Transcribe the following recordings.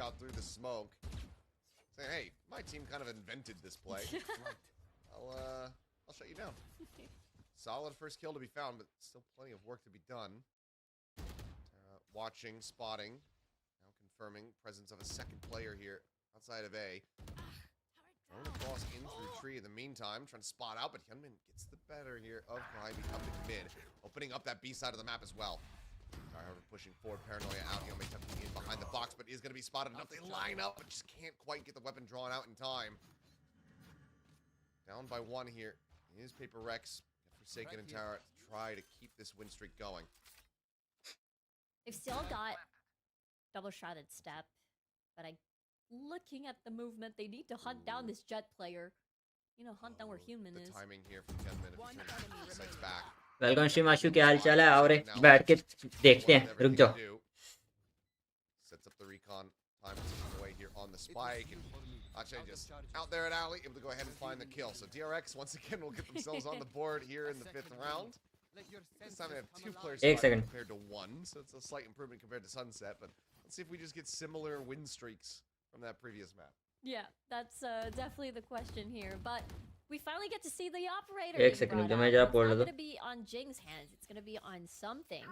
out through the smoke. Saying, hey, my team kind of invented this play. I'll shut you down. Solid first kill to be found, but still plenty of work to be done. Watching, spotting, now confirming presence of a second player here outside of A. Throwing across in through tree in the meantime, trying to spot out, but Hyunmin gets the better here of Kaibi coming mid, opening up that B side of the map as well. However, pushing forward, Paranoia out. Hyunmin tucking in behind the box, but is going to be spotted enough. They line up, but just can't quite get the weapon drawn out in time. Down by one here is Paper Rex. Forsaken and Tara to try to keep this win streak going. They've still got double-shotted step, but looking at the movement, they need to hunt down this Jet player. You know, hunt down where Human is. The timing here for 10 minutes. Sights back. Welcome Shri Mashu क्या हाल चाल है और बैठ के देखते हैं रुक जाओ Sets up the recon time away here on the spike and Ache just out there at alley able to go ahead and find the kill. So DRX once again will get themselves on the board here in the 5th round. This time they have 2 players compared to 1, so it's a slight improvement compared to Sunset, but let's see if we just get similar win streaks from that previous map. Yeah, that's definitely the question here, but we finally get to see the operator. It's not going to be on Jing's hands. It's going to be on something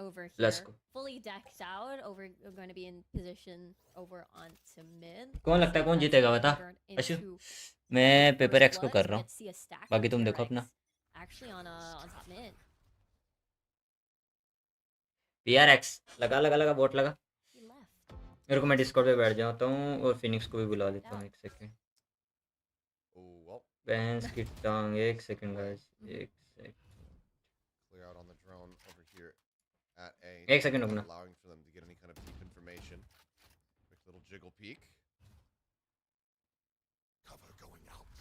over here. Let's go. Fully decked out. We're going to be in position over onto mid. कौन लगता है कौन जीतेगा बता अशु मैं paper x को कर रहा हूँ बाकी तुम देखो अपना Actually on top mid. PRX लगा बोट लगा मेरे को मैं डिस्कॉर्ड पे बैठ जाता हूँ और फिनिक्स को भी बुला लेता हूँ 1 सेकंड Ben's की टांग 1 second guys 1 second Clear out on the drone over here at A. 1 second रुकना Allowing for them to get any kind of deep information. Quick little jiggle peek. Cover going out.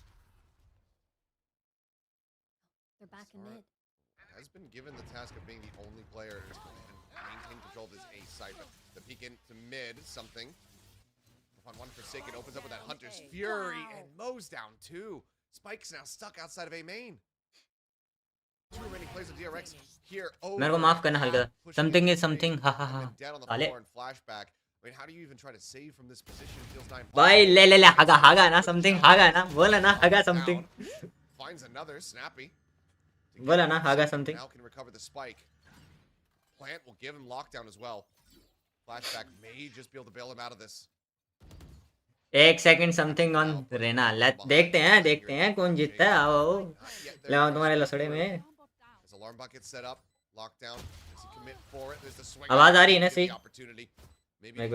They're back in mid. Has been given the task of being the only player to maintain control of this A site, but the peek into mid, something. On one Forsaken opens up with that Hunter's Fury and mows down 2. Spike's now stuck outside of A main. Too many plays of DRX here. Oh, मेरे को माफ करना हल्का something is something ha ha ha साले flashback. I mean, how do you even try to save from this position? Feels 9. भाई ले हागा ना something हागा ना बोला ना हागा something finds another snappy. बोला ना हागा something Now can recover the spike. Plant will give him lockdown as well. Flashback may just be able to bail him out of this. 1 second something on Reyna देखते हैं कौन जीतता है आओ ले आओ तुम्हारे लसड़े में आवाज आ रही है ना सही मैं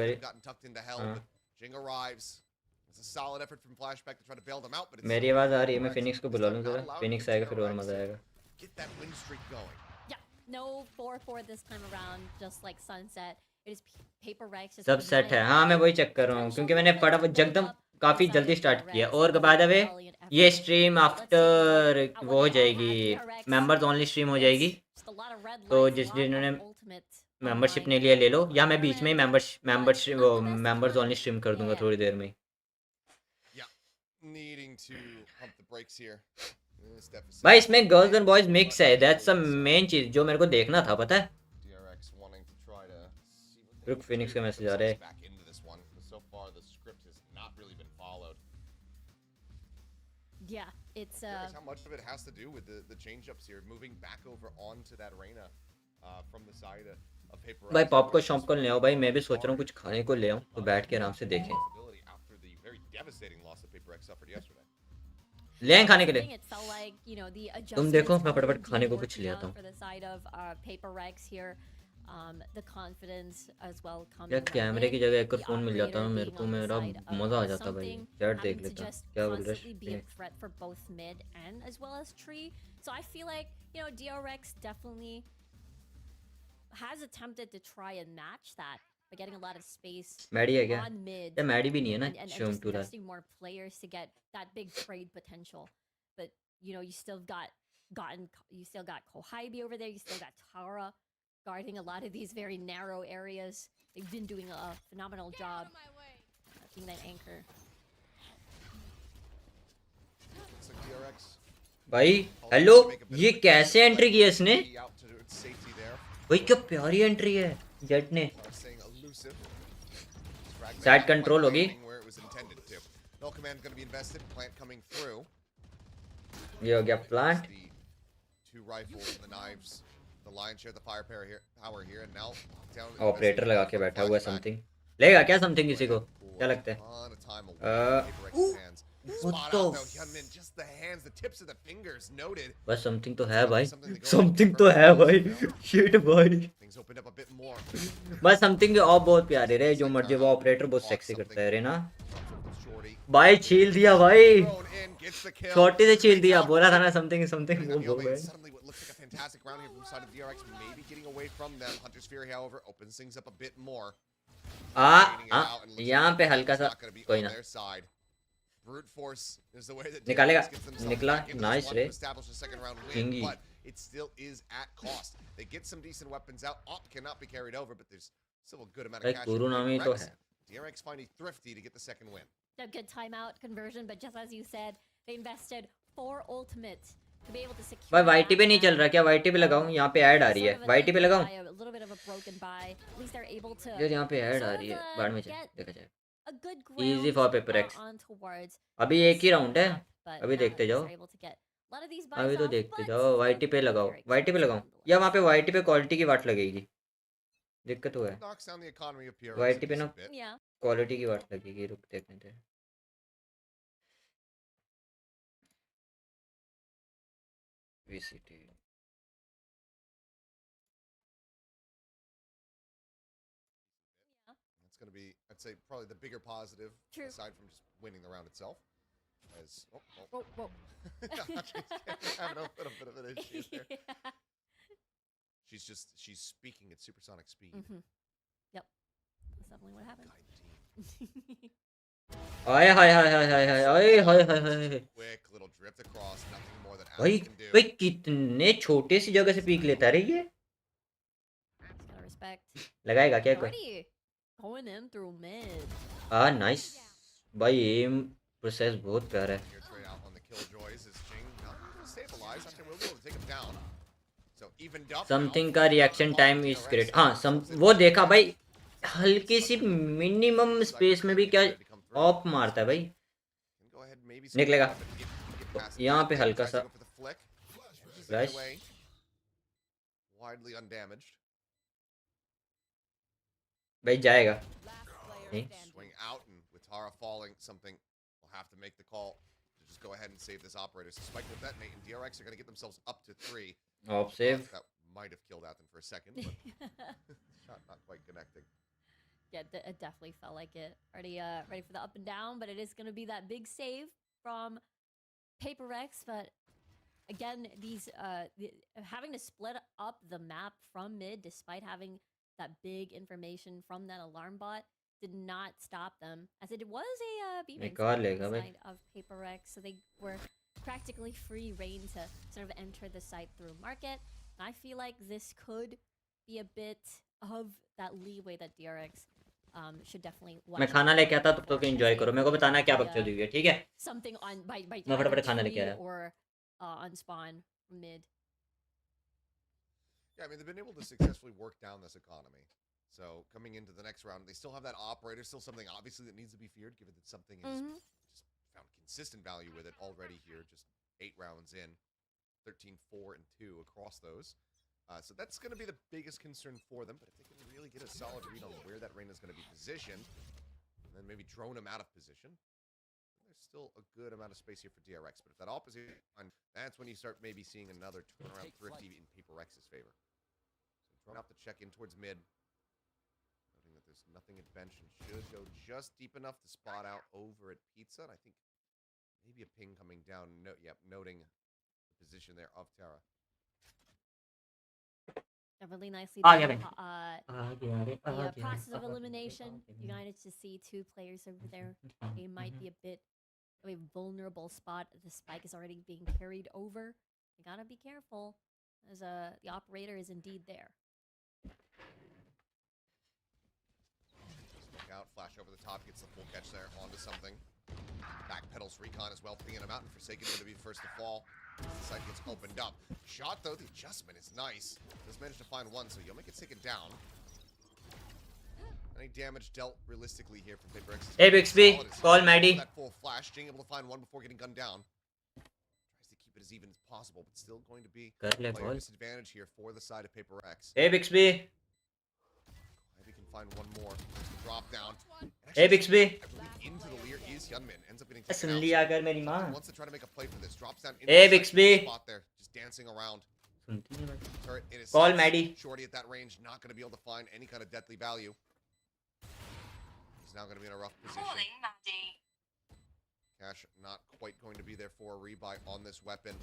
मेरी आवाज आ रही है मैं फिनिक्स को बुला लूं जरा फिनिक्स आएगा फिर और मजा आएगा No 4-4 this time around, just like Sunset. It is Paper Rex. सब सेट है हाँ मैं वही चेक कर रहा हूँ क्योंकि मैंने फटाफट जगदम काफ़ी जल्दी स्टार्ट किया और बाय द वे ये स्ट्रीम आफ्टर वो हो जाएगी मेंबर्स ओनली स्ट्रीम हो जाएगी तो जिन्होंने मेंबरशिप नहीं लिया ले लो या मैं बीच में ही मेंबर्स ओनली स्ट्रीम कर दूंगा थोड़ी देर में भाई इसमें गर्ल्स एंड बॉयज मिक्स है दैट्स द मेन चीज जो मेरे को देखना था पता है रुक फिनिक्स का मैसेज आ रहा है Yeah, it's how much of it has to do with the change ups here moving back over onto that arena from the side of Paper भाई पॉपकॉर्न शॉपकॉर्न ले आओ भाई मैं भी सोच रहा हूँ कुछ खाने को ले आऊँ तो बैठ के आराम से देखें ले आए खाने के लिए तुम देखो मैं फटाफट खाने को कुछ ले आता हूँ यार कैमरे की जगह एक और फोन मिल जाता है मेरे को मेरा मजा आ जाता भाई चैट देख लेता क्या बोल रहे by getting a lot of space मैडी है क्या on mid. या मैडी भी नहीं है ना and शोम just टू रहा investing more players to get that big trade potential. But you know, you still got Kohaibi over there, you still got Tara guarding a lot of these very narrow areas. They've been doing a phenomenal job being that anchor. भाई hello ये कैसे entry की है इसने भाई क्या प्यारी entry है जेट ने Side control होगी. Where it was intended to. No command going to be invested. Plant coming through. ये हो गया plant. The 2 rifles and the knives. The lion share the power here, and now down. Operator लगा के बैठा हुआ है something. लेगा क्या something किसी को? क्या लगता है? What the? Just the hands, the tips of the fingers noted. बस something तो है भाई. Something तो है भाई. Shit भाई. Things opened up a bit more. बस something के ऑफ बहुत प्यारे रहे. जो मर्जी वो ऑपरेटर बहुत सेक्सी करता है रे ना. भाई छील दिया भाई. छोटी से छील दिया. बोला था ना something वो हो गए. Fantastic round here from side of DRX, maybe getting away from them. Hunter's Fury, however, opens things up a bit more. यहाँ पे हल्का सा कोई ना. Brute force is the way that निकालेगा. DRX gets themselves निकला. back into Nice this one रे. to establish a second round win, Kingy. but it still is at cost. They get some decent weapons out. Op cannot be carried over, but there's still a good amount of cash. गुरु नामी तो है. DRX finding thrifty to get the second win. A good timeout conversion, but just as you said, they invested 4 ultimates to be able to secure. भाई YT पे नहीं चल रहा क्या? YT पे लगाऊं? यहाँ पे ऐड आ रही है. YT पे लगाऊं? A little bit of a broken buy. At least they're able to. यार यहाँ पे ऐड आ रही है. बाद में चल देखा जाए. A good Easy for Paper X. on towards. अभी एक ही राउंड है. But अभी now देखते जाओ. they're able to get a lot of these buys अभी तो off, देखते but जाओ. YT पे लगाओ. YT पे लगाऊं. या वहाँ पे YT पे क्वालिटी की वाट लगेगी. दिक्कत हुआ है. Knocks down the economy of PRX YT पे just ना a bit. Yeah. क्वालिटी की वाट लगेगी. रुक देखने दे. VCT. That's going to be, I'd say, probably the bigger positive, True. aside from just winning the round itself. As Whoa. She's having a little bit of an issue there. Yeah. She's speaking at supersonic speed. Yep. That's definitely what happened. Hi hi hi hi hi hi hi hi hi hi. Quick little drift across, nothing more than भाई Alex can do. भाई कितने छोटे सी जगह से peak लेता है ये. Just gotta respect. लगाएगा क्या कोई? Already going in through mid. Nice. भाई एम प्रोसेस बहुत प्यारा है. Here trade out on the killjoys is Jing now stabilized. After we'll be able to take him down. So evened up. Something का reaction time is great. हाँ वो देखा भाई. हल्की सी मिनिमम स्पेस में भी क्या ऑफ मारता है भाई. निकलेगा. यहाँ पे हल्का सा. Nice. Widely undamaged. भाई जाएगा. नहीं. Swing out, and with Tara falling, something will have to make the call to just go ahead and save this operator. So Spike will detonate, and DRX are going to get themselves up to 3. Off save. That might have killed Athen for a second, but shot not quite connecting. Yeah, it definitely felt like it. Already ready for the up and down, but it is going to be that big save from Paper X. But again, these having to split up the map from mid, despite having that big information from that alarm bot, did not stop them, as it was a B-main side of Paper X, so they were practically free reign to sort of enter the site through market. And I feel like this could be a bit of that leeway that DRX should definitely watch. मैं खाना लेके आता तब तक enjoy करो. मेरे को बताना क्या बकचोदी हुई है, ठीक है? Something on by मैं फटाफट खाना लेके आया. or on spawn mid. Yeah, I mean, they've been able to successfully work down this economy. So coming into the next round, they still have that operator, still something obviously that needs to be feared, given that something has just found consistent value with it already here, just 8 rounds in, 13, 4, and 2 across those. So that's going to be the biggest concern for them, but if they can really get a solid read on where that Reyna is going to be positioned, and then maybe drone him out of position, there's still a good amount of space here for DRX. But if that opposite, that's when you start maybe seeing another turnaround thrifty in Paper X's favor. So drone out the check in towards mid. Noting that there's nothing at bench and should go just deep enough to spot out over at Pizza. And I think maybe a ping coming down, noting the position there of Tara. Really nicely Ah, done. yeah, The process of elimination. You managed to see 2 players over there. They might be a bit of a vulnerable spot. The spike is already being carried over. You gotta be careful, as the operator is indeed there. Look out, flash over the top, gets the full catch there onto something. Backpedals Recon as well, pinging him out, and Forsaken going to be first to fall. The site gets opened up. Shot though, the adjustment is nice. Just managed to find one, so Yomi gets taken down. Any damage dealt realistically here from Paper X? Hey Bixby, call Maddie. That full flash, being able to find one before getting gunned down. Tries to keep it as even as possible, but still going to be a player disadvantage here for the side of Paper X. Hey Bixby. Maybe can find one more. Drop down. Hey Bixby. I believe into the leer is Hyunmin. Ends up getting taken soon out. लिया अगर मेरी माँ. Wants to try to make a play for this. Drops down into Hey the Bixby. spot there, just dancing around. सुनती नहीं बात. Turret in his Call sights. Maddie. Shorty at that range, not going to be able to find any kind of deadly value. He's now going to be in a rough position. Cash not quite going to be there for a rebuy on this weapon.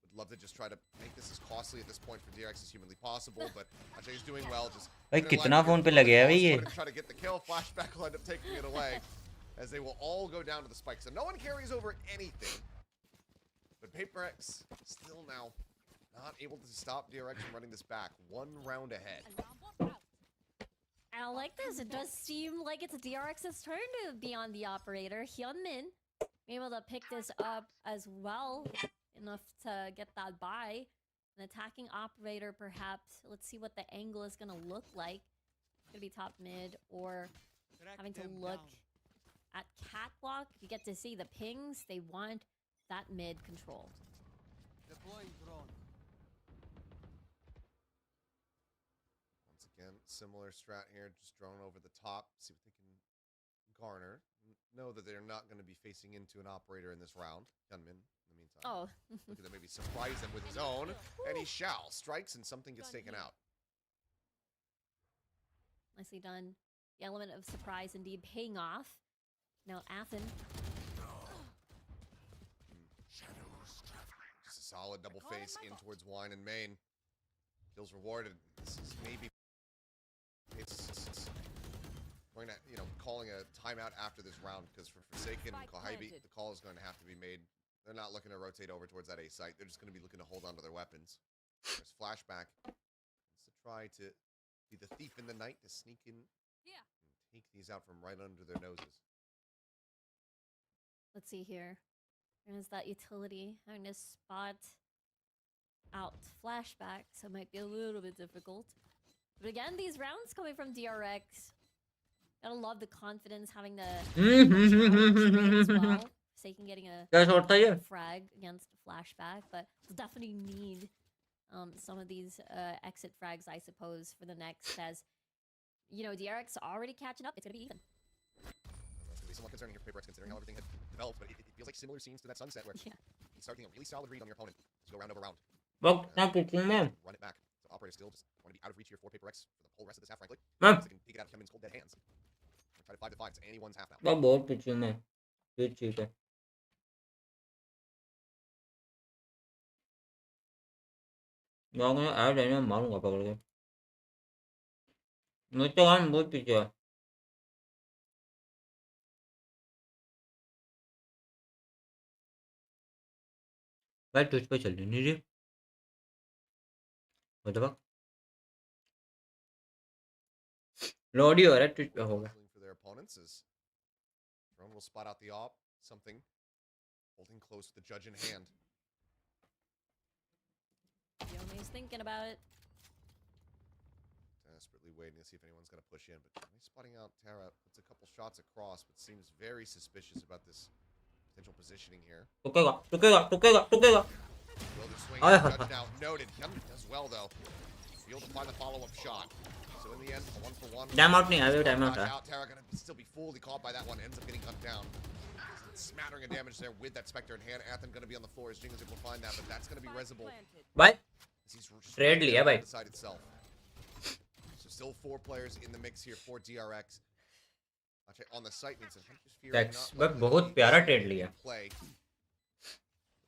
Would love to just try to make this as costly at this point for DRX as humanly possible, but Ajay's doing well. Just भाई कितना phone पे लगे हैं भाई ये. try to get the kill. Flashback will end up taking it away, as they will all go down to the spike. So no one carries over anything. But Paper X still now not able to stop DRX from running this back. One round ahead. I like this. It does seem like it's DRX's turn to be on the operator. Hyunmin able to pick this up as well, enough to get that buy. An attacking operator, perhaps. Let's see what the angle is going to look like. It's going to be top mid, or having to look at catwalk. You get to see the pings. They want that mid controlled. Deploying drone. Once again, similar strat here. Just drone over the top. See what they can garner. Know that they're not going to be facing into an operator in this round. Hyunmin, in the meantime. Oh. Look at them, maybe surprise them with his own. And he shall. Strikes and something gets taken out. Nicely done. The element of surprise indeed paying off. Now Athen. Just a solid double face in towards Wine and Main. Kills rewarded. This is maybe... It's going to, calling a timeout after this round, because for Forsaken and Kohibi, the call is going to have to be made. They're not looking to rotate over towards that A site. They're just going to be looking to hold on to their weapons. There's Flashback. Wants to try to be the thief in the night, to sneak in and take these out from right under their noses. Let's see here. There's that utility. Having to spot out Flashback, so it might be a little bit difficult. But again, these rounds coming from DRX. Gotta love the confidence, having the as well. Forsaken getting a क्या shot था ये? frag against Flashback, but we'll definitely need some of these exit frags, I suppose, for the next, as DRX already catching up. It's gonna be even. It's gonna be somewhat concerning here for Paper X, considering how everything had developed, but it feels like similar scenes to that Sunset where you can start getting a really solid read on your opponent. Just go round over round. वक्त ना कितने में? Run it back. So operator still just want to be out of reach here for Paper X for the whole rest of this half, frankly. Ma'am. So they can peek it out of Hyunmin's cold dead hands. Try to 5-5. It's anyone's half now. वक्त बहुत पीछे में. ये चीज़ है. मैं आ रहे हैं मारूंगा पकड़ के. मुझे तो हम बहुत पीछे है. भाई तुझ पे चल नहीं रही. मतलब लोड ही हो रहा है तुझ पे होगा. For their opponents is Drone will spot out the op. Something holding close with the judge in hand. Yomi's thinking about it. Desperately waiting to see if anyone's going to push in, but he's spotting out Tara. Puts a couple shots across, but seems very suspicious about this potential positioning here. रुकेगा रुकेगा रुकेगा रुकेगा. Wilder swing, Aye. judge now noted. Hyunmin does well though. Be able to find the follow-up shot. So in the end, a 1-for-1. Time out नहीं है अभी time out है. Tara gonna still be fully caught by that one. Ends up getting gunned down. Smattering of damage there with that Spectre in hand. Athen gonna be on the floor as Jing is able to find that, but that's gonna be resible. भाई He's just trade लिया भाई. the side itself. So still 4 players in the mix here for DRX. On the site means tax but बहुत प्यारा trade लिया. play.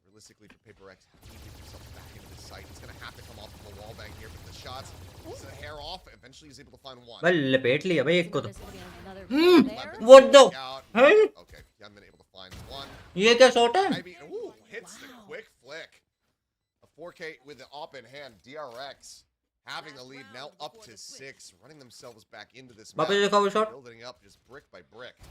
Realistically for Paper X, he can get himself back into the site. He's gonna have to come off of the wall bang here, but the shots, it's the hair off. Eventually he's able to find one. भाई लपेट लिया भाई एक को तो. There's gonna be another Weapon there. What the? out. Hey? Okay, Hyunmin able to find one. ये क्या shot है? I mean, ooh, hits the quick flick. A 4K with the op in hand. DRX having the lead now up to 6, running themselves back into this match. वापस देखा वो shot. Building up just brick by brick.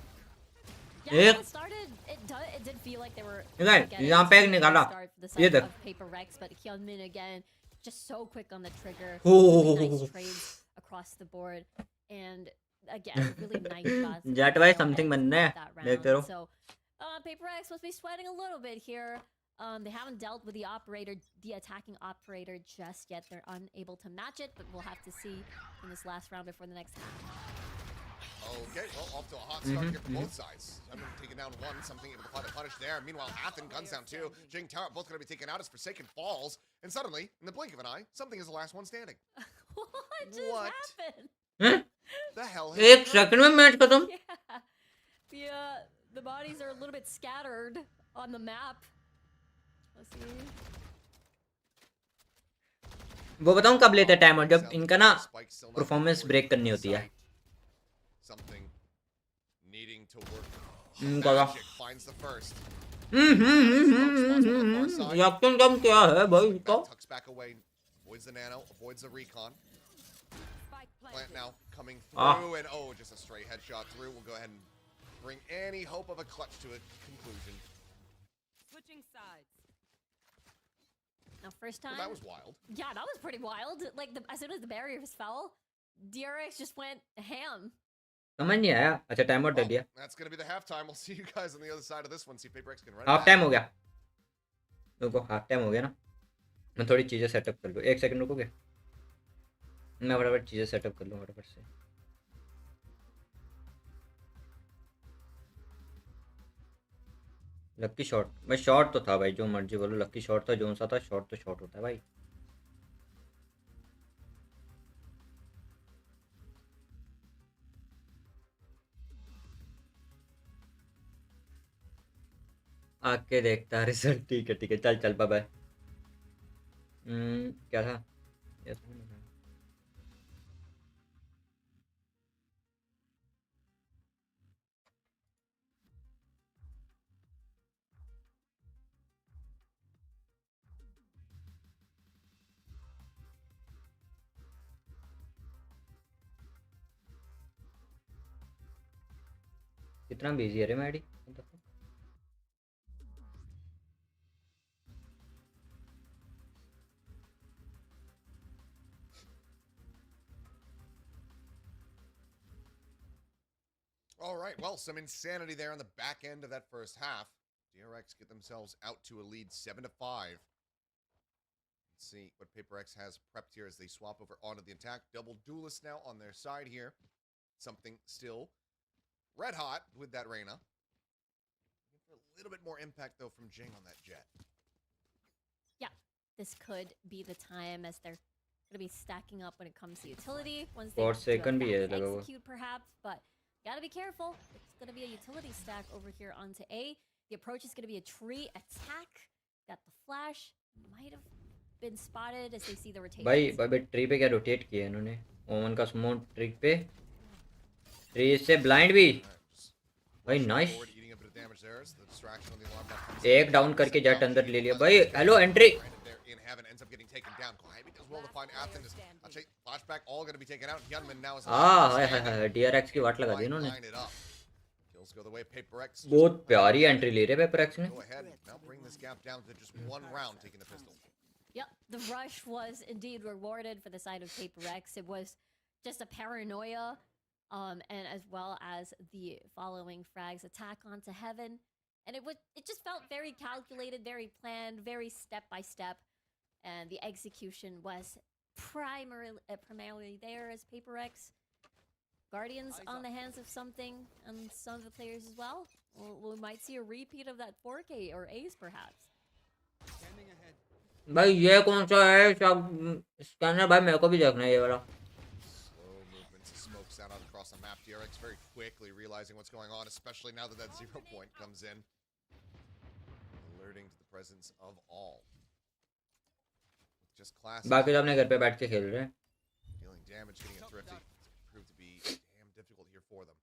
Yeah, एक. when it started, it did feel like they were निकाल getting यहाँ पे एक a निकाला. start for the ये side देख. of Paper Rex, but Hyunmin again just so quick on the trigger. Oh. Really nice trades across the board, and again, really nice shots. to Jet the भाई tail something end बनना of है that देखते round. रहो So, Paper X must be sweating a little bit here. They haven't dealt with the operator, the attacking operator just yet. They're unable to match it, but we'll have to see in this last round before the next half. Okay, well, off to a hot start here for both sides. I'm taking down one, something able to find a punish there. Meanwhile, Athen guns down two. Jing Tara both going to be taken out as Forsaken falls. And suddenly, in the blink of an eye, something is the last one standing. What just What? happened? हैं? The hell has एक occurred? Second में match खत्म Yeah. The bodies are a little bit scattered on the map. Let's see. वो बताऊं कब लेते हैं timer जब South इनका ना Spike still not performance before break करनी होती है sight. Something needing to work. करा Magic finds the first. Smoke spots on the far side. Reaction time क्या है भाई Back, इसका tucks back away, avoids the nano, avoids the recon. Plant now coming through, and oh, just a straight headshot through. We'll go ahead and bring any hope of a clutch to a conclusion. Switching sides. Now, first Well, time. that was wild. Yeah, that was pretty wild. Like, as soon as the barriers fell, DRX just went ham. समझ नहीं आया अच्छा time out दे Well, दिया that's gonna be the halftime. We'll see you guys on the other side of this one. See if PaperX can run it half back. Time हो गया रुको half time हो गया ना मैं थोड़ी चीज़ें सेटअप कर लूँ एक सेकंड रुकोगे मैं फटाफट चीज़ें सेटअप कर लूँ फटाफट से लक्की शॉट मैं शॉट तो था भाई जो मर्जी बोलो लक्की शॉट था जो सा था शॉट तो शॉट होता है भाई आके देखता रिजल्ट ठीक है चल चल बाय बाय क्या था ये था ना। कितना बिजी है रे Maddie All right, well, some insanity there on the back end of that first half. DRX get themselves out to a lead 7-5. Let's see what PaperX has prepped here as they swap over onto the attack. Double duelists now on their side here. Something still red hot with that Reyna. A little bit more impact, though, from Jing on that jet. Yeah, this could be the time as they're going to be stacking up when it comes to utility. Once they और do a second भी है fast लगा हुआ execute, perhaps, but gotta be careful. It's going to be a utility stack over here onto A. The approach is going to be a tree attack. Got the flash. Might have been spotted as they see the rotation. भाई भाई tree पे क्या rotate किया है इन्होंने ओमन का smoke trick पे ट्री से ब्लाइंड भी भाई nice Eating a bit of damage there as the distraction on the alarm bell comes एक in. डाउन करके जट अंदर ले लिया भाई hello entry Brandon there in heaven ends up getting taken down. Kohabi does well to find Athen. Actually, flashback all going to be taken out. Hyunmin now is hi hi hi DRX की वाट लगा दी इन्होंने line it up. Kills go the way of PaperX. बहुत प्यारी entry ले रहे Paperex ने Go ahead and now bring this gap down to just one round taking the pistol. Yep, the rush was indeed rewarded for the side of PaperX. It was just a paranoia, and as well as the following frags attack onto heaven, and it just felt very calculated, very planned, very step by step, and the execution was primarily there as PaperX. Guardians on the hands of something, and some of the players as well. We might see a repeat of that 4K or Ace perhaps. Scanning ahead. भाई ये कौन सा है सब scanner भाई मेरे को भी देखना है ये वाला Slow movements of smokes out across the map. DRX very quickly realizing what's going on, especially now that that 0 point comes in. Alerting to the presence of all. Just classic. बाकी तो अपने घर पे बैठ के खेल रहे हैं Dealing damage, getting it thrifty. It's proved to be damn difficult here for them.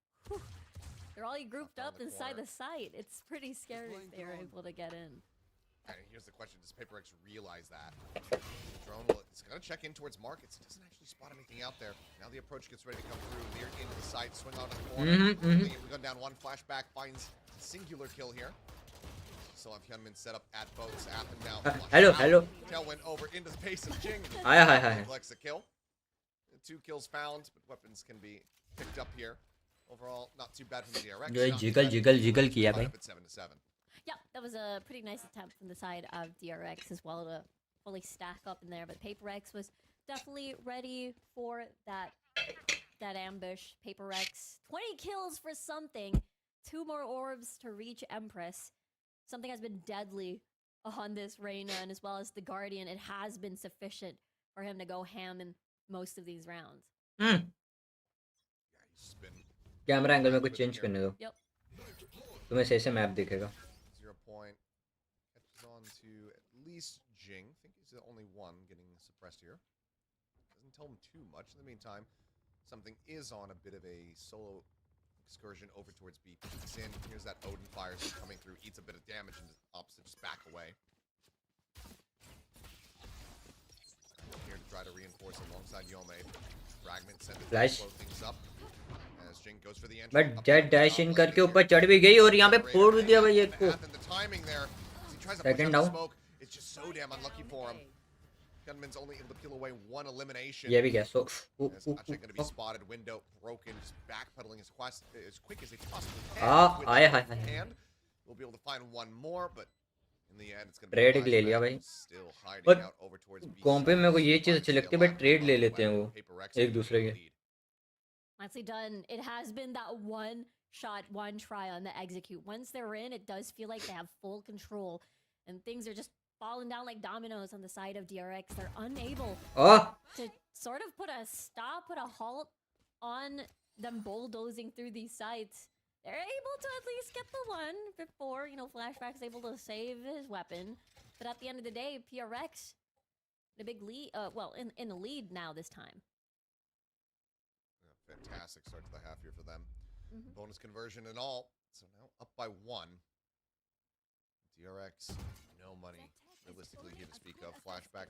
They're all grouped on up the inside corner. the site. It's pretty scary if they're able to get in. And here's the question: does PaperX realize that? The drone will, it's going to check in towards markets. It doesn't actually spot anything out there. Now the approach gets ready to come through. Near into the site, swing onto the corner. We go down one flashback, finds singular kill here. Still have Hyunmin set up at boats. Athen now. hello flushed hello out. Tailwind over into the base of Jing. Hi hi hi Neglects the kill. 2 kills found, but weapons can be picked up here. Overall, not too bad from the DRX. जो not too jiggle bad jiggle from jiggle the किया tied भाई. up at 7-7. Yeah, that was a pretty nice attempt from the side of DRX as well to fully stack up in there. But Paper X was definitely ready for that ambush. Paper X, 20 kills for something. 2 more orbs to reach Empress. Something has been deadly on this Reyna, and as well as the Guardian. It has been sufficient for him to go ham in most of these rounds. Yeah, he's just been camera angle में कुछ change करने दो. Yep. तुम्हें सही से map दिखेगा. 0 point. Catches on to at least Jing. I think he's the only one getting suppressed here. Doesn't tell him too much. In the meantime, something is on a bit of a solo excursion over towards B. Peeks in. Here's that Odin fire coming through. Eats a bit of damage and opts to just back away. Here to try to reinforce alongside Yome. Fragment sent it to Flash. slow things up. As Jing goes for the entry. But Up jet top, dash in left करके here. ऊपर चढ़ भी गई और यहाँ पे फोड़ भी दिया भाई एक को. And the timing there, as he tries to push Second out the down. smoke, it's just so damn unlucky for him. Gunman's only able to peel away 1 elimination. ये भी क्या. So It's actually going to be spotted. Window broken, just backpedaling as quick as they possibly can. Ah, with aye, the aye, aye. hand. We'll be able to find one more, but in the end, it's going to Trade be ले लिया भाई. still hiding But out over towards B com पे side. मेरे को ये चीज Finds अच्छी the लगती है भाई. alive ट्रेड ले one लेते हैं by वो Paper Rex एक in दूसरे the के. lead. Nicely done. It has been that one shot, one try on the execute. Once they're in, it does feel like they have full control. And things are just falling down like dominoes on the side of DRX. They're unable Oh, to sort of put a stop, put a halt on them bulldozing through these sites. They're able to at least get the one before, Flashback's able to save his weapon. But at the end of the day, PRX, the big lead, in the lead now this time. Fantastic start to the half here for them. Mhm. Bonus conversion and all. So now up by 1. DRX, no money realistically here to speak of. Flashback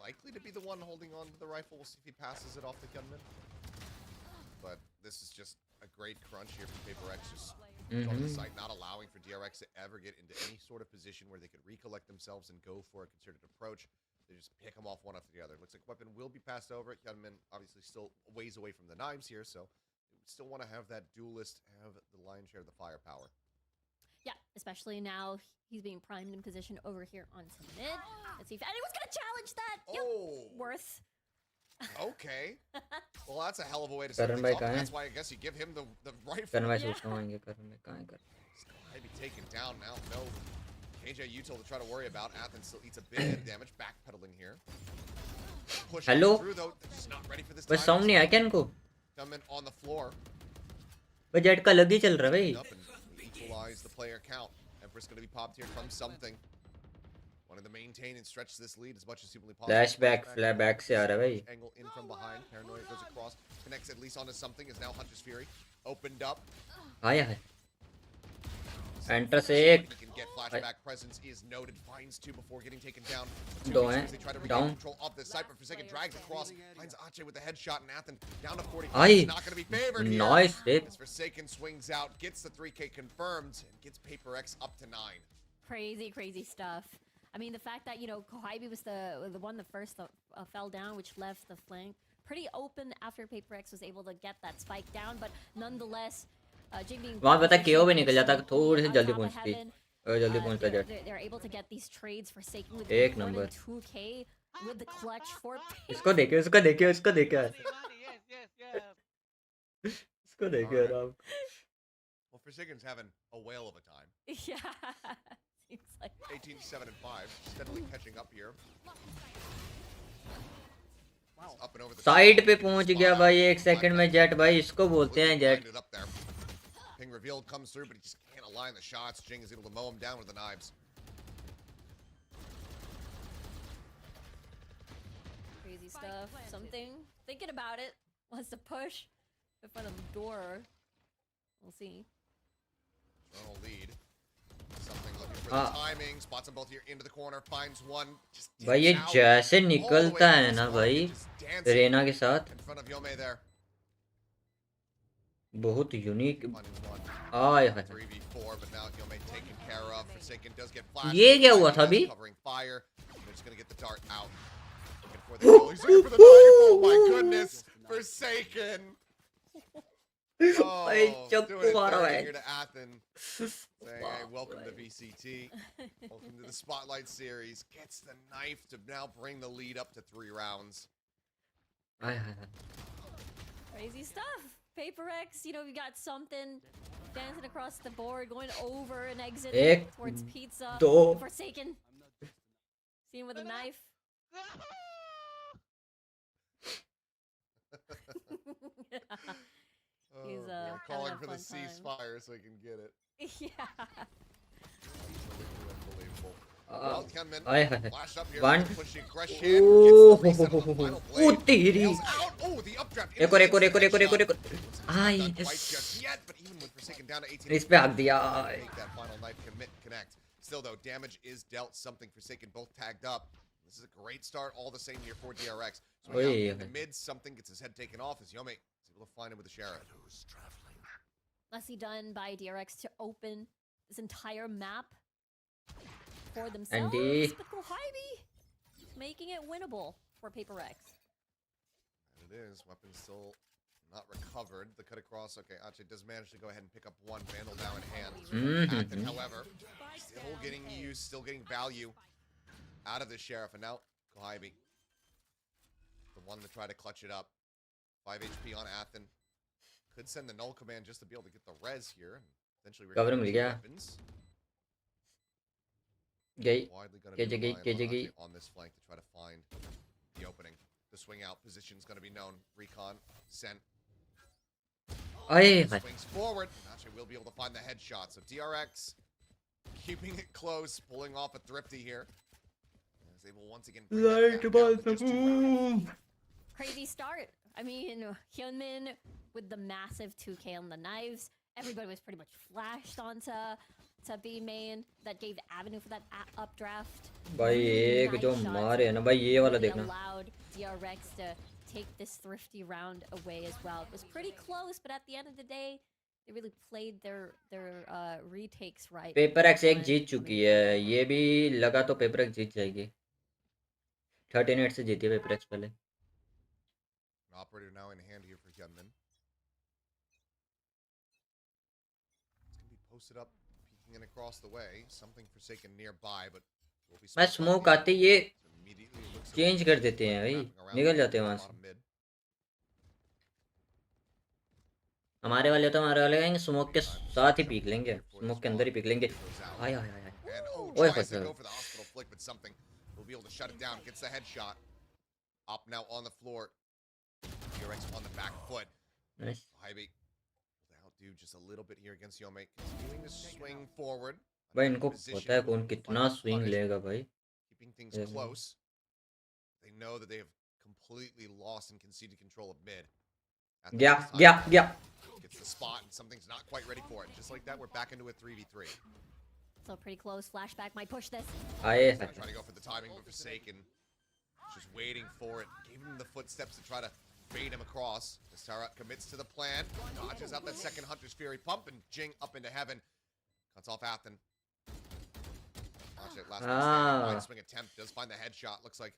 likely to be the one holding on to the rifle. We'll see if he passes it off the gunman. But this is just a great crunch here from Paper X. Just on the site, not allowing for DRX to ever get into any sort of position where they could recollect themselves and go for a concerted approach. They just pick them off one after the other. Looks like weapon will be passed over. Gunman obviously still a ways away from the knives here, so still want to have that duelist have the lion's share of the firepower. Yeah, especially now he's being primed in position over here onto mid. Let's see if anyone's gonna challenge that. Yep. Oh, Worth. okay. Well, that's a hell of a way to Karan start bhai things off. kahan hai? That's why I guess you give him the rifle. करना मैं Yeah. सोच रहा हूँ ये करना मैं कहाँ कर. Maybe taken down now. No KJ Util to try to worry about. Athens still eats a bit of damage. Backpedaling here. Pushing Hello? through though. They're just not ready for this. बस sound नहीं आया क्या इनको. Gunman on the floor. बस jet का लग ही चल रहा है भाई. Up and equalize the player count. Empress going to be popped here from something. Wanted to maintain and stretch this lead as much as humanly possible. Flashback से आ रहा है भाई. Angle in from behind. Paranoia goes across. Connects at least onto something. Is now Hunter's Fury. Opened up. आया है. Enter से He एक. can get flashback presence is noted. Finds 2 before getting taken down. दो As हैं. they try to regain Down. control of the site, but Forsaken drags across. Finds Ache with the headshot, and Athen down to 40. Aye. He's not going to be favored here. Nice hit. As Forsaken swings out, gets the 3K confirmed, and gets Paper X up to 9. Crazy, crazy stuff. I mean, the fact that, Kohaibi was the one that first fell down, which left the flank pretty open after Paper X was able to get that spike down, but nonetheless, Jing being वहाँ पता KO भी निकल जाता. थोड़ी सी on जल्दी top of पहुँचती. heaven, जल्दी पहुँचता jet. they're able to get these trades Forsaken with एक more than number. 2K with the clutch for इसको देखिए इसको देखिए इसको देखिए. Yes. इसको देखिए आराम. Well, Forsaken's having a whale of a time. Yeah. Seems like 18, 7, and 5. Steadily catching up here. wow. Up and over the side top. पे पहुँच गया भाई. एक सेकंड में जेट भाई. इसको बोलते हैं jet. Landed up there. Ping revealed comes through, but he just can't align the shots. Jing is able to mow him down with the knives. Crazy stuff. Something. Thinking about it. Wants to push in front of the door. We'll see. Ronald lead. Something looking for the Ah. timing. Spots them both here into the corner. Finds one. Just भाई ये dips out जैसे all the way निकलता है across ना the भाई line, just dancing Raina के साथ. in front of Yome there. बहुत unique. Finding one. I hi. 3v4, but now Yome taken care of. Forsaken does get flashed. ये क्या हुआ था अभी? Covering fire. They're just gonna get the dart out. Looking for the kill. He's looking for the knife. Oh my goodness. Forsaken. भाई Oh, चक्कू doing it मारा dirty है here to Athen. Saying, hey, welcome to VCT. Welcome to the Spotlight Series. Gets the knife to now bring the lead up to 3 rounds. Hi hi hi Crazy stuff. Paper X, you know, we got something dancing across the board, going over and exiting एक towards pizza. दो Forsaken. See him with a knife. He's Oh, boy. having Calling a for the fun time. ceasefire so he can get it. Yeah. Absolutely unbelievable. Uh, Well, Kenman hi hi hi flashed up here, One. pushing aggression, gets the reset on the final O blade. तेरी Nails out. Oh, the updraft. एक और एक और एक और एक और एक और एक और आई Not quite just yet, but even with Forsaken down to 18, इस पे हक दिया make that final knife connect. Still though, damage is dealt. Something Forsaken both tagged up. This is a great start, all the same here for DRX. So now Oy. in the mid, something gets his head taken off as Yome is able to find him with the Sheriff. Nicely done by DRX to open this entire map for themselves. Andy. But Kohibi making it winnable for Paper X. And it is. Weapon still not recovered. The cut across. Okay, Ache does manage to go ahead and pick up one. Vandal now in hand. Athen, however, still getting use, still getting value out of the Sheriff. And now Kohibi, the one to try to clutch it up. 5 HP on Athen. Could send the null command just to be able to get the res here and potentially Cover recover मिल two गया weapons. गई Widely going to KJ be गई relying KJ on गई Ache on this flank to try to find the opening. The swing out position is going to be known. Recon sent. आए हाय Swings forward. Ache will be able to find the headshot. So DRX keeping it close, pulling off a thrifty here. Is able once again bring that light gap बाल down to just 2 rounds. Crazy start. I mean, Hyunmin with the massive 2K on the knives. Everybody was pretty much flashed onto B main. That gave avenue for that updraft. भाई एक Nice जो shots. मारे है ना भाई ये वाला Really देखना allowed DRX to take this thrifty round away as well. It was pretty close, but at the end of the day, they really played their retakes right. Paper x एक when Jeet coming चुकी from है behind. ये भी लगा तो paper x जीत जाएगी 13-8 से जीती है पेपर एक्स पहले An operator now in hand here for Hyunmin. It's going to be posted up, peeking in across the way. Something Forsaken nearby, but will be मैं split by स्मोक the आते ये So immediately looks change कर देते हैं भाई wrapping around निकल the जाते हैं वहां से bottom mid. हमारे वाले कहेंगे स्मोक के साथ ही पीक लेंगे स्मोक के अंदर ही पीक लेंगे हाय हाय हाय And Oy, tries to hoy. go for the hospital flick, but something will be able to shut it down. Gets the headshot. Up now on the floor. DRX on the back foot. Nice Ivy outdo just a little bit here against Yome. Continuing to swing forward. भाई इनको Position पता है कौन will कितना find swing punish, लेगा भाई keeping things Yeah. close. They know that they have completely lost and conceded control of mid. At the गया next time. गया गया Gets the spot and something's not quite ready for it. Just like that, we're back into a 3v3. So pretty close. Flashback might push this. आए Gonna hi try to go for the timing, but Forsaken just waiting for it. Gave him the footsteps to try to bait him across. Tara commits to the plan. Dodges out that second Hunter's Fury pump and Jing up into heaven. Cuts off Athen. Watch it. Last man standing. Wide swing attempt. Does find the headshot. Looks like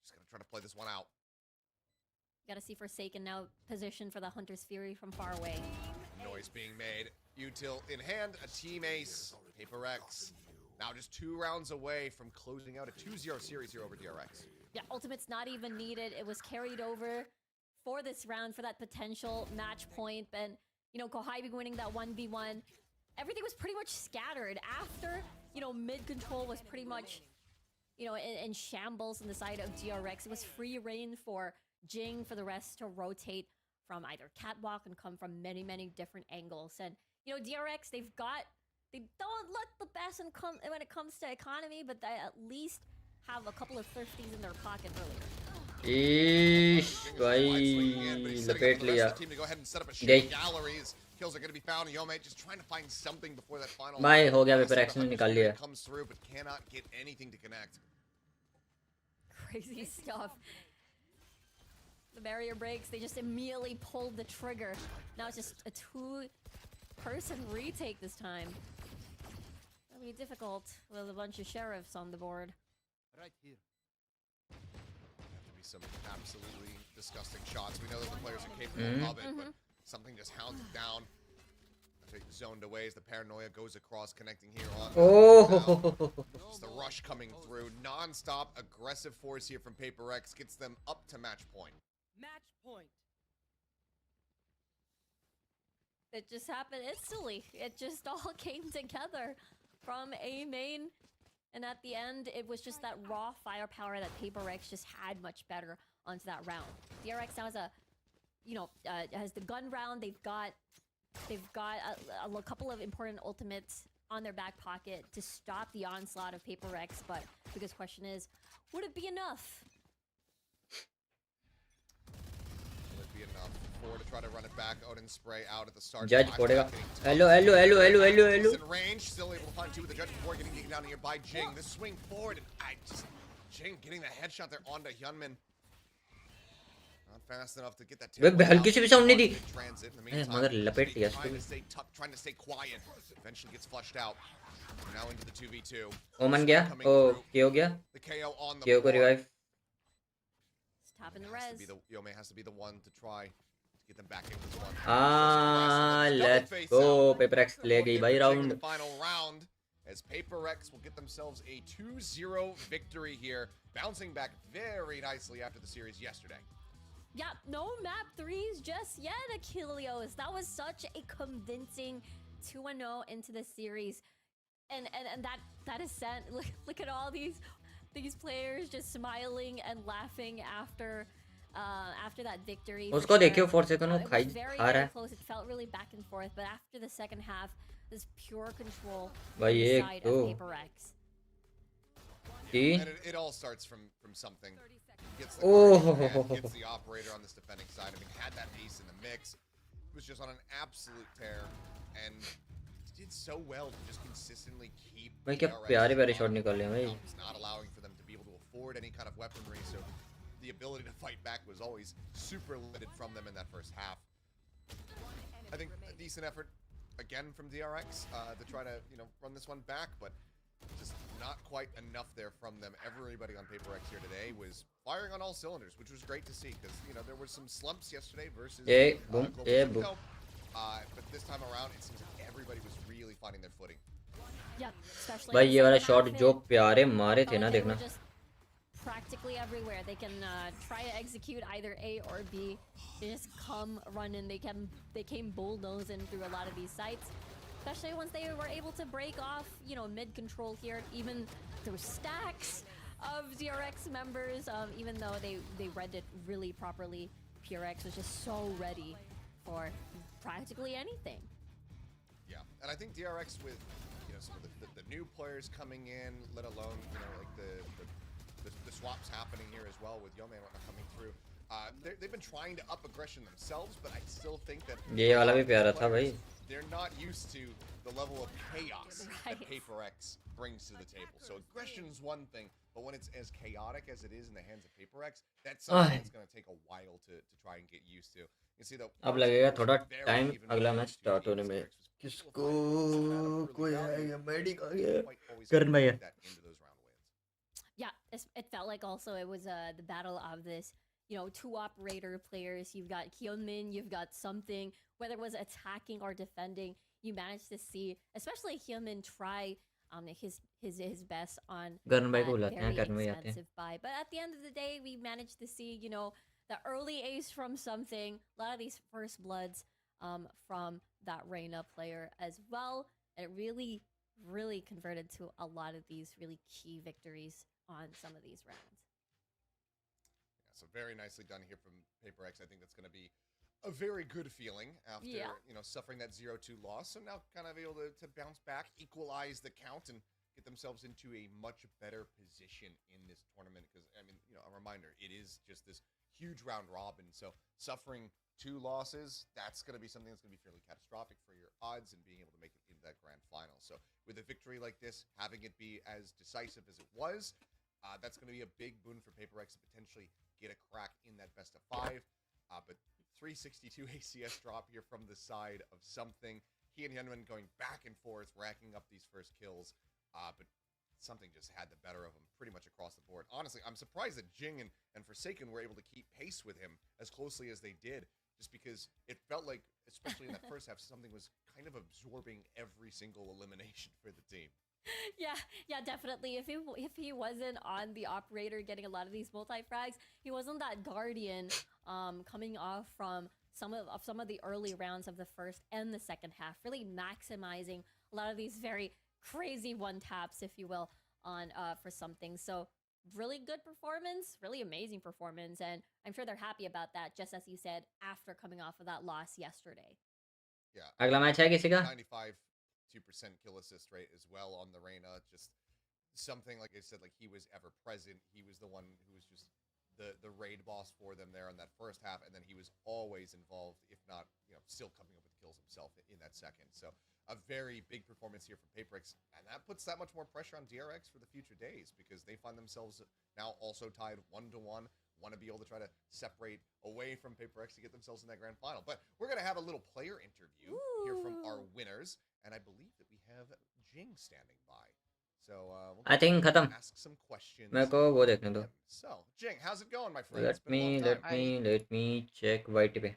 just gonna try to play this one out. Gotta see Forsaken now positioned for the Hunter's Fury from far away. Noise being made. Util in hand. A team ace. Paper X. Now just 2 rounds away from closing out a 2-0 series here over DRX. Yeah, ultimate's not even needed. It was carried over for this round for that potential match point. And, you know, Kohibi winning that 1v1. Everything was pretty much scattered after, you know, mid control was pretty much, you know, in shambles on the side of DRX. It was free reign for Jing for the rest to rotate from either catwalk and come from many, many different angles. And, you know, DRX, they don't look the best when it comes to economy, but they at least have a couple of thrifties in their pocket earlier. ईश भाई लपेट लिया गई Kills are going to be found. Yome just trying to find something before that final. भाई हो गया paper x ने निकाल लिया Comes through but cannot get anything to connect. Crazy stuff. The barrier breaks. They just immediately pulled the trigger. Now it's just a 2-person retake this time. That'll be difficult with a bunch of sheriffs on the board. Right here. Have to be some absolutely disgusting shots. We know that the players are capable of it, but Something just hounds it down. Zoned away as the paranoia goes across, connecting here on. Oh. Just the rush coming through. Non-stop aggressive force here from Paper X gets them up to match point. Match point. It just happened instantly. It just all came together from A main. And at the end, it was just that raw firepower that Paper X just had much better onto that round. DRX now has a, has the gun round. They've got a couple of important ultimates on their back pocket to stop the onslaught of Paper X. But the biggest question is, would it be enough? Will it be enough? Four to try to run it back. Odin spray out at the start. Judge Flashback पड़ेगा. getting tough. Hello. Decent range, still able to find two with the Judge before getting taken down here by Jing. The swing forward, and Jing getting the headshot there onto Hyunmin. Not fast enough to get that. वे हल्की सी भी sound नहीं दी. Transit in the A, meantime, मगर लपेट लिया trying to इसको. stay tucked, trying to stay quiet. Eventually gets flushed out. We're now into the 2v2. ओमन गया. ओ के हो गया. The KO on the के को floor. Revive. Tapping the Has to res. be the Yome has to be the one to try to get them back into this one. Let's go. Paper X ले गई भाई Taking the round. final round as Paper X will get themselves a 2-0 victory here, bouncing back very nicely after the series yesterday. Yeah, no map threes just yet, Achilleos. That was such a convincing 2-0 into the series. And that ascent, look at all these players just smiling and laughing after that victory. for उसको sure. देखियो 4 second वो It खाई was very, आ रहा very है. close. It felt really back and forth, but after the second half, this pure control भाई on the एक side दो. of Paper X. Ji. And it all starts from something. 30 seconds. Gets the Oh. guardian hand, gets the operator on this defending side. I mean, had that ace in the mix. Was just on an absolute tear and did so well to just consistently keep. भाई क्या DRX प्यारे प्यारे on shot निकाले हैं भाई. outcomes, not allowing for them to be able to afford any kind of weaponry. So the ability to fight back was always super limited from them in that first half. I think a decent effort again from DRX to try to run this one back, but just not quite enough there from them. Everybody on Paper X here today was firing on all cylinders, which was great to see because there were some slumps yesterday versus boom, Global boom. Simcoe. But this time around, it seems like everybody was really finding their footing. Yeah, especially भाई in the ये वाला second shot half, जो it प्यारे मारे थे felt ना like they देखना. were just practically everywhere. They can try to execute either A or B. They just come running. They came bulldozing through a lot of these sites, especially once they were able to break off, mid control here, even through stacks of DRX members. Even though they read it really properly, PRX was just so ready for practically anything. Yeah, and I think DRX with some of the new players coming in, let alone like the swaps happening here as well with Yome and whatnot coming through. They've been trying to up aggression themselves, but I still think that ये वाला भी प्यारा था भाई. they're not used to the level of chaos that Right. Paper X brings to the table. So aggression's one thing, but when it's as chaotic as it is in the hands of Paper X, that's something that's going to take a while to try and get used to. You see though. अब लगेगा थोड़ा very time even अगला with match these two start होने teams. में. DRX was किसको really कोई value, आएगा medic uh didn't गया. quite always करण भाई है. get that into those round wins. Yeah, it felt like also it was the battle of this, two operator players. You've got Hyunmin, you've got something, whether it was attacking or defending, you managed to see, especially Hyunmin try his best on करण भाई को that बुलाते हैं. very करण भाई आते हैं. expensive buy. But at the end of the day, we managed to see, the early ace from something, a lot of these first bloods from that Reyna player as well. And it really, really converted to a lot of these really key victories on some of these rounds. Yeah, so very nicely done here from Paper X. I think that's going to be a very good feeling after Yeah. suffering that 0-2 loss. So now kind of able to bounce back, equalize the count, and get themselves into a much better position in this tournament. Because I mean, a reminder, it is just this huge round robin. So suffering 2 losses, that's going to be something that's going to be fairly catastrophic for your odds and being able to make it into that grand final. So with a victory like this, having it be as decisive as it was, that's going to be a big boon for Paper X to potentially get a crack in that best of 5. But 362 ACS drop here from the side of something. He and Hyunmin going back and forth, racking up these first kills. But something just had the better of him pretty much across the board. Honestly, I'm surprised that Jing and Forsaken were able to keep pace with him as closely as they did. just because it felt like, especially in that first half, something was kind of absorbing every single elimination for the team. Yeah, definitely. If he wasn't on the operator getting a lot of these multi frags, he wasn't that guardian coming off from some of the early rounds of the first and the second half, really maximizing a lot of these very crazy one taps, if you will, on for something. So really good performance, really amazing performance, and I'm sure they're happy about that, just as you said, after coming off of that loss yesterday. Yeah. अगला match है किसी का 95% kill assist rate as well on the Reyna. Just something, like I said, like he was ever present. He was the one who was just the raid boss for them there in that first half, and then he was always involved, if not, still coming up with kills himself in that second. So a very big performance here from PaperX, and that puts that much more pressure on DRX for the future days, because they find themselves now also tied 1-1. Want to be able to try to separate away from PaperX to get themselves in that grand final. But we're going to have a little player interview here from our winners, and I believe that we have Jing standing by. So we'll I think खत्म ask some questions. मेरे को वो देखने दो So, Jing, how's it going, my friend? It's been a long time. let me check YT पे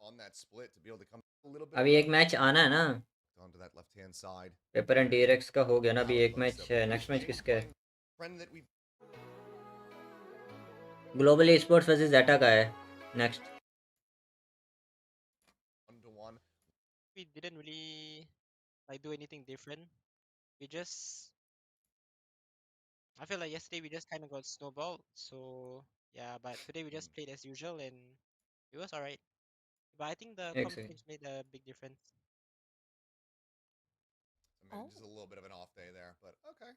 On that split to be able to come a little bit अभी एक match आना है ना onto that left-hand side. Paper and DRX का हो गया ना अभी How it एक looks, मैच though. है Here's नेक्स्ट मैच Jing किसका है playing friend that we global esports versus Zeta का है next 1-1. We didn't really like do anything different. We just I feel like yesterday we just kind of got snowballed. So yeah, but today we just played as usual and it was alright. But I think the एक comp second change made a big difference. So maybe just a little bit of an off day there, but okay.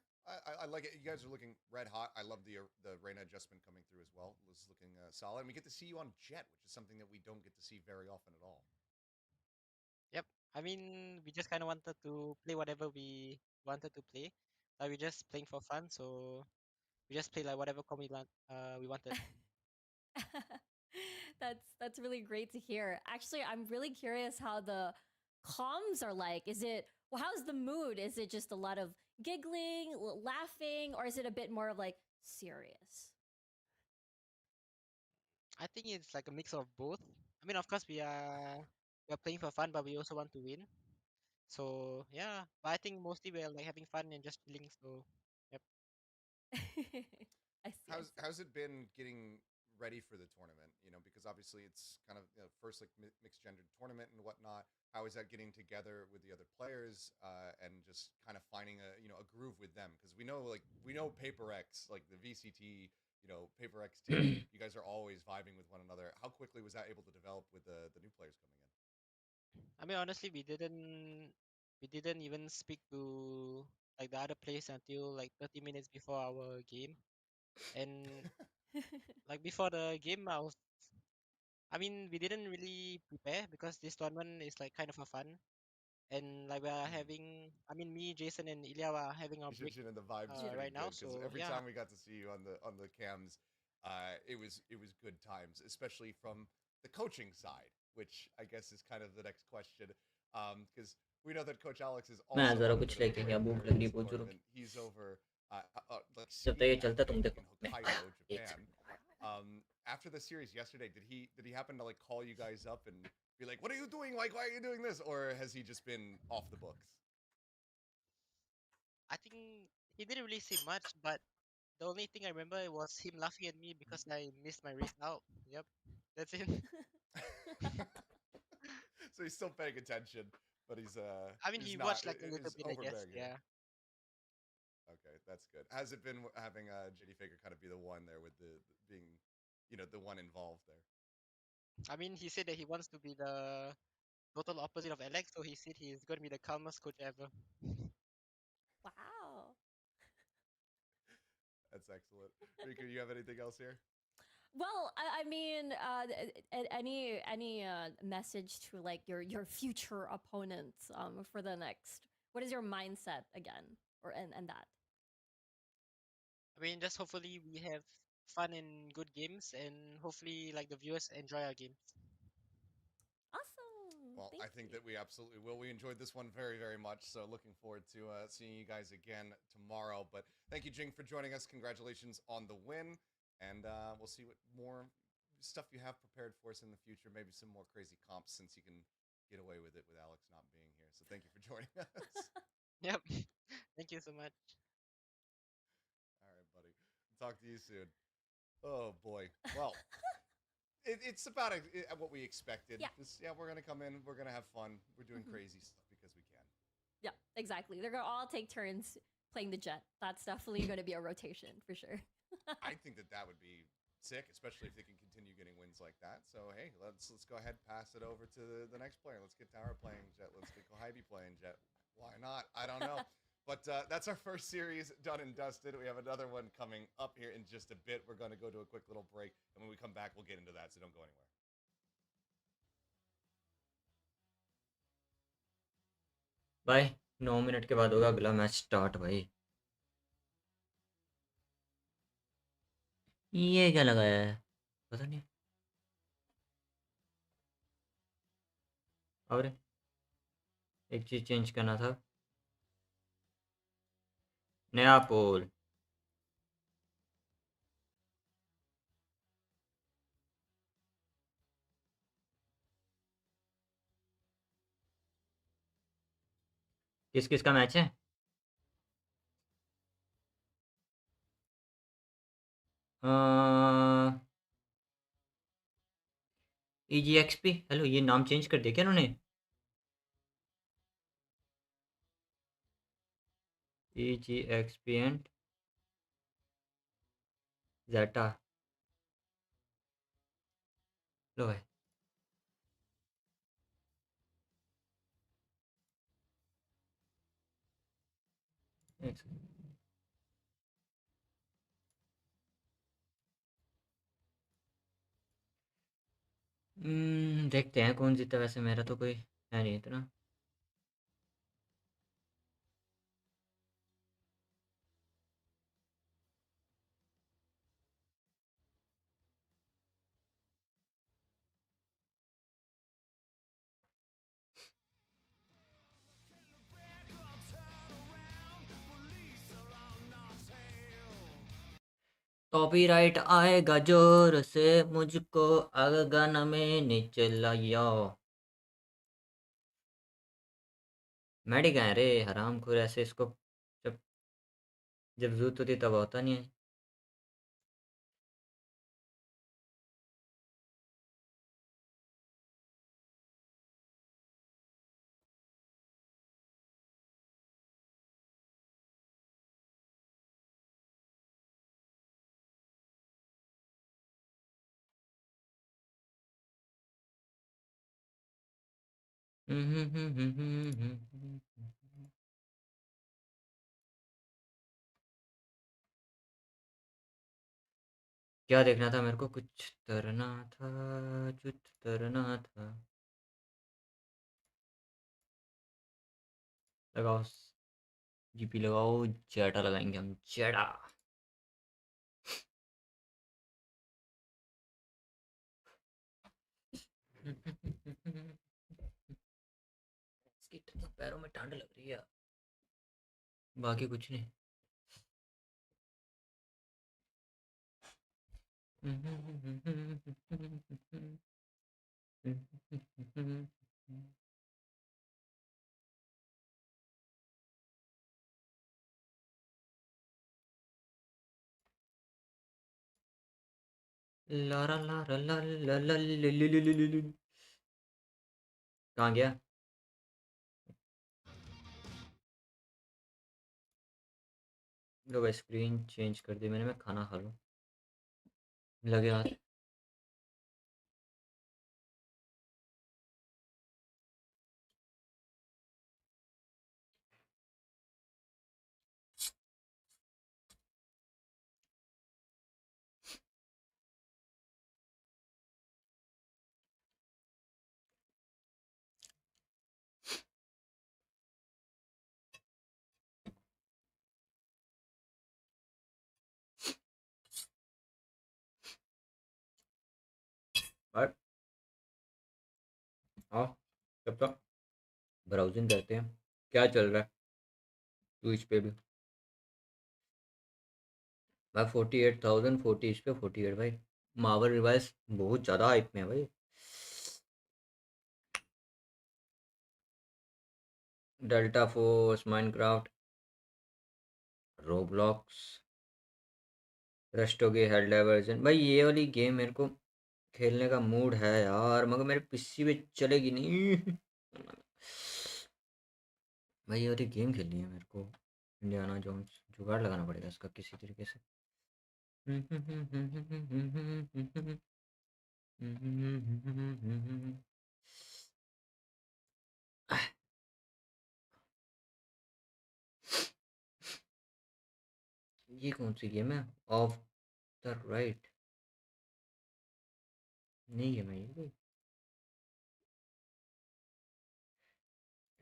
I like it. You guys are looking red hot. I love the Reyna adjustment coming through as well. It was looking solid. And we get to see you on Jet, which is something that we don't get to see very often at all. Yep. I mean, we just kind of wanted to play whatever we wanted to play. Like we're just playing for fun, so we just play like whatever comp we wanted. That's really great to hear. Actually, I'm really curious how the comms are like. How's the mood? Is it just a lot of giggling, laughing, or is it a bit more of like serious? I think it's like a mix of both. I mean, of course we are playing for fun, but we also want to win. So yeah, but I think mostly we're like having fun and just chilling. So yep. I see. How's it been getting ready for the tournament? Because obviously it's kind of first like mixed gendered tournament and whatnot. How is that getting together with the other players and just kind of finding a groove with them? Because we know PaperX, like the VCT, PaperX team. You guys are always vibing with one another. How quickly was that able to develop with the new players coming in? I mean, honestly, we didn't even speak to like the other players until like 30 minutes before our game, and like before the game, I mean, we didn't really prepare because this tournament is like kind of a fun. And like we are having, I mean, me, Jason, and Ilya are having our break And the vibes pretty right now. good because So every yeah, time we got to see you on the cams, it was good times, especially from the coaching side, which I guess is kind of the next question, because we know that Coach Alex is also मैं on जरा a कुछ bit of a लेके गया break भूख here लग in रही this बहुत जोरों tournament. He's over like जब तक ये skiing, I चलता तुम think, देखो in Hokkaido, एक Japan. After the series yesterday, did he happen to like call you guys up and be like, "What are you doing? Like, why are you doing this?" Or has he just been off the books? I think he didn't really say much, but the only thing I remember was him laughing at me because I missed my race out. Yep, that's it. So he's still paying attention, but he's I mean, he's he not watched like a little he's bit, I guess. overbearing here. Yeah. Okay, that's good. Has it been having JD Faker kind of be the one there with the being, the one involved there? I mean, he said that he wants to be the total opposite of Alex, so he said he's going to be the calmest coach ever. Wow. That's excellent. Riku, you have anything else here? Well, I mean, any message to like your future opponents for the next? What is your mindset again, and that? I mean, just hopefully we have fun and good games, and hopefully like the viewers enjoy our games. Awesome. Well, I think that we absolutely will. We enjoyed this one very, very much. So looking forward to seeing you guys again tomorrow. But thank you, Jing, for joining us. Congratulations on the win. And we'll see what more stuff you have prepared for us in the future. Maybe some more crazy comps since you can get away with it with Alex not being here. So thank you for joining us. Yep. Thank you so much. All right, buddy. Talk to you soon. Oh, boy. Well, it's about what we expected. Yeah. We're going to come in. We're going to have fun. We're doing crazy stuff because we can. Yeah, exactly. They're going to all take turns playing the jet. That's definitely going to be a rotation for sure. I think that would be sick, especially if they can continue getting wins like that. So hey, let's go ahead, pass it over to the next player. Let's get Tower playing jet. Let's get Kohibi playing jet. Why not? I don't know. But that's our first series done and dusted. We have another one coming up here in just a bit. We're going to go to a quick little break, and when we come back, we'll get into that. So don't go anywhere. भाई 9 minute के बाद होगा अगला match start भाई। ये क्या लगाया है पता नहीं। और एक चीज चेंज करना था। नया पोल। किस किस का मैच है? EGXP। हेलो, ये नाम चेंज कर दिया क्या उन्होंने? EGXP and Zeta। लो भाई। एक सेकंड। देखते हैं कौन जीता। वैसे मेरा तो कोई है नहीं इतना। कॉपीराइट आएगा जोर से, मुझको अगर गाना में नहीं चलाया। मैडी कहाँ है रे हरामखोर। ऐसे इसको जब जब जरूरत होती तब होता नहीं है। क्या देखना था मेरे को? कुछ तरना था, कुछ तरना था। लगाओ जीपी लगाओ। जेटा लगाएंगे हम, जेटा। इसकी पैरों में ठंड लग रही है, बाकी कुछ नहीं। लारा लारा ला ला ला ली ली ली ली ली ली। कहाँ गया? लो भाई, स्क्रीन चेंज कर दी मैंने। मैं खाना खा लूँ, लगे हाथ। आओ तब तक ब्राउजिंग करते हैं क्या चल रहा है ट्विच पे भी। भाई 48,000 40 इस पे 48 भाई। मार्वल रिवाइज बहुत ज़्यादा हाइप में है भाई। डेल्टा फोर्स माइनक्राफ्ट रोब्लॉक्स रस्टोगे हेल्ड वर्जन भाई ये वाली गेम मेरे को खेलने का मूड है यार मगर मेरे पीसी पे चलेगी नहीं। भाई ये वाली गेम खेलनी है मेरे को। इंडियाना जोन्स जुगाड़ लगाना पड़ेगा इसका किसी तरीके से। ये कौन सी गेम है ऑफ द राइट नहीं है मैं ये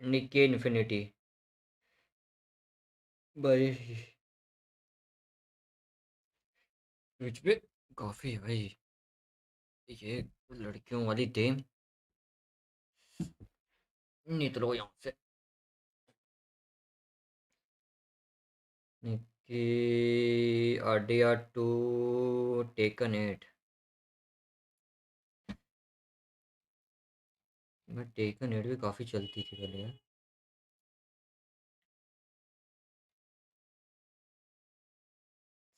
निके इन्फिनिटी भाई मुझ पे काफी है भाई ये लड़कियों वाली गेम निकलो यहाँ से। निकी आरडीआर टू टेकन इट मैं टेकन इट भी काफी चलती थी पहले यार।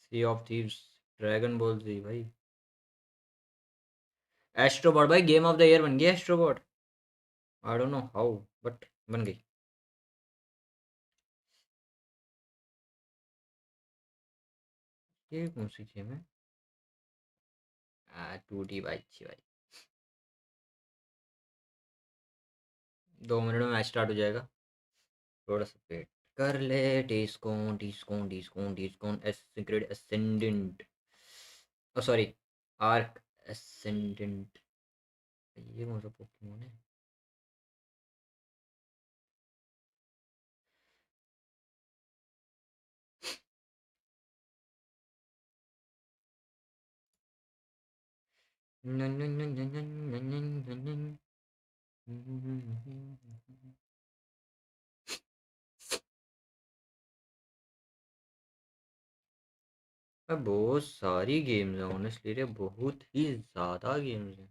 सी ऑफ थीव्स ड्रैगन बॉल थी भाई। एस्ट्रोबॉट भाई गेम ऑफ द ईयर बन गया Astro Bot. I don't know how but बन गई। ये कौन सी गेम है 2D भाई अच्छी भाई। 2 मिनट में मैच स्टार्ट हो जाएगा थोड़ा सा वेट कर ले। डिस्कोन डिस्कोन डिस्कोन डिस्कोन सीक्रेट असेंडेंट ओ सॉरी आर्क असेंडेंट ये कौन सा पोकेमोन है। बहुत सारी गेम्स हैं ऑनेस्टली रे बहुत ही ज़्यादा गेम्स हैं।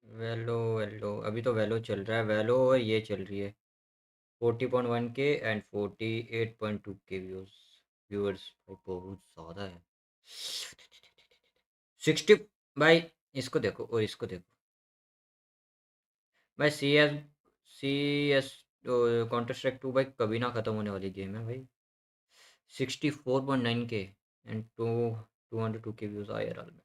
वेलो वेलो अभी तो वेलो चल रहा है वेलो और ये चल रही है 40.1K एंड 48.2K व्यूअर्स भाई बहुत ज़्यादा है। 60 भाई इसको देखो और इसको देखो भाई सी एस काउंटर स्ट्राइक 2 भाई कभी ना ख़त्म होने वाली गेम है भाई। 64.9K एंड 202K व्यूज़ आए यार में।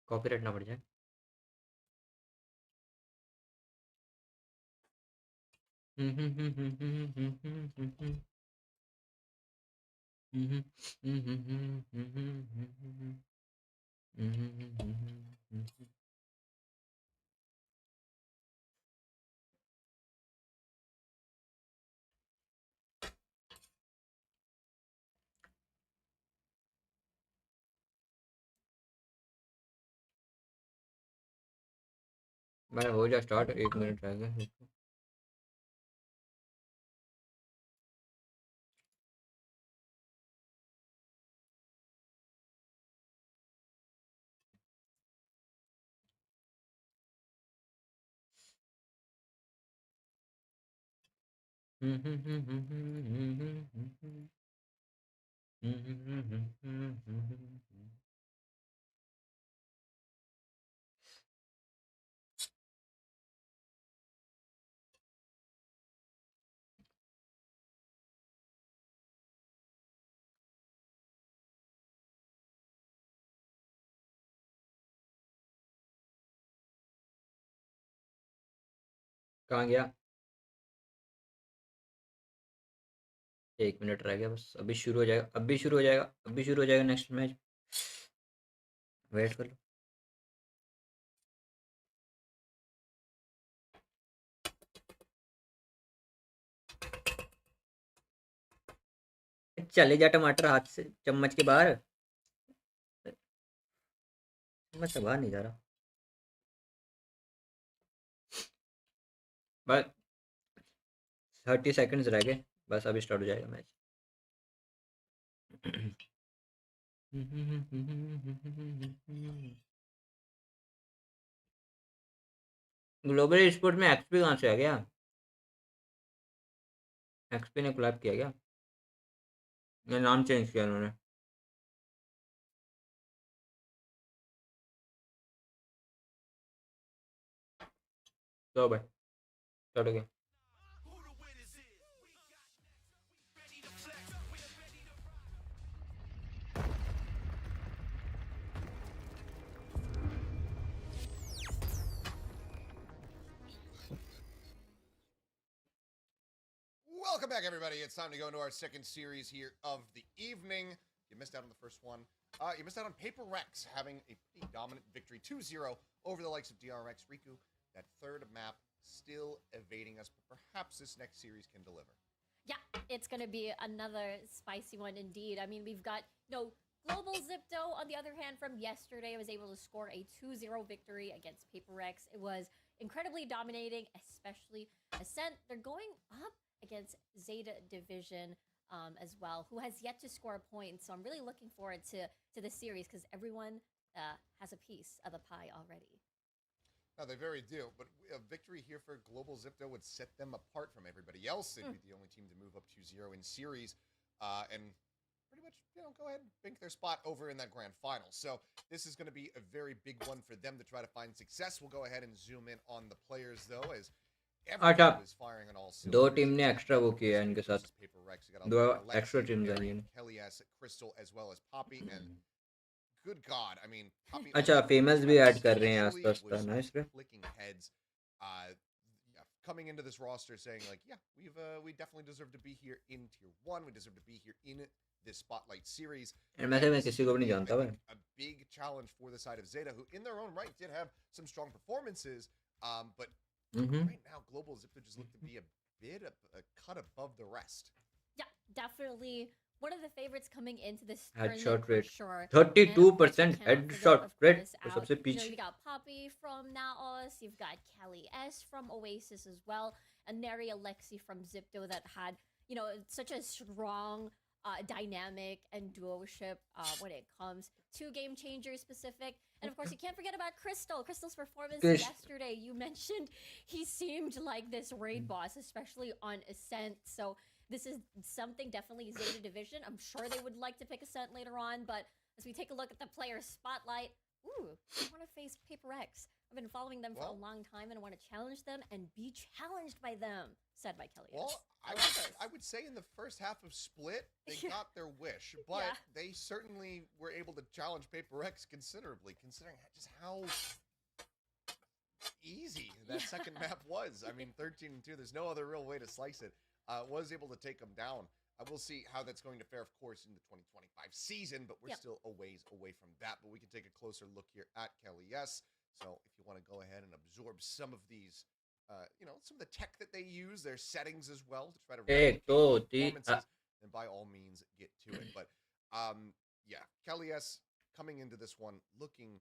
कॉपीराइट ना पड़ जाए। मैं हो जा स्टार्ट 1 मिनट रह गया। कहाँ गया 1 मिनट रह गया बस अभी शुरू हो जाएगा अभी शुरू हो जाएगा अभी शुरू हो जाएगा नेक्स्ट मैच वेट कर लो। चले जा टमाटर हाथ से चम्मच के बाहर चम्मच से बाहर नहीं जा रहा बस 30 सेकंड्स रह गए बस अभी स्टार्ट हो जाएगा मैच ग्लोबल स्पोर्ट में एक्सपी कहाँ से आ गया एक्सपी ने कोलैब किया क्या या नाम चेंज किया उन्होंने तो भाई स्टार्ट हो गया Welcome back, everybody. It's time to go into our second series here of the evening. You missed out on the first one. You missed out on Paper Rex having a pretty dominant victory 2-0 over the likes of DRX. Riku, that third map still evading us, but perhaps this next series can deliver. Yeah, it's going to be another spicy one indeed. I mean, we've got, Global Zipto, on the other hand, from yesterday, was able to score a 2-0 victory against Paper Rex. It was incredibly dominating, especially Ascent. They're going up against Zeta Division as well, who has yet to score a point. So I'm really looking forward to the series because everyone has a piece of the pie already. No, they very do. But a victory here for Global Zipto would set them apart from everybody else. They'd be the only team to move up 2-0 in series. And pretty much, go ahead and bank their spot over in that grand final. So this is going to be a very big one for them to try to find success. We'll go ahead and zoom in on the players, though, as everyone is firing on all cylinders. दो team ने extra वो किया है इनके साथ Paper Rex. दो extra teams आई हैं Kelly S, Crystal, as well as Poppy, and good God, I mean, Poppy अच्छा फेमस भी ऐड कर रहे हैं आसपास नाइस रे flicking heads, coming into this roster saying like, yeah, we definitely deserve to be here in tier 1. We deserve to be here in this Spotlight series. And मैं किसी को भी नहीं जानता भाई a big challenge for the side of Zeta, who in their own right did have some strong performances, but right now Global Zipto just looked to be a bit of a cut above the rest. Yeah, definitely one of the favorites coming into this headshot tournament rate for sure. 32% headshot rate तो सबसे पीछे You got Poppy from Naos, you've got Kelly S from Oasis as well, and Neri Alexi from Zipto that had, such a strong dynamic and duoship when it comes to Game Changer specific. And of course, you can't forget about Crystal. Crystal's performance yesterday. You mentioned he seemed like this raid boss, especially on Ascent. So this is something definitely Zeta Division. I'm sure they would like to pick Ascent later on, but as we take a look at the player spotlight, I want to face Paper X. I've been following them for a long time and I want to challenge them and be challenged by them, said by Kelly. Well, I would say in the first half of Split, they got their wish, but they certainly were able to challenge Paper X considerably, considering just how easy that second map was. I mean, 13-2, there's no other real way to slice it. Was able to take them down. We'll see how that's going to fare, of course, in the 2025 season, but we're still a ways away from that. But we can take a closer look here at Kelly S. So if you want to go ahead and absorb some of these, some of the tech that they use, their settings as well, to try to replicate performances, then by all means get to it. But Kelly S coming into this one looking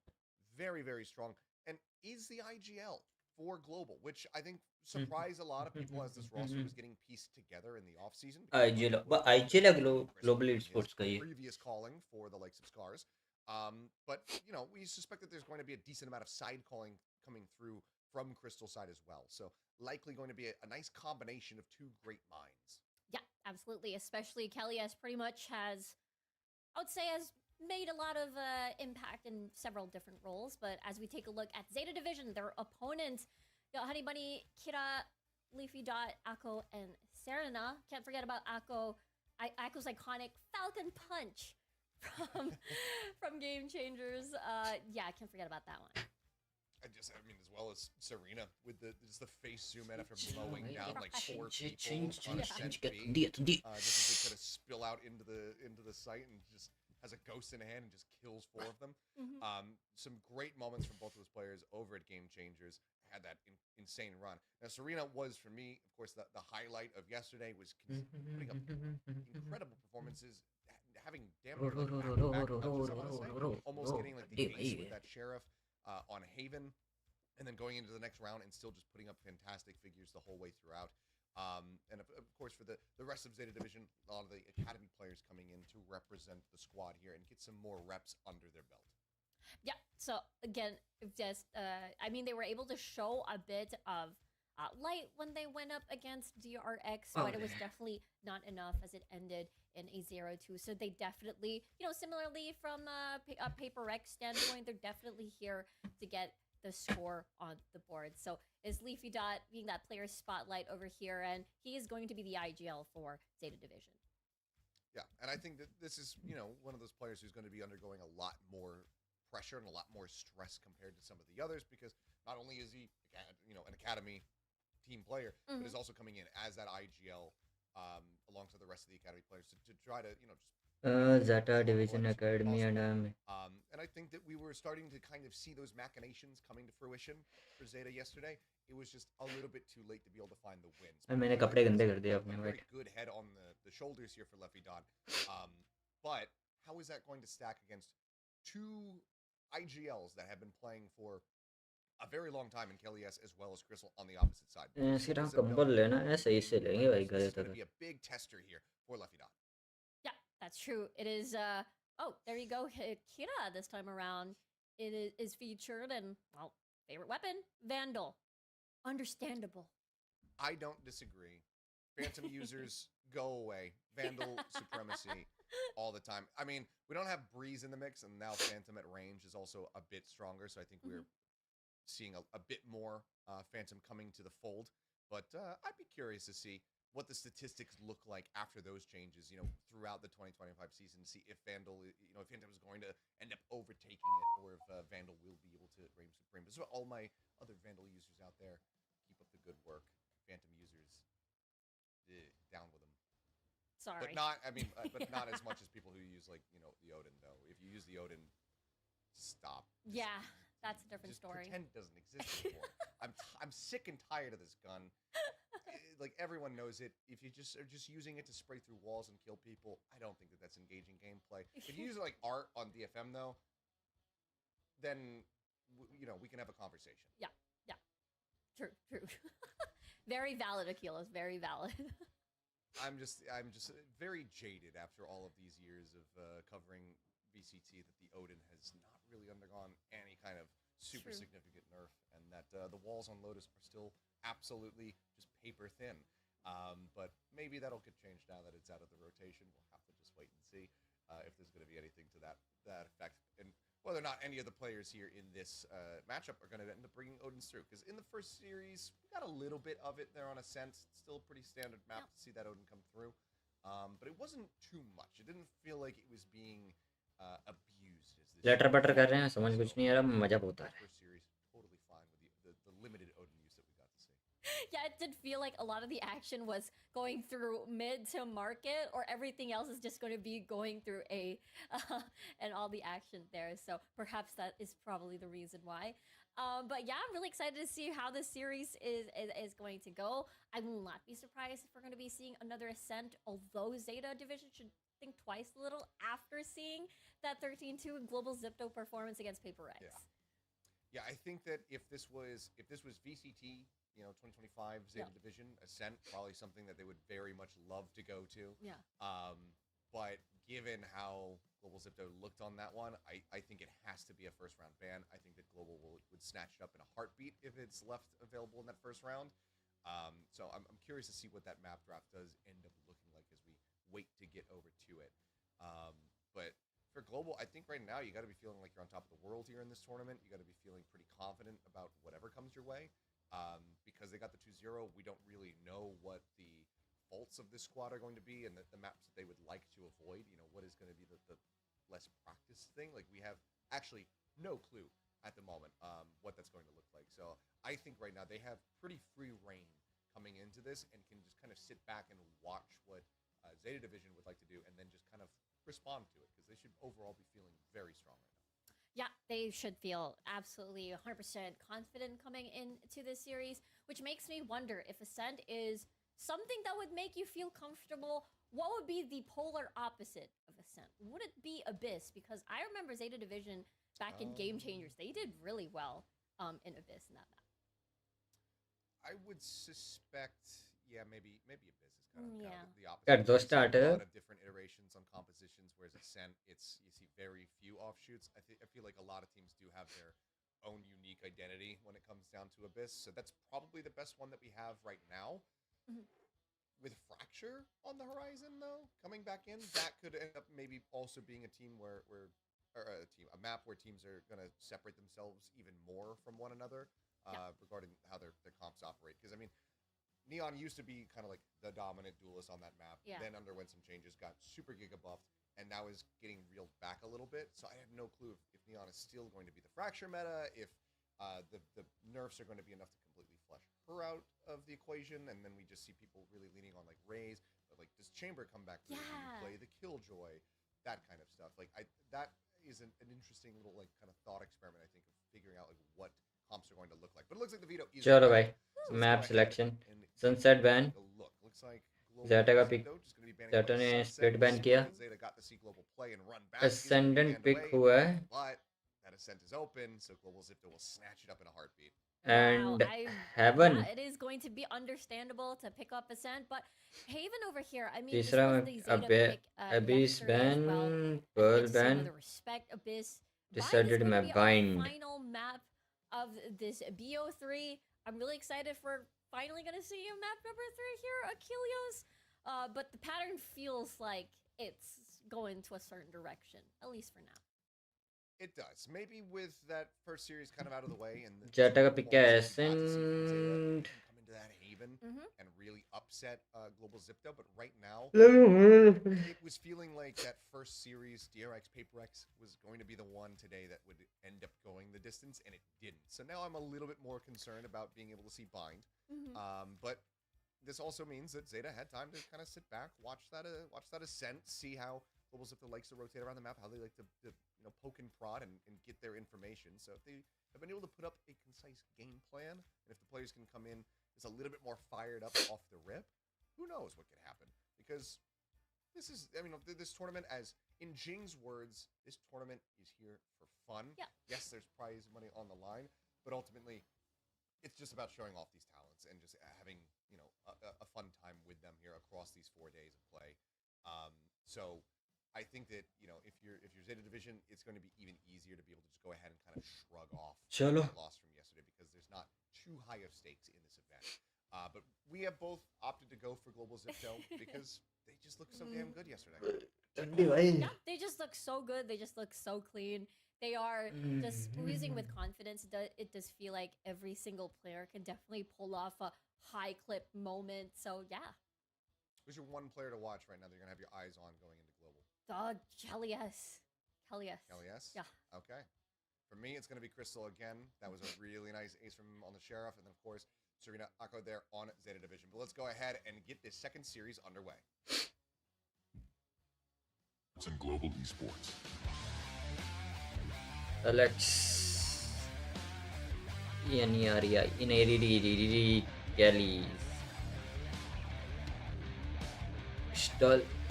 very, very strong, and is the IGL for Global, which I think surprised a lot of people as this roster was getting pieced together in the offseason. IGL Global Esports का ये previous calling for the likes of Scars. But, we suspect that there's going to be a decent amount of side calling coming through from Crystal side as well. So likely going to be a nice combination of two great minds. Yeah, absolutely. Especially Kelly S pretty much has made a lot of impact in several different roles. But as we take a look at Zeta Division, their opponents, Honey Bunny, Kira, Leafy Dot, Akko, and Serena. Can't forget about Akko. Akko's iconic Falcon Punch from Game Changers. I can't forget about that one. As well as Serena with the face zoom in after mowing down like 4 people on a set B. Just as they kind of spill out into the site and just has a ghost in hand and just kills 4 of them. Some great moments from both of those players over at Game Changers. had that insane run. Now, Serena was, for me, of course, the highlight of yesterday was putting up incredible performances, having damn near like back-to-back touches, I want to say, almost getting like the ace with that Sheriff on Haven, and then going into the next round and still just putting up fantastic figures the whole way throughout. And of course, for the rest of Zeta Division, a lot of the Academy players coming in to represent the squad here and get some more reps under their belt. Yeah, so again, just, I mean, they were able to show a bit of light when they went up against DRX, but it was definitely not enough as it ended in a 0-2. So they definitely, similarly from a Paper X standpoint, they're definitely here to get the score on the board. So is Leafy Dot being that player spotlight over here, and he is going to be the IGL for Zeta Division. Yeah, and I think that this is, one of those players who's going to be undergoing a lot more pressure and a lot more stress compared to some of the others, because not only is he, an Academy team player, but is also coming in as that IGL alongside the rest of the Academy players to try to, just Zeta Division Academy and and I think that we were starting to kind of see those machinations coming to fruition for Zeta yesterday. It was just a little bit too late to be able to find the wins. मैंने कपड़े गंदे कर दिए A अपने very white good head on the shoulders here for Leffy Don. But how is that going to stack against two IGLs that have been playing for a very long time in Kelly S as well as Crystal on the opposite side? सिर्फ हम कंबल लेना है सही से लेंगे भाई This गए is going to तक be a big tester here for Leffy Don. Yeah, that's true. It is, oh, there you go. Kira this time around. It is featured, and, well, favorite weapon, Vandal. Understandable. I don't disagree. Phantom users, go away. Vandal supremacy all the time. I mean, we don't have Breeze in the mix, and now Phantom at range is also a bit stronger, so I think we're seeing a bit more Phantom coming to the fold. But I'd be curious to see what the statistics look like after those changes, throughout the 2025 season, to see if Vandal, if Phantom is going to end up overtaking it, or if Vandal will be able to reign supreme. So all my other Vandal users out there, keep up the good work. Phantom users, down with them. Sorry. But not, but not as much as people who use, like, the Odin, though. If you use the Odin, stop. Yeah, that's a different story. Pretend it doesn't exist anymore. I'm sick and tired of this gun. Like, everyone knows it. If you just are just using it to spray through walls and kill people, I don't think that that's engaging gameplay. If you use it like art on DFM, though, then, we can have a conversation. Yeah. True. Very valid, Akilos. Very valid. I'm just very jaded after all of these years of covering VCT that the Odin has not really undergone any kind of super significant nerf, and that the walls on Lotus are still absolutely just paper thin. But maybe that'll get changed now that it's out of the rotation. We'll have to just wait and see if there's going to be anything to that effect, and whether or not any of the players here in this matchup are going to end up bringing Odins through. Because in the first series, we got a little bit of it there on a sense. It's still a pretty standard map to see that Odin come through. But it wasn't too much. It didn't feel like it was being abused. As this letter butter कर रहे हैं समझ कुछ नहीं आ रहा मजा बहुत आ रहा है first series, totally fine with the limited Odin use that we got to see. Yeah, it did feel like a lot of the action was going through mid to market, or everything else is just going to be going through A, and all the action there. So perhaps that is probably the reason why. But yeah, I'm really excited to see how this series is going to go. I will not be surprised if we're going to be seeing another Ascent, although Zeta Division should think twice a little after seeing that 13-2 global Zipto performance against Paper X. Yeah, I think that if this was VCT, 2025 Zeta Division, Ascent, probably something that they would very much love to go to. Yeah. But given how Global Zipto looked on that one, I think it has to be a first round ban. I think that Global would snatch it up in a heartbeat if it's left available in that first round. So I'm curious to see what that map draft does end up looking like as we wait to get over to it. But for Global, I think right now you got to be feeling like you're on top of the world here in this tournament. You got to be feeling pretty confident about whatever comes your way. Because they got the 2-0, we don't really know what the faults of this squad are going to be, and the maps that they would like to avoid. What is going to be the less practice thing. Like, we have actually no clue at the moment what that's going to look like. So I think right now they have pretty free reign coming into this, and can just kind of sit back and watch what Zeta Division would like to do, and then just kind of respond to it, because they should overall be feeling very strong right now. Yeah, they should feel absolutely 100% confident coming into this series, which makes me wonder if Ascent is something that would make you feel comfortable. What would be the polar opposite of Ascent? Would it be Abyss? Because I remember Zeta Division back in Game Changers, they did really well in Abyss in that map. I would suspect, yeah, maybe Abyss is kind of Yeah. the opposite. Got You those see a started. lot of different iterations on compositions, whereas Ascent, you see very few offshoots. I feel like a lot of teams do have their own unique identity when it comes down to Abyss. So that's probably the best one that we have right now. Mhm. With Fracture on the horizon, though, coming back in, that could end up maybe also being a team where a map where teams are going to separate themselves even more from one another regarding how their comps operate. Because I mean, Neon used to be kind of like the dominant duelist on that map. Yeah. Then underwent some changes, got super giga buffed, and now is getting reeled back a little bit. So I have no clue if Neon is still going to be the Fracture meta, if the nerfs are going to be enough to completely flush her out of the equation, and then we just see people really leaning on like Raze. But like, does Chamber come back? Really? Do you Yeah. play the Killjoy? That kind of stuff. Like that is an interesting little like kind of thought experiment. I think of figuring out like what comps are going to look like. But it looks like the veto is चलो ready. भाई So let's map go ahead selection and sunset ban take a look. Looks like Global Zeta का Zeta pick just gonna be banning Zeta out ने Sunset. split ban Similar किया to Zeta got to see Global play and run back. Is gonna be ascendant banned pick away, हुआ है but that Ascent is open, so Global Zipto will snatch it up in a heartbeat. and Yeah, heaven it is going to be understandable to pick up Ascent, but Haven over here, I mean, this तीसरा was the Zeta अबे pick Abyss yesterday as ban well. Pearl It's some ban of the respect Abyss. Bind is decided going to मैं be bind our final map of this BO3. I'm really excited for finally going to see a map number 3 here, Achilles. But the pattern feels like it's going to a certain direction, at least for now. It does. Maybe with that first series kind of out of the way and the Zeta का two pick है performances we got to see from Zeta, ascend can come into that Haven Mhm. and really upset Global Zipto. But right now, Level it was feeling like that first series, DRX PaperX, was going to be the one today that would end up going the distance, and it didn't. So now I'm a little bit more concerned about being able to see Bind. But this also means that Zeta had time to kind of sit back, watch that ascent, see how Global Zipto likes to rotate around the map, how they like to poke and prod and get their information. So if they have been able to put up a concise game plan, and if the players can come in just a little bit more fired up off the rip, who knows what could happen? Because this is, I mean, this tournament, as in Jing's words, this tournament is here for fun. Yeah. Yes, there's prize money on the line, but ultimately, it's just about showing off these talents and just having, a fun time with them here across these 4 days of play. So I think that, if you're Zeta Division, it's going to be even easier to be able to just go ahead and kind of shrug off चलो the loss from yesterday because there's not too high of stakes in this event. But we have both opted to go for Global Zipto because they just looked so damn good yesterday. ठंडी भाई Yeah, they just look so good. They just look so clean. They are just oozing with confidence. It does feel like every single player can definitely pull off a high clip moment. So yeah, Who's your one player to watch right now that you're going to have your eyes on going into Global? Kelly S. Kelly S? Yeah. Okay. For me, it's going to be Crystal again. That was a really nice ace from him on the Sheriff. And then, of course, Serena Akko there on Zeta Division. But let's go ahead and get this second series underway. It's in global esports. Alex Ianiaria Ineri Kelly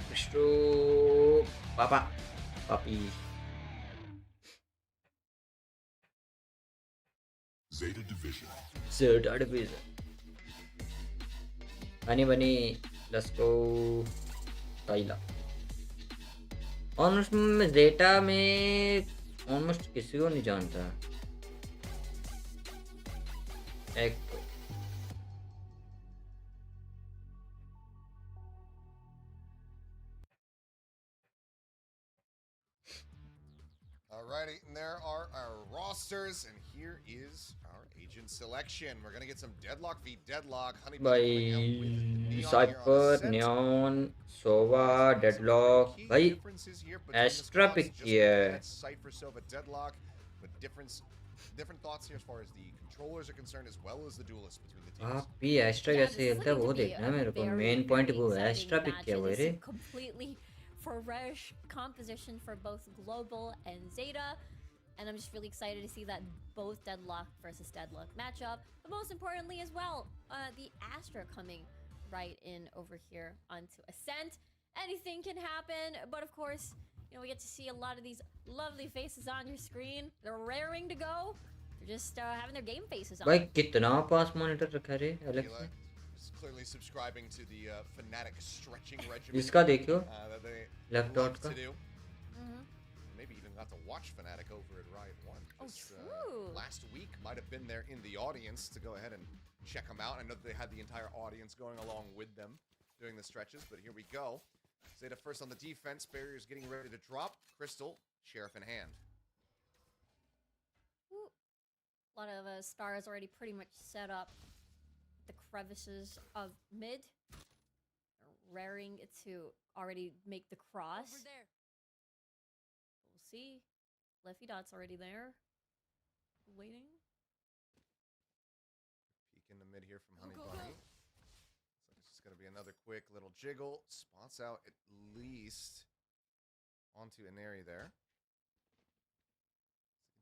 Crystal Papa Papi Zeta Division. Zeta Division Bunny let's go Tyla almost मैं जेटा में almost किसी को नहीं जानता एक Alrighty, and there are our rosters, and here is our agent selection. We're gonna get some Deadlock v Deadlock. Honey coming out with भाई Neon here on Cypher Ascent. Neon Sova Deadlock भाई Astra pick किया है Cypher Sova Deadlock, but different thoughts here as far as the controllers are concerned, as well as the duelists between the teams. आप भी extra Yeah, कैसे this is खेलता है looking वो to be देखना है a मेरे को very, मेन पॉइंट very वो exciting एस्ट्रा पिक match. किया हुआ It है is रे a completely fresh composition for both Global and Zeta. And I'm just really excited to see that both Deadlock versus Deadlock matchup. But most importantly as well, the Astra coming right in over here onto Ascent. Anything can happen, but of course, you know, we get to see a lot of these lovely faces on your screen. They're raring to go. They're just having their game faces on. भाई कितना पास monitor रखा रे Alex ने Is clearly subscribing to the Fnatic stretching regimen. इसका देखियो that they left love dot to का do. Mhm. Maybe even got to watch Fnatic over at Riot 1. Oh, 'cause, true. last week might have been there in the audience to go ahead and check them out. I know that they had the entire audience going along with them doing the stretches, but here we go. Zeta first on the defense. Barriers getting ready to drop. Crystal, Sheriff in hand. Ooh. A lot of stars already pretty much set up the crevices of mid. They're raring to already make the cross. Over there. We'll see. Leffy Dot's already there. Waiting. Peek in the mid here from Honey Go, go, Bunny. go. So it's just going to be another quick little jiggle. Spots out at least onto an area there.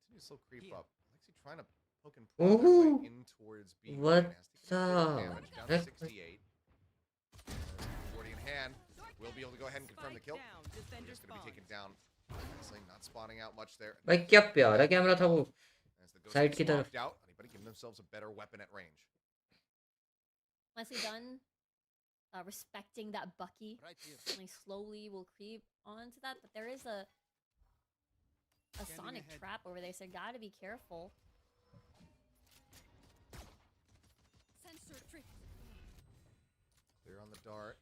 Continues slow creep Here. up. Lexi trying to poke and prod their way Ooh. in towards B. What's Has taken a bit of damage, up? down to 68. 40 in hand. Will be able to go ahead and confirm the kill. Spike down. Defender Just going to be taken spawns. down. Honestly, not spawning out much there. भाई क्या प्यारा camera था वो As the ghost Side gets की तरफ। swapped out, anybody give themselves a better weapon at range. Nicely done. Respecting that Bucky. Right here. Only slowly will creep onto that, but there is a Scanning sonic ahead. trap over there, so gotta be careful. Sensor trick. Clear on the dart.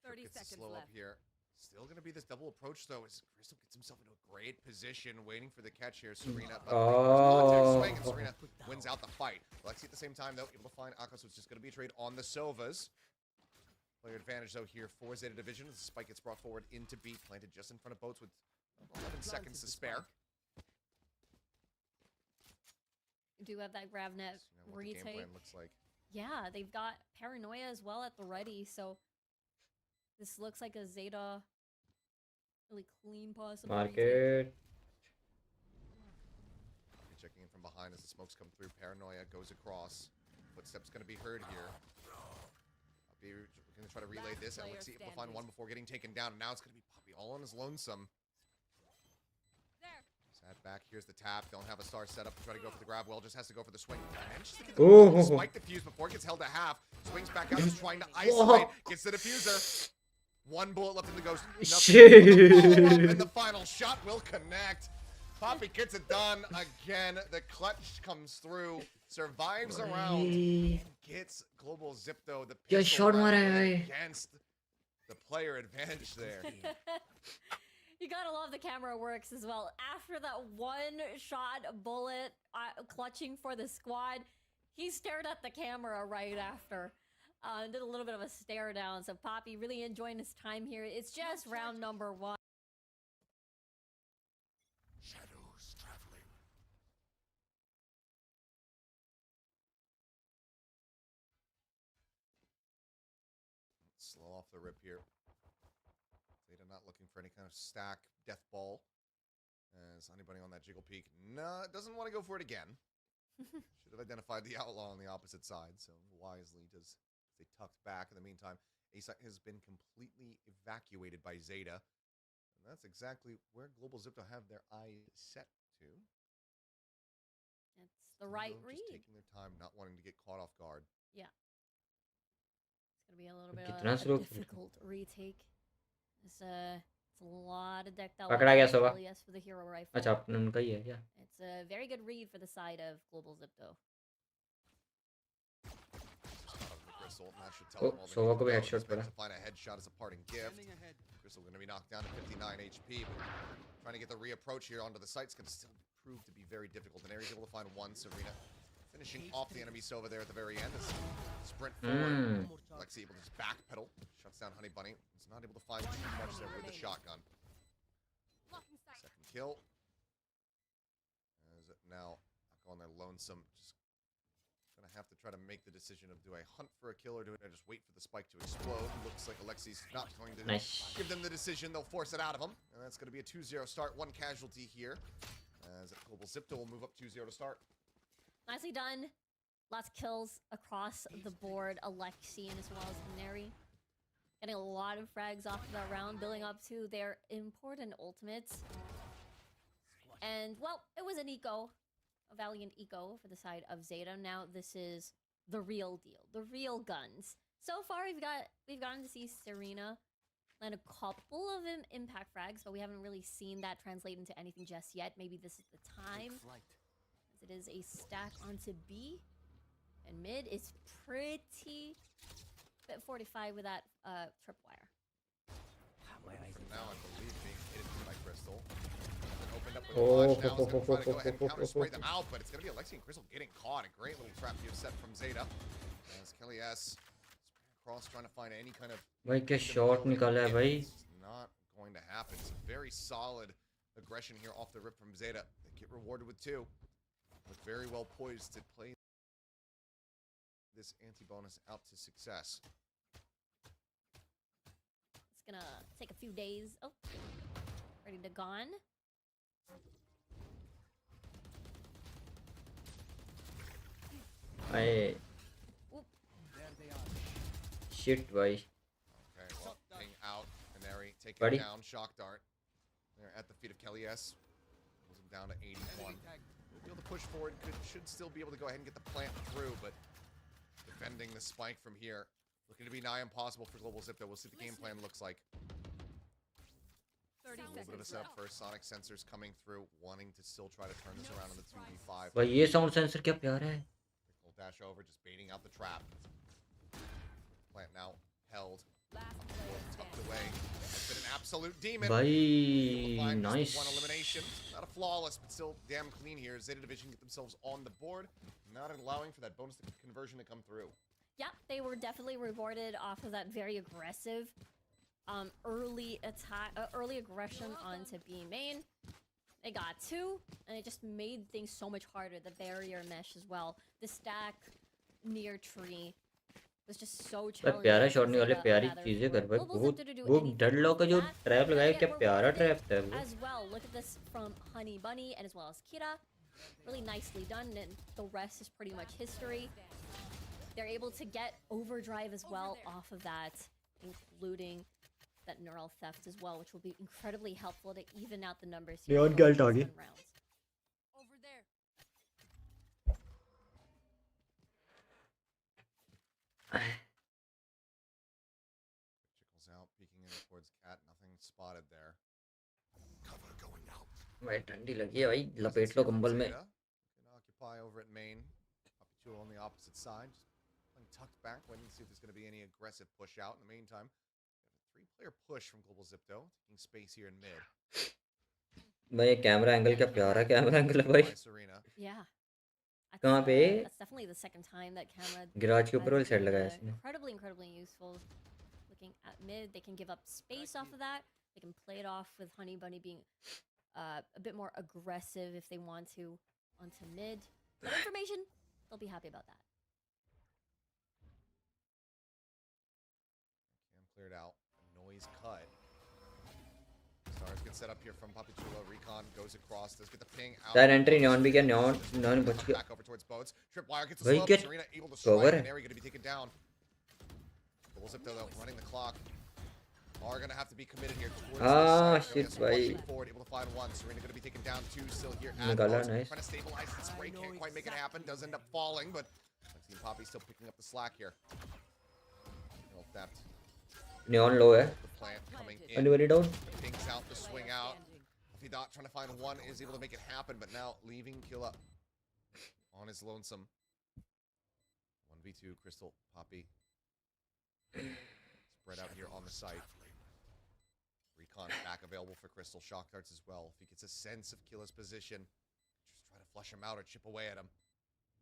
30 Gets to seconds slow left. up here. Still going to be this double approach, though, as Crystal gets himself into a great position, waiting for the catch here. Serena, about to make the first contact swing, and Serena wins out the fight. Lexi at the same time, though, able to find Akos, which is going to be a trade on the Sovas. Player advantage, though, here for Zeta Division. The spike gets brought forward into B, planted just in front of boats with 11 seconds to spare. You do have that GravNet So, you know what the game retake. plan looks like. Yeah, they've got Paranoia as well at the ready, so this looks like a Zeta really clean possible retake. Market Checking in from behind as the smokes come through. Paranoia goes across. Footsteps going to be heard here. We're going to try to relay Last this. player Alexi able to find standing. one before getting taken down. And now it's going to be Poppy all on his lonesome. There. Sad back. Here's the tap. Don't have a star set up to try to go for the grab. Well, just has to go for the swing. Manages to get the Ooh. spike defuse before it gets held to half. Swings back out. Just trying to isolate. Gets the diffuser. One bullet left in the ghost. Shit. And the final shot will connect. Poppy gets it done again. The clutch comes through. Survives around. And gets Global Zipto. The क्या pistol shot round मारा है win भाई। against the player advantage there. You gotta love the camera works as well. After that one shot bullet clutching for the squad, he stared at the camera right after. And did a little bit of a stare down. So Poppy really enjoying his time here. It's just round number 1. Shadows traveling. Slow off the rip here. Zeta not looking for any kind of stack death ball. As anybody on that jiggle peak, doesn't want to go for it again. Should have identified the outlaw on the opposite side, so wisely does they tucked back. In the meantime, A-Site has been completely evacuated by Zeta. And that's exactly where Global Zipto have their eyes set to. It's the right Zipto read. Just taking their time, not wanting to get caught off guard. Yeah. It's gonna be a little bit कितना of a slow- difficult retake. It's a lot of decked out. पकड़ा गया weapons, Sowa. yes, for the hero rifle. अच्छा अपने उनका ही है क्या It's a very good read for the side of Global Zipto. Crystal, and that should tell Oh, them all they Sova need को भी to go. headshot Expect पड़ा। to find a headshot as a parting gift. Scanning ahead. Crystal going to be knocked down to 59 HP, but trying to get the reapproach here onto the site's going to still prove to be very difficult. And Aries able to find one. Serena finishing off the enemy Sova there at the very end. As sprint forward. Lexi able to just backpedal. Shuts down Honey Bunny. He's not able to find too much there with the shotgun. Blocking sight. Second kill. As now back on their lonesome. Just gonna have to try to make the decision of do I hunt for a kill or do I just wait for the spike to explode? Looks like Alexi's not going to Nice. give them the decision. They'll force it out of them. And that's gonna be a 2-0 start. One casualty here. As Global Zipto will move up 2-0 to start. Nicely done. Lots of kills across the board. Alexian as well as Neri. Getting a lot of frags off of that round, building up to their important ultimates. And, well, it was an eco. A valiant eco for the side of Zeta. Now this is the real deal. The real guns. So far, we've gotten to see Serena land a couple of impact frags, but we haven't really seen that translate into anything just yet. Maybe this is the time. As it is a stack onto B. And mid is pretty bit 45 with that tripwire. Now I believe being hit by Crystal. Opened up with Flash now. He's going to try to go ahead and counter spray them out, but it's going to be Alexi and Crystal getting caught. A great little trap here set from Zeta. As Kelly S across trying to find any kind of भाई क्या shot निकाला है भाई. It's not going to happen. It's very solid aggression here off the rip from Zeta. They get rewarded with 2. Look very well poised to play this anti-bonus out to success. It's gonna take a few days. Oh, ready to gone. I shit भाई. Okay, well, ping out. Canary taking Buddy. down. Shock dart. They're at the feet of Kelly S. Pulls him down to 81. We'll be able to push forward. Should still be able to go ahead and get the plant through, but defending the spike from here. Looking to be nigh impossible for Global Zipto. We'll see what the game plan looks like. 30 A little bit of a seconds setup left. for Sonic sensors coming through, wanting to still try to turn this around in the 2v5. भाई ये sound sensor क्या प्यारा है. Quick little dash over, just baiting out the trap. Plant now held. Last Tucked player away. Has been an absolute demon. भाई Find just nice. the one elimination. Not a flawless, but still damn clean here. Zeta Division get themselves on the board, not allowing for that bonus conversion to come through. Yeah, they were definitely rewarded off of that very aggressive early attack, early aggression onto B main. They got 2, and it just made things so much harder. The barrier mesh as well. The stack near tree was just so पर challenging. प्यारा for shot निकाले, Zeta प्यारी rather चीजें for कर भाई. Global वो Zipto to do वो anything deadlock का जो like that. ट्रैप लगाया, They क्या get प्यारा rewarded ट्रैप था वो. as well. Look at this from Honey Bunny and as well as Kira. Really nicely done, and the rest is pretty much history. They're able to get overdrive as well off of that, including that neural theft as well, which will be incredibly helpful to even out the numbers here. Leon for Galt these आ गई. 10 rounds. Over there. Chickles out, peeking in towards Cat. Nothing spotted there. Cover going out. भाई ठंडी लगी है भाई. लपेट लो कंबल में. Zeta can occupy over at main. Papichulo on the opposite side. Just playing tucked back, waiting to see if there's going to be any aggressive push out. In the meantime, we have a 3-player push from Global Zipto, taking space here in mid. भाई camera angle क्या प्यारा camera angle है भाई. By Serena. Yeah. That's, कहाँ पे? that's definitely the second time that camera garage के ऊपर वाली has साइड been, लगाया इसने. incredibly useful. Looking at mid, they can give up space off of that. They can play it off with Honey Bunny being a bit more aggressive if they want to onto mid. But information, they'll be happy about that. Cam cleared out. Noise cut. Stars get set up here from Papichulo. Recon goes across. Does get the ping out. That entry neon भी क्या neon बच गया. Back over towards boats. Tripwire gets a भाई slope. क्या Serena able to cover strike. है. And Neri going to be taken down. Global Zipto though running the clock. Are going to have to be committed here towards Ah, this side. shit, Yes, rushing भाई. forward, able to find 1. Serena going to be taken down 2. Still here at निकाला, boats. nice. Trying to stabilize the spray. Can't quite make it happen. Does end up falling, but Lexi and Poppy still picking up the slack here. Little theft. neon low है. The plant coming in. Anybody down? Pings out the swing out. Fidot trying to find 1 is able to make it happen, but now leaving Killa on his lonesome. 1v2, Crystal, Poppy. Spread out here on the site. Recon back available for Crystal. Shock darts as well. If he gets a sense of Killa's position, just try to flush him out or chip away at him.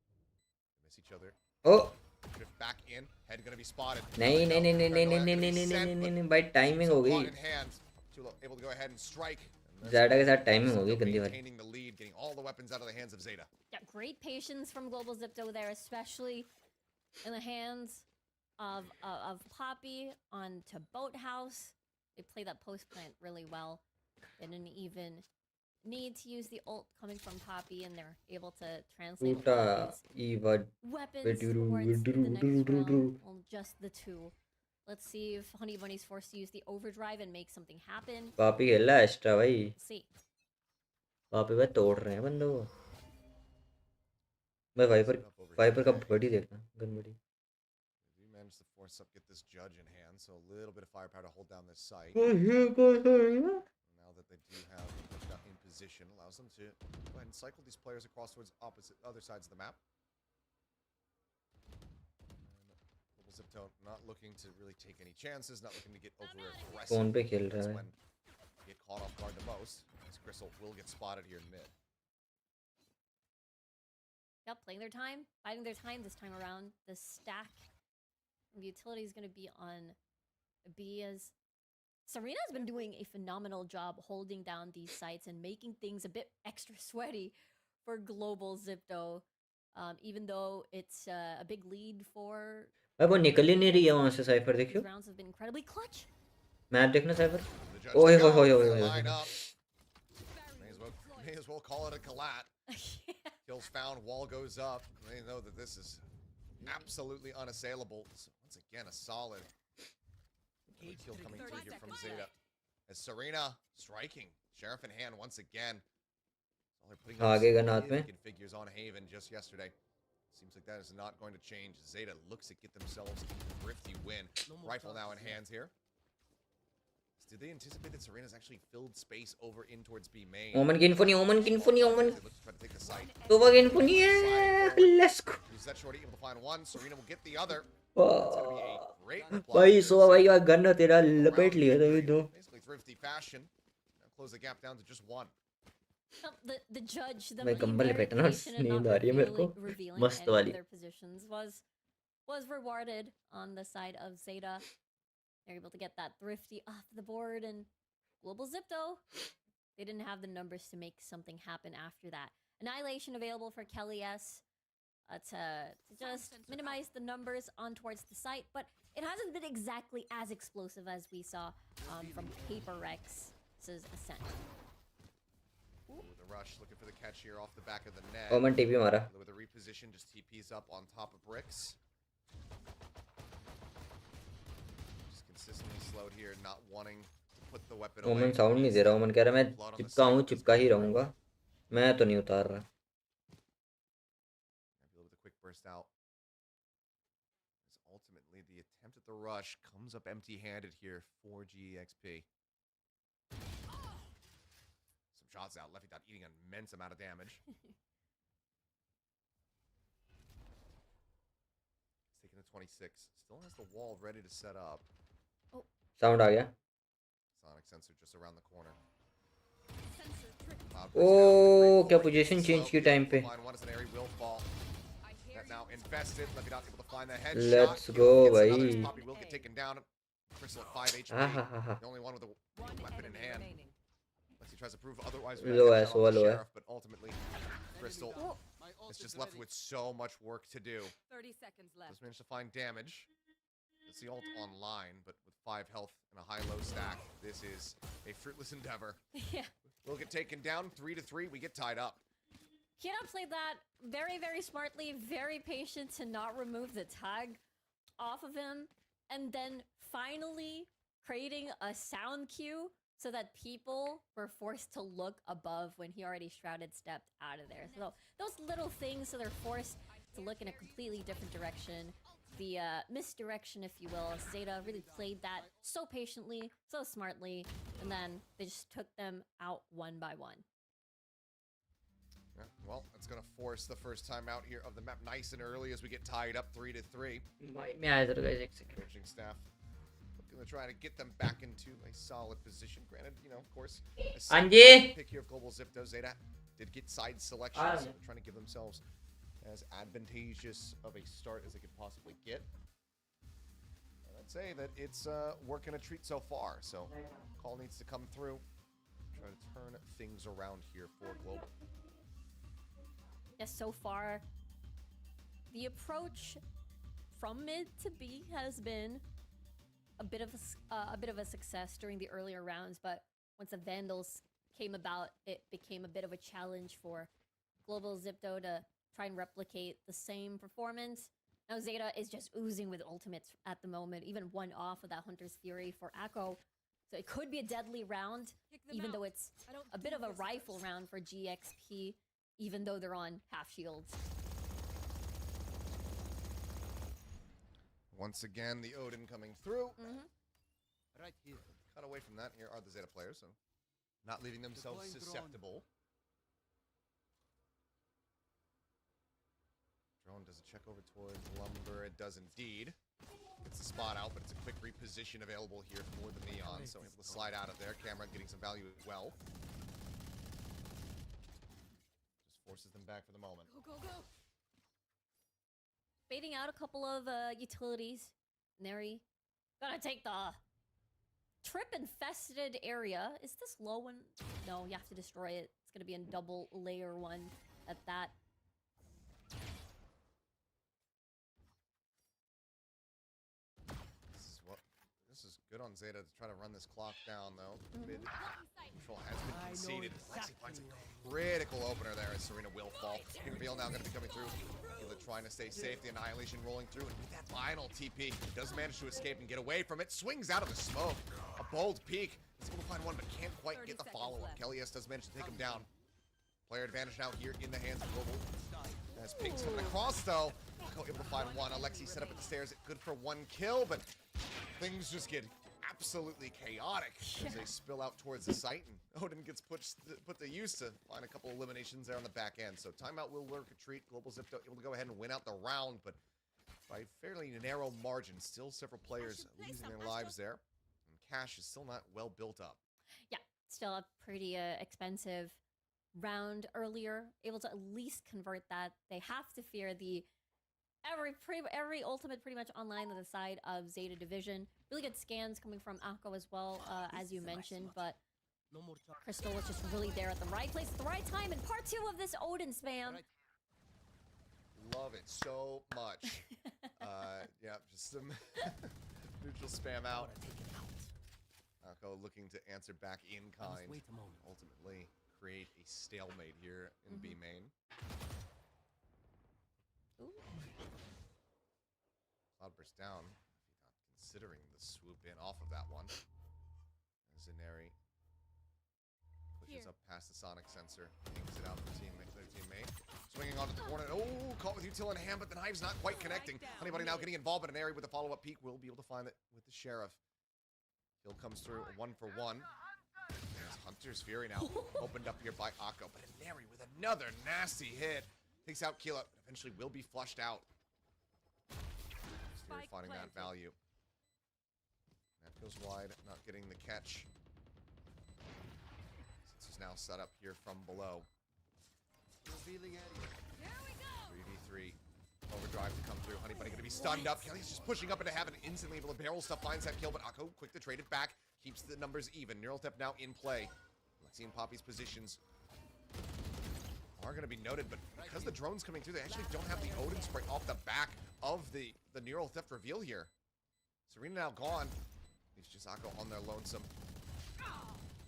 They miss each other. Oh Drift back in. Head gonna be spotted. नहीं नहीं नहीं नहीं नहीं नहीं नहीं नहीं नहीं नहीं नहीं भाई टाइमिंग हो गई. In hand. Tulo able to go ahead and strike. ज़्यादा के साथ टाइमिंग हो गई गंदी वाली. Maintaining the lead, getting all the weapons out of the hands of Zeta. Yeah, great patience from Global Zipto there, especially in the hands of Poppy onto Boathouse. They played that post plant really well. They didn't even need to use the ult coming from Poppy, and they're able to translate टूटा Poppy's E word weapons towards the next round. Well, just the two. Let's see if Honey Bunny's forced to use the overdrive and make something happen. पापी खेल रहा है extra भाई Let's see. पापी भाई तोड़ रहे हैं बंदों को मैं Viper Set up over Viper का here. बॉडी देखना gun body We managed to force up, get this judge in hand, so a little bit of firepower to hold down this site. Now that they do have enough in position, allows them to go ahead and cycle these players across towards opposite other sides of the map. And Global Zipto not looking to really take any chances, not looking to get over aggressive. Phone पे खेल That's रहा है when they get caught off guard the most. As Crystal will get spotted here in mid. Yep, playing their time, biding their time this time around. The stack of utility is going to be on B as Serena's been doing a phenomenal job holding down these sites and making things a bit extra sweaty for Global Zipto. Even though it's a big lead for भाई वो निकल ही नहीं रही है वहां से cipher these देखियो rounds have been incredibly clutch. Map देखना साइफर The judge ओए to होए go, होए the होए line होए up. May as well call it a collat. Kills found, wall goes up. They know that this is absolutely unassailable. So once again, a solid kill coming through here from Zeta. As Serena striking, Sheriff in hand once again. So they're putting up आगे gun हाथ में significant figures on Haven just yesterday. Seems like that is not going to change. Zeta looks to get themselves a thrifty win. Rifle now in hands here. Did they anticipate that Serena's actually filled space over in towards B main? ओमन की info नहीं ओमन की info नहीं ओमन They look to try to take the site. तो वो info नहीं है let's go Use that shorty, able to find one. Serena will get the other. That's gonna be a great reply भाई here. सो भाई का gun तेरा लपेट लिया था ये दो Basically thrifty fashion. Now close the gap down to just one. The judge, the मैं कंबल very लिपेटा ना patient and नींद not आ रही है मेरे को revealing मस्त any of वाली their positions was rewarded on the side of Zeta. They're able to get that thrifty off the board, and Global Zipto, they didn't have the numbers to make something happen after that. Annihilation available for Kelly S. To just minimize the numbers on towards the site, but it hasn't been exactly as explosive as we saw from Paper Rex's ascent. Ooh, the rush looking for the catch here off the back of the net. ओमन TP मारा With a reposition, just TPs up on top of bricks. Just consistently slowed here, not wanting to put the weapon away. ओमन sound नहीं दे रहा ओमन कह रहा मैं चिपका हूँ चिपका ही रहूंगा मैं तो नहीं उतार रहा With a quick burst out. As ultimately, the attempt at the rush comes up empty-handed here for GEXP. Some shots out. Lefty Dot eating an immense amount of damage. He's taking the 26. Still has the wall ready to set up. Sound आ गया Sonic sensor just around the corner. Sensor trip. ओ क्या position change की time पे Find one as an airy will fall. I hear That you. now infested. Lefty Dot able to find the headshot. Let's Kill go, gets another as bhai. Poppy will get taken down. Crystal at 5 HP. हाँ हाँ हाँ हाँ The only one with a One weapon in enemy hand. remaining. Unless he tries to prove otherwise. Low है, so low है. But ultimately, Crystal is just left with so much work to do. 30 seconds left. Just managed to find damage. It's the ult online, but with 5 health and a high-low stack, this is a fruitless endeavor. Yeah. We'll get taken down 3-3. We get tied up. Kiera played that very, very smartly, very patient to not remove the tag off of him, and then finally creating a sound cue so that people were forced to look above when he already shrouded stepped out of there. So those little things, so they're forced to look in a completely different direction. The misdirection, if you will. Zeta really played that so patiently, so smartly, and then they just took them out one by one. Yeah, well, that's going to force the first time out here of the map nice and early as we get tied up 3-3. मैं आया जरा guys एक second Coaching staff looking to try to get them back into a solid position. Granted, you know, of course, a Anji! pick here of Global Zipto. Zeta did get side selections, so trying to give themselves as advantageous of a start as they could possibly get. And I'd say that it's working a treat so far. So, call needs to come through. Try to turn things around here for Global. Yes, so far, the approach from mid to B has been a bit of a success during the earlier rounds, but once the Vandals came about, it became a bit of a challenge for Global Zipto to try and replicate the same performance. Now Zeta is just oozing with ultimates at the moment, even one off of that Hunter's Fury for Akko. So it could be a deadly round, even though it's a bit of a rifle round for GXP, even though they're on half shields. Once again, the Odin coming through. Right here. Cut away from that. Here are the Zeta players, so not leaving themselves Deploying drone. susceptible. Drone does a check over towards Lumber. It does indeed. Gets the spot out, but it's a quick reposition available here for the Neon, so able to slide out of there. Cameron getting some value as well. Just forces them back for the moment. Go, go, go. Baiting out a couple of utilities. Neri gonna take the trip-infested area. Is this low one? No, you have to destroy it. It's gonna be in double layer one at that. This is good on Zeta to try to run this clock down, though. Mid control has been conceded. Lexi finds a critical opener there as Serena will fall. King Reveal now going to be coming through. Gila trying to stay safe. The Annihilation rolling through. And with that final TP, does manage to escape and get away from it. Swings out of the smoke. A bold peek. He's able to find one, but can't quite get the follow-up. Kelly's does manage to take him down. Player advantage now here in the hands of Global. As Pink's coming across, though. Able to find one. Alexi set up at the stairs. Good for one kill, but things just get absolutely chaotic as they spill out towards the site, and Odin gets put to use to find a couple eliminations there on the back end. So timeout will work a treat. Global Zipto able to go ahead and win out the round, but by fairly narrow margin. Still several players losing their lives there, and cash is still not well built up. Yeah, still a pretty expensive round earlier. Able to at least convert that. They have to fear the every ultimate pretty much online on the side of Zeta Division. Really good scans coming from Akko as well, as you mentioned, but Crystal was just really there at the right place at the right time in part 2 of this Odin spam. Love it so much. Yeah, just some neutral spam out. Akko looking to answer back in kind. Ultimately create a stalemate here in B main. Ooh. Cloudburst down, not considering the swoop in off of that one. Zeneri pushes up past the sonic sensor, kings it out for their teammate. Swinging onto the corner. Oh, caught with util in hand, but the knife's not quite connecting. Anybody now getting involved in an area with a follow-up peek will be able to find it with the Sheriff. Kill comes through, a 1-for-1. There's Hunter's Fury now opened up here by Akko, but Neri with another nasty hit. Takes out Keela, but eventually will be flushed out. Fury finding that value. That goes wide, not getting the catch. Since he's now set up here from below. Revealing area. Here we go. 3v3. Overdrive to come through. Honey Bunny gonna be stunned up. Kelly's just pushing up into heaven, instantly able to barrel stuff, finds that kill, but Akko quick to trade it back. Keeps the numbers even. Neural Step now in play. Lexi and Poppy's positions are going to be noted, but because the drone's coming through, they actually don't have the Odin spray off the back of the Neural Theft reveal here. Serena now gone. It's just Akko on their lonesome.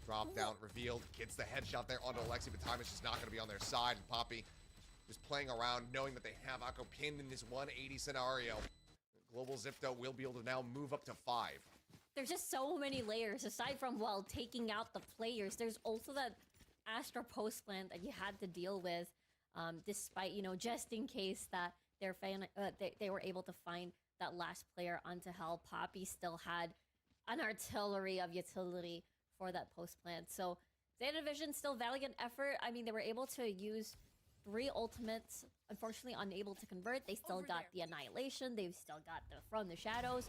Drop down, revealed, gets the headshot there onto Alexi, but time is just not going to be on their side. And Poppy just playing around, knowing that they have Akko pinned in this 180 scenario. Global Zipto will be able to now move up to 5. There's just so many layers. Aside from, well, taking out the players, there's also that Astra post plant that you had to deal with, despite, you know, just in case that they were able to find that last player onto hell. Poppy still had an artillery of utility for that post plant. So Zeta Division still valiant effort. I mean, they were able to use 3 ultimates, unfortunately unable to convert. They still got the Annihilation. They've still got the From the Shadows.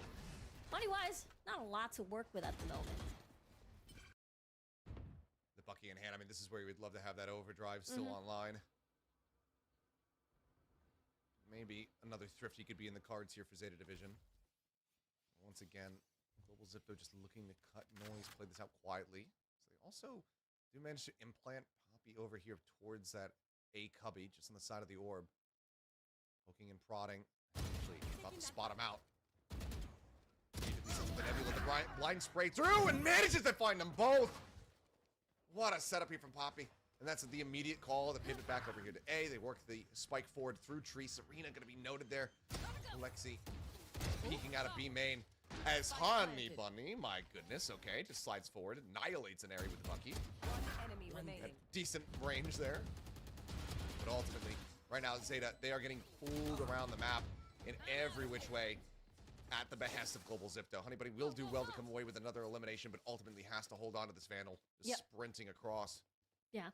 Money-wise, not a lot to work with at the moment. The Bucky in hand. I mean, this is where we'd love to have that overdrive still online. Maybe another Thrifty could be in the cards here for Zeta Division. Once again, Global Zipto just looking to cut noise, play this out quietly. So they also do manage to implant Poppy over here towards that A cubby, just on the side of the orb. Poking and prodding. Actually, about to spot him out. The Nebula, the blind spray through, and manages to find them both. What a setup here from Poppy. And that's the immediate call. They pivot back over here to A. They work the spike forward through tree. Serena going to be noted there. Alexi peeking out of B main. As Honey Bunny, my goodness, okay, just slides forward, annihilates an area with Bucky. One enemy remaining. Decent range there. But ultimately, right now, Zeta, they are getting pulled around the map in every which way at the behest of Global Zipto. Honey Bunny will do well to come away with another elimination, but ultimately has to hold on to this Vandal, just sprinting across. Yeah.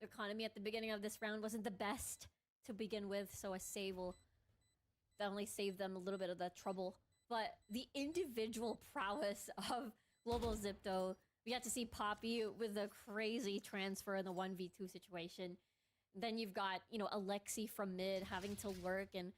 The economy at the beginning of this round wasn't the best to begin with, so a save will definitely save them a little bit of that trouble. But the individual prowess of Global Zipto, we got to see Poppy with a crazy transfer in the 1v2 situation. Then you've got, you know, Alexi from mid having to lurk and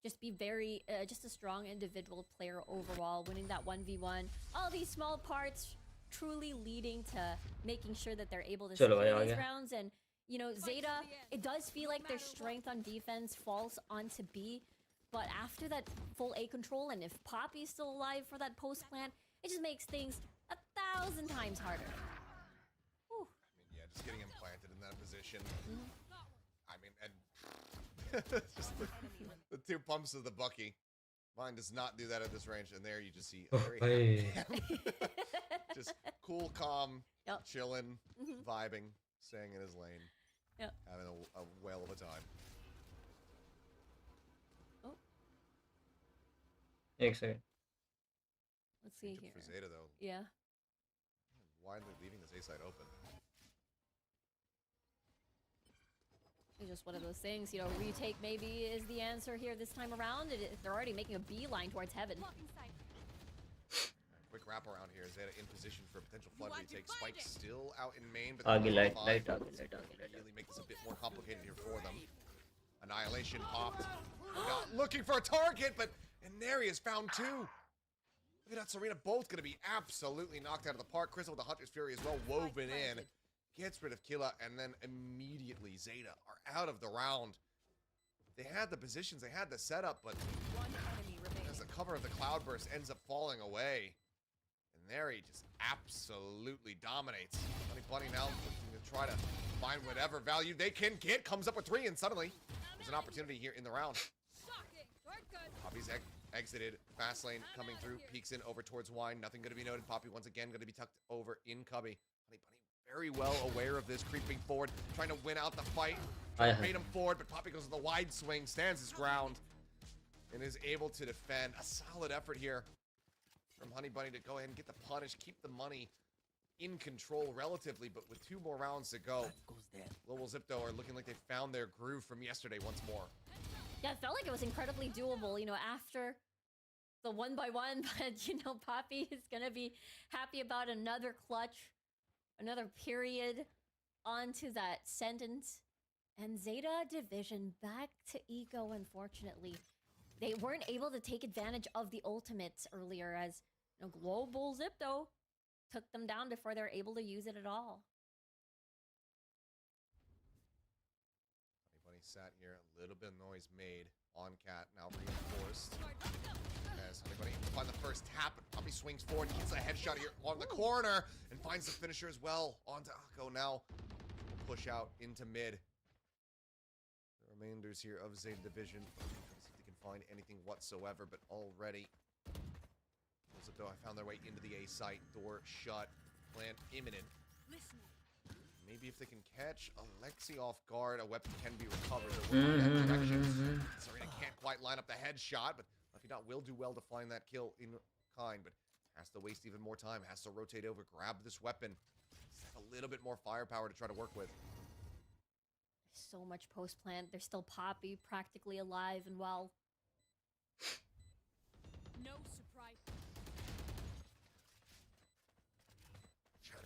just be very, just a strong individual player overall, winning that 1v1. All these small parts truly leading to making sure that they're able to secure these rounds. And, you know, Zeta, it does feel like their strength on defense falls onto B. But after that full A control, and if Poppy's still alive for that post plant, it just makes things 1,000 times harder. Whew. I mean, yeah, just getting him planted in that position. I mean, and just the two pumps of the Bucky. Mine does not do that at this range, and there you just see a very happy just cool, calm, chilling, vibing, staying in his lane, having a whale of a time. एक second. Let's see here. For Zeta, though. Yeah. Why are they leaving this A side open? It's just one of those things, you know, retake maybe is the answer here this time around. They're already making a beeline towards heaven. Quick wrap around here. Zeta in position for a potential flood retake. Spike still out in main, but Light. really make this a bit more complicated here for them. Annihilation popped. Not looking for a target, but and there he has found two. Look at that, Serena both going to be absolutely knocked out of the park. Crystal with the Hunter's Fury as well woven in. Gets rid of Killa, and then immediately Zeta are out of the round. They had the positions, they had the setup, but as the cover of the Cloudburst ends up falling away. And there he just absolutely dominates. Honey Bunny now looking to try to find whatever value they can get. Comes up with 3, and suddenly there's an opportunity here in the round. Poppy's exited. Fast lane coming through. Peeks in over towards Wine. Nothing going to be noted. Poppy once again going to be tucked over in Cubby. Honey Bunny very well aware of this, creeping forward, trying to win out the fight. Trying to bait him forward, but Poppy goes with the wide swing, stands his ground, and is able to defend. A solid effort here from Honey Bunny to go ahead and get the punish, keep the money in control relatively, but with 2 more rounds to go, Global Zipto are looking like they found their groove from yesterday once more. Yeah, it felt like it was incredibly doable, you know, after the 1x1, but, you know, Poppy is going to be happy about another clutch, another period onto that sentence. And Zeta Division back to Eco, unfortunately. They weren't able to take advantage of the ultimates earlier as, you know, Global Zipto took them down before they're able to use it at all. Honey Bunny sat here, a little bit of noise made on Cat, now reinforced. As Honey Bunny able to find the first tap, Poppy swings forward, gets a headshot here on the corner, and finds the finisher as well. Onto Akko now. We'll push out into mid. The remainders here of Zeta Division. Trying to see if they can find anything whatsoever, but already Zipto have found their way into the A site. Door shut. Plant imminent. Maybe if they can catch Alexi off guard, a weapon can be recovered. That direction. Serena can't quite line up the headshot, but Lucky Dot will do well to find that kill in kind, but has to waste even more time, has to rotate over, grab this weapon. A little bit more firepower to try to work with. So much post plant. There's still Poppy practically alive and well. No surprise.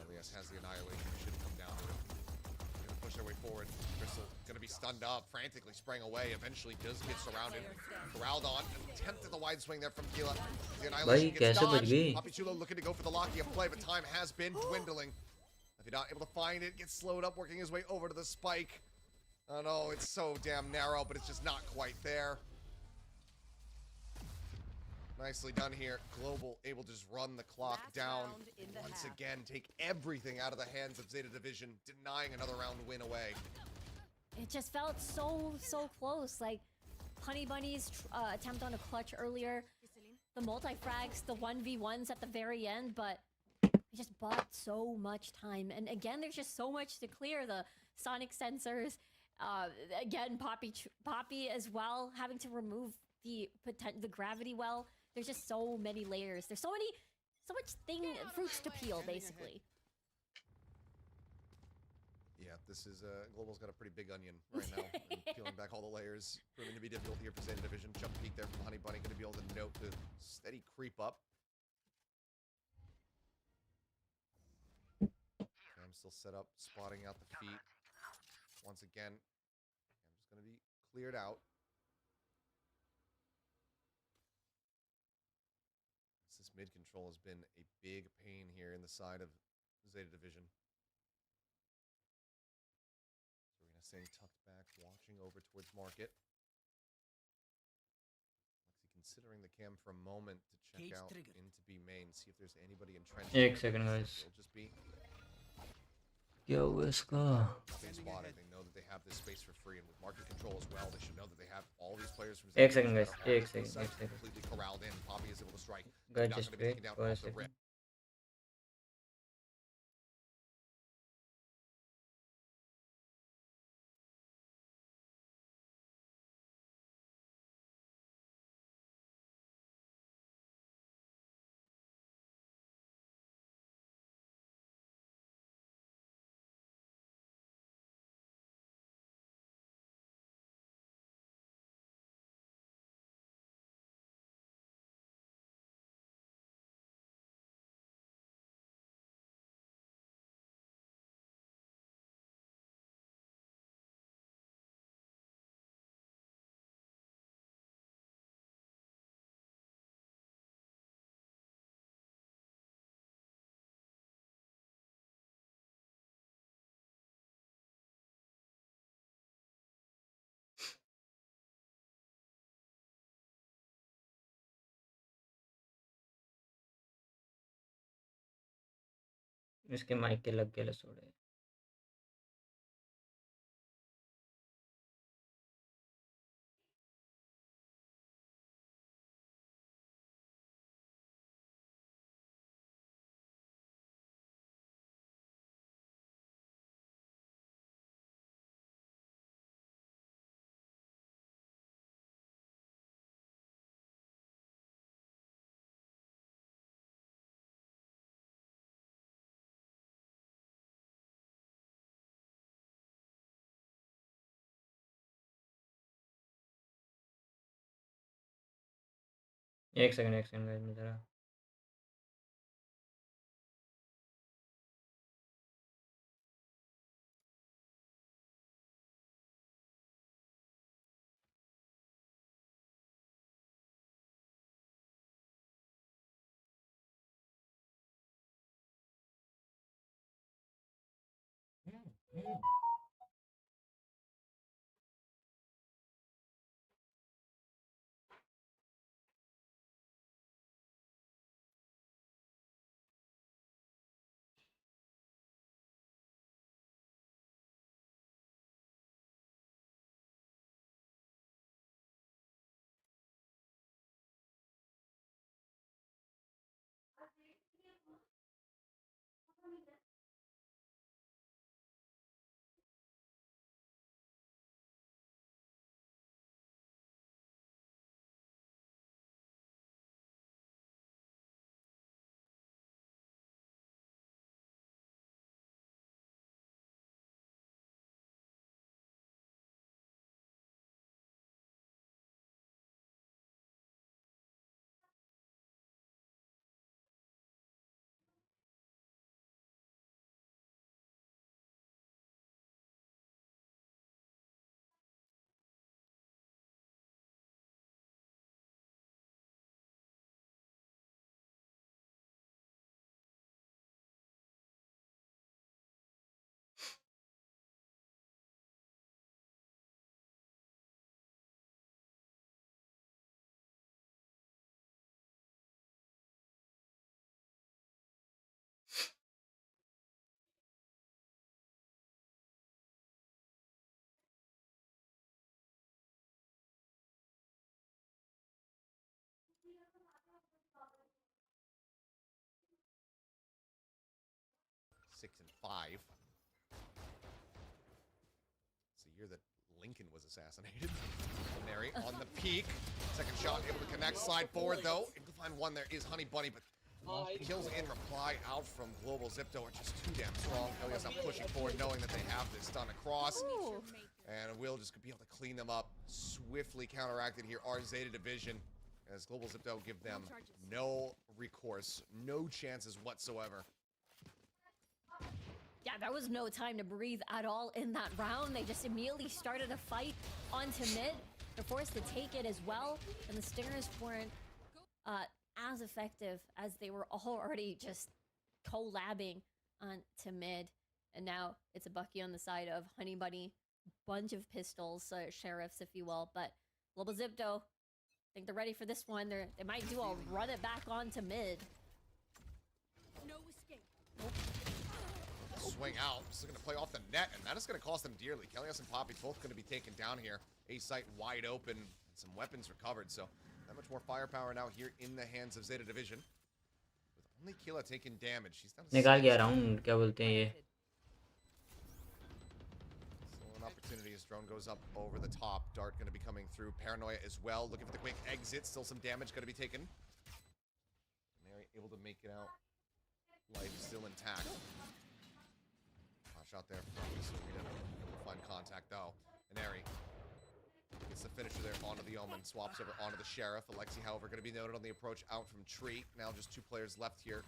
Elias has the annihilation. Should come down to it. Gonna push their way forward. Crystal gonna be stunned up, frantically spraying away. Eventually does get surrounded. Corralled on. Attempted the wide swing there from Killa. The annihilation gets dodged. Poppy Chulo looking to go for the Locky play, but time has been dwindling. If you're not able to find it, gets slowed up, working his way over to the spike. Oh no, it's so damn narrow, but it's just not quite there. Nicely done here. Global able to just run the clock Last down. round in And the once half. again, take everything out of the hands of Zeta Division, denying another round win away. It just felt so close. Like Honey Bunny's attempt on a clutch earlier, the multi-frags, the 1v1s at the very end, but it just bought so much time. And again, there's just so much to clear. The sonic sensors, again, Poppy as well, having to remove the gravity well. There's just so many layers. There's so much fruits to peel, basically. Yeah, this is Global's got a pretty big onion right now. And peeling back all the layers, proving to be difficult here for Zeta Division. Jump peek there from Honey Bunny, going to be able to note the steady creep up. Cam still set up, spotting out the feet. Once again, I'm just going to be cleared out. This mid control has been a big pain here in the side of Zeta Division. Serena staying tucked back, watching over towards market. Lexi considering the cam for a moment to check Cage out triggered. into B main, see if there's anybody entrenched. एक second, guys. It'll just be क्या हुआ इसका? space spotted. They know that they have this space for free, and with market control as well, they should know that they have all these players from एक Zeta second, Division guys. that are on एक this second, side, एक second. completely corralled in. Poppy is able to strike. Guys, Not just gonna be wait taken down for a off the second. rip. इसके mic के लग गए सोड़े. एक second guys मैं जरा. 6 and 5. It's the year that Lincoln was assassinated. Mary on the peak. Second shot able to connect. Slide forward though. Able to find one. There is Honey Bunny, but kills in reply out from Global Zipto are just too damn strong. Elias not pushing forward, knowing that they have this done across. Ooh. And Will just could be able to clean them up. Swiftly counteracted here. Our Zeta division, as Global Zipto give them no recourse, no chances whatsoever. Yeah, there was no time to breathe at all in that round. They just immediately started a fight onto mid. They're forced to take it as well, and the Stingers weren't as effective as they were already just collabing onto mid. And now it's a Bucky on the side of Honey Bunny. Bunch of pistols, sheriffs, if you will. But Global Zipto, I think they're ready for this one. They might do a run it back onto mid. No escape. Swing out, just looking to play off the net, and that is going to cost them dearly. Kellios and Poppy both going to be taken down here. A site wide open, and some weapons recovered, so that much more firepower now here in the hands of Zeta Division. With only Killa taking damage, she's down to निकाल 6. गया round क्या बोलते हैं ये Still an opportunity as drone goes up over the top. Dart going to be coming through. Paranoia as well, looking for the quick exit. Still some damage going to be taken. Mary able to make it out. Life still intact. Shot there from Serena. Able to find contact though. And Ari gets the finisher there onto the Omen. Swaps over onto the Sheriff. Alexi, however, going to be noted on the approach out from Tree. Now just 2 players left here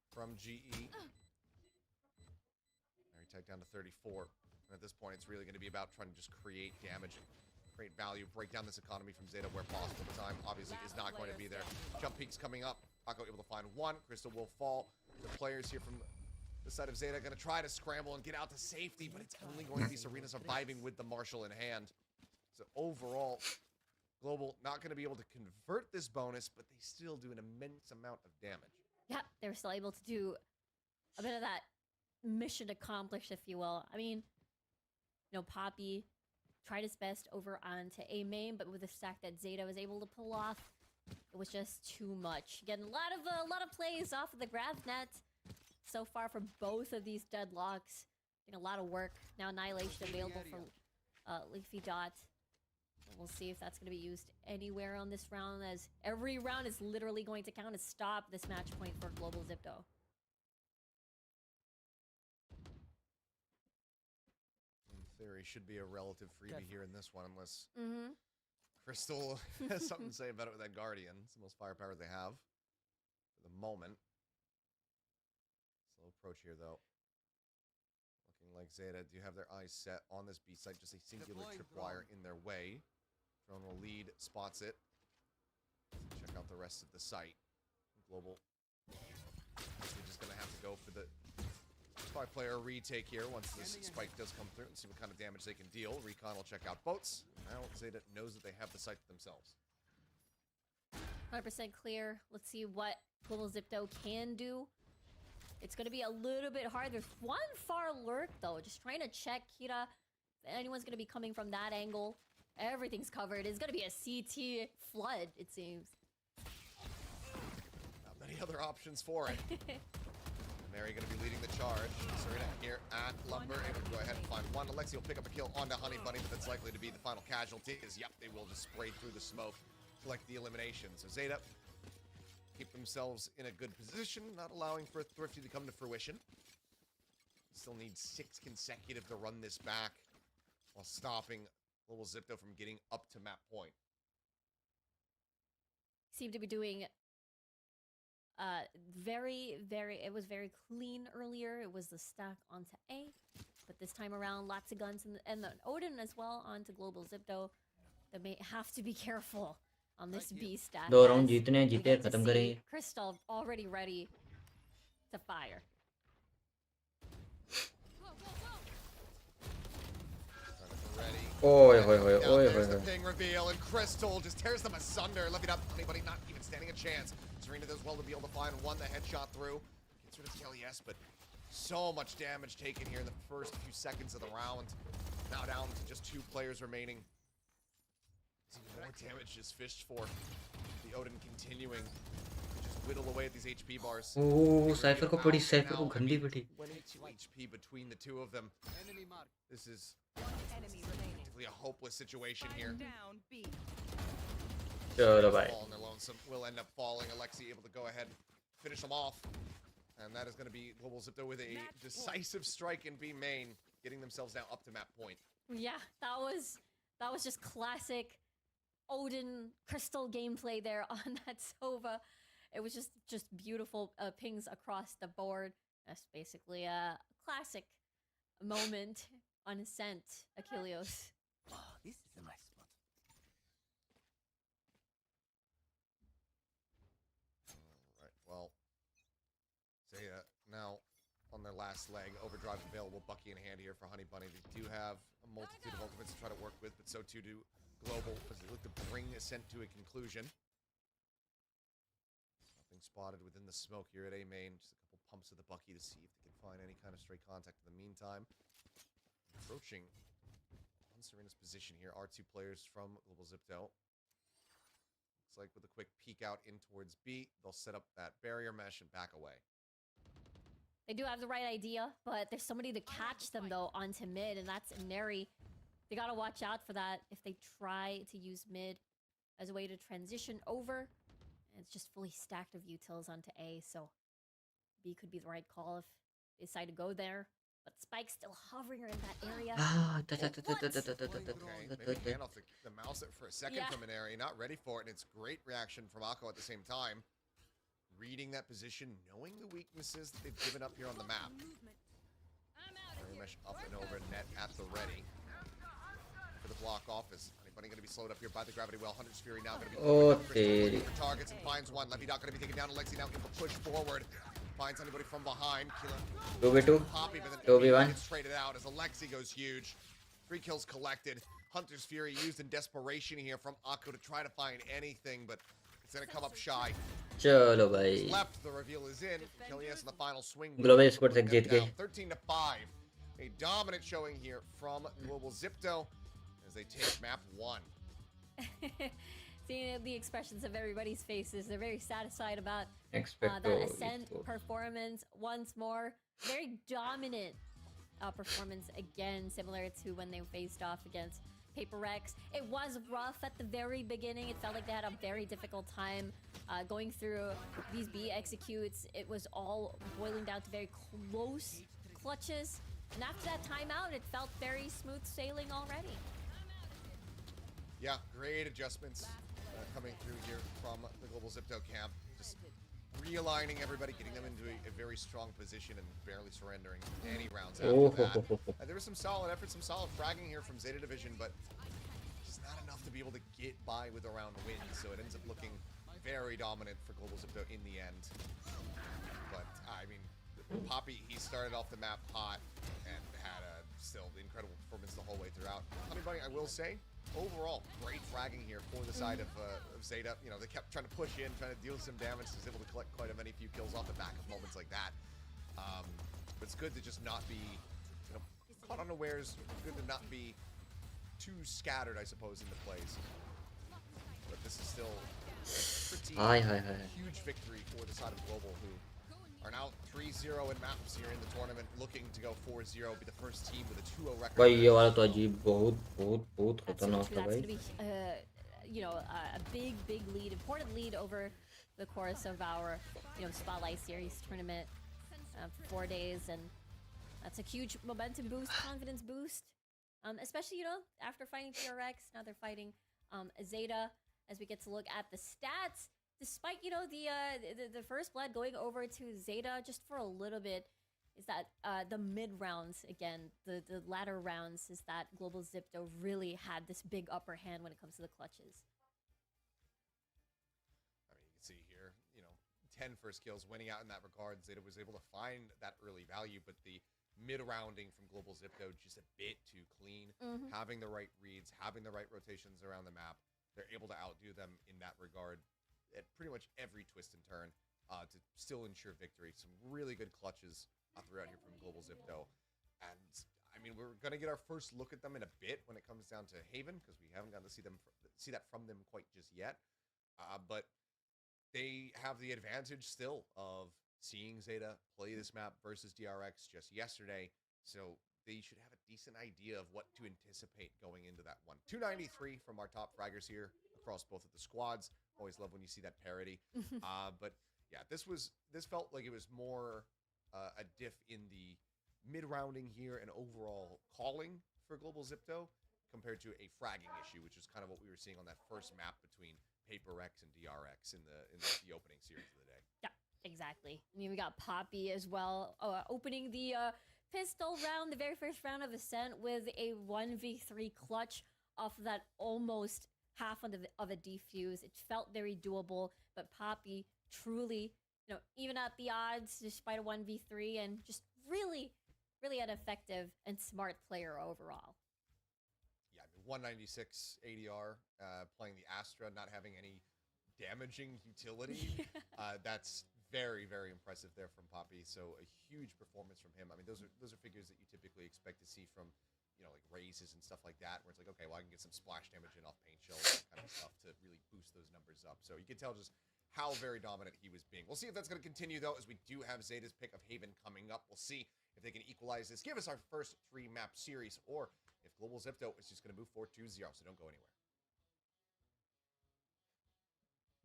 from GE. Ari tagged down to 34. And at this point, it's really going to be about trying to just create damage and create value. Break down this economy from Zeta where possible. The time, obviously, is not going to be there. Jump peaks coming up. Paco able to find one. Crystal will fall. The players here from the side of Zeta going to try to scramble and get out to safety, but it's only going to be Serena surviving with the Marshal in hand. So overall, Global not going to be able to convert this bonus, but they still do an immense amount of damage. Yeah, they were still able to do a bit of that mission accomplished, if you will. I mean, you know, Poppy tried his best over onto A main, but with the stack that Zeta was able to pull off, it was just too much. Getting a lot of plays off of the grab net so far from both of these deadlocks. Doing a lot of work. Now Annihilation available for Leafy Dot. And we'll see if that's going to be used anywhere on this round, as every round is literally going to count to stop this match point for Global Zipto. In theory, should be a relative freebie here in this one, unless Mm-hmm. Crystal has something to say about it with that Guardian. It's the most firepower they have for the moment. Slow approach here, though. Looking like Zeta do have their eyes set on this B site. Just a singular tripwire in their way. Drone will lead, spots it. Check out the rest of the site. Global. We're just going to have to go for the 5-player retake here once this spike does come through and see what kind of damage they can deal. Recon will check out boats. Now Zeta knows that they have the site themselves. 100% clear. Let's see what Global Zipto can do. It's going to be a little bit hard. There's one far lurk, though. Just trying to check Kira. If anyone's going to be coming from that angle, everything's covered. It's going to be a CT flood, it seems. Not many other options for it. Mary going to be leading the charge. Serena here at Lumber, able to go ahead and find one. Alexi will pick up a kill onto Honey Bunny, but that's likely to be the final casualty. Yep, they will just spray through the smoke, collect the elimination. So Zeta keep themselves in a good position, not allowing for Thrifty to come to fruition. Still need 6 consecutive to run this back while stopping Global Zipto from getting up to map point. Seem to be doing it was very clean earlier. It was the stack onto A, but this time around, lots of guns and the Odin as well onto Global Zipto. They may have to be careful on this B stack. 2 round as जीतने हैं we जीते get to खत्म see करेंगे Crystal already ready to fire. Go, go, go. Ready. ओए होए होए Now ओए there's होए the ping reveal, and Crystal just tears them asunder. Left it up, anybody not even standing a chance. Serena does well to be able to find one, the headshot through. Gets rid of Kelly, yes, but so much damage taken here in the first few seconds of the round. Now down to just 2 players remaining. Even more damage is fished for. The Odin continuing to just whittle away at these HP bars. Oh They cipher को reveal पड़ी out cipher को now. I गंदी mean, पड़ी 22 HP between the two of them. Enemy mark. This is Enemy remaining. basically a hopeless situation Spike here. down B. चलो भाई Fall on their lonesome will end up falling. Alexi able to go ahead and finish them off. And that is going to be Global Zipto with a Match point. decisive strike in B main, getting themselves now up to map point. Yeah, that was just classic Odin Crystal gameplay there on that Sova. It was just beautiful pings across the board. That's basically a classic moment on Ascent, Achilleos. Oh, this is a nice spot. Alright, well, Zeta now on their last leg. Overdrive available, Bucky in hand here for Honey Bunny. They do have a multitude of ultimates to try to work with, but so too do Global as they look to bring Ascent to a conclusion. Nothing spotted within the smoke here at A main. Just a couple pumps of the Bucky to see if they can find any kind of stray contact in the meantime. Approaching on Serena's position here are two players from Global Zipto. Looks like with a quick peek out in towards B, they'll set up that barrier mesh and back away. They do have the right idea, but there's somebody to catch them though onto mid, and that's Neri. They gotta watch out for that if they try to use mid as a way to transition over. And it's just fully stacked of utils onto A, so B could be the right call if they decide to go there. But Spike's still hovering in that area. Ah, Okay, maybe hand off the mouse for a second Yeah. from an area, not ready for it, and it's great reaction from Akko at the same time. Reading that position, knowing the weaknesses that they've given up here on the map. Movement. I'm out of Barrier here. mesh up and over, net at the ready. For the block office. Anybody going to be slowed up here by the gravity well? Hunter's Fury now going to be Oh, looking teri. for targets and finds one. Levy not going to be taken down. Alexi now able to push forward. Finds anybody from behind. Killer 2v2 Poppy, but then 2v1 gets traded out as Alexi goes huge. 3 kills collected. Hunter's Fury used in desperation here from Akko to try to find anything, but it's going to come up shy. चलो भाई Left, the reveal is in. Kilias in the final swing. Global Sports एक जीत गए 13-5. A dominant showing here from Global Zipto as they take map 1. Seeing the expressions of everybody's faces, they're very satisfied about expecto that Ascent esports. performance once more. Very dominant performance again, similar to when they faced off against Paper Rex. It was rough at the very beginning. It felt like they had a very difficult time going through these B executes. It was all boiling down to very close clutches. And after that timeout, it felt very smooth sailing already. Yeah, great adjustments coming through here from the Global Zipto camp. Just realigning everybody, getting them into a very strong position and barely surrendering any rounds after Oh, that. There was some solid effort, some solid fragging here from Zeta Division, but just not enough to be able to get by with a round win. So it ends up looking very dominant for Global Zipto in the end. But I mean, Poppy, he started off the map hot and had a still incredible performance the whole way throughout. Honey Bunny, I will say, overall, great fragging here for the side of Zeta. You know, they kept trying to push in, trying to deal some damage. Was able to collect quite a many few kills off the back of moments like that. But it's good to just not be, you know, caught unawares. Good to not be too scattered, I suppose, into plays. But this is still a pretty Hi, hi, hi. huge victory for the side of Global, who are now 3-0 in maps here in the tournament, looking to go 4-0, be the first team with a 2-0 record. भाई ये वाला तो अजीब बहुत बहुत बहुत That's खतरनाक था going भाई to be, you know, a big lead, important lead over the course of our, you know, Spotlight Series tournament for 4 days, and that's a huge momentum boost, confidence boost, especially, you know, after fighting TRX, now they're fighting Zeta. As we get to look at the stats, despite, you know, the first blood going over to Zeta just for a little bit, is that the mid rounds, again, the latter rounds, is that Global Zipto really had this big upper hand when it comes to the clutches. I mean, you can see here, you know, 10 first kills winning out in that regard. Zeta was able to find that early value, but the mid-rounding from Global Zipto just a bit too clean. Having the right reads, having the right rotations around the map, they're able to outdo them in that regard at pretty much every twist and turn to still ensure victory. Some really good clutches throughout here from Global Zipto. And, I mean, we're going to get our first look at them in a bit when it comes down to Haven, because we haven't gotten to see that from them quite just yet. But they have the advantage still of seeing Zeta play this map versus DRX just yesterday. So they should have a decent idea of what to anticipate going into that one. 293 from our top fraggers here across both of the squads. Always love when you see that parity. But yeah, this felt like it was more a diff in the mid-rounding here and overall calling for Global Zipto compared to a fragging issue, which is kind of what we were seeing on that first map between Paper X and DRX in the opening series of the day. Yeah, exactly. I mean, we got Poppy as well, opening the pistol round, the very first round of Ascent with a 1v3 clutch off of that almost half of a defuse. It felt very doable, but Poppy truly, even at the odds, despite a 1v3, and just really, really an effective and smart player overall. Yeah, I mean, 196 ADR, playing the Astra, not having any damaging utility. That's very, very impressive there from Poppy. So a huge performance from him. I mean, those are figures that you typically expect to see from, like raises and stuff like that, where it's like, okay, well, I can get some splash damage in off paint shells, that kind of stuff to really boost those numbers up. So you can tell just how very dominant he was being. We'll see if that's going to continue, though, as we do have Zeta's pick of Haven coming up. We'll see if they can equalize this, give us our first 3-map series, or if Global Zipto is just going to move forward 2-0. So don't go anywhere.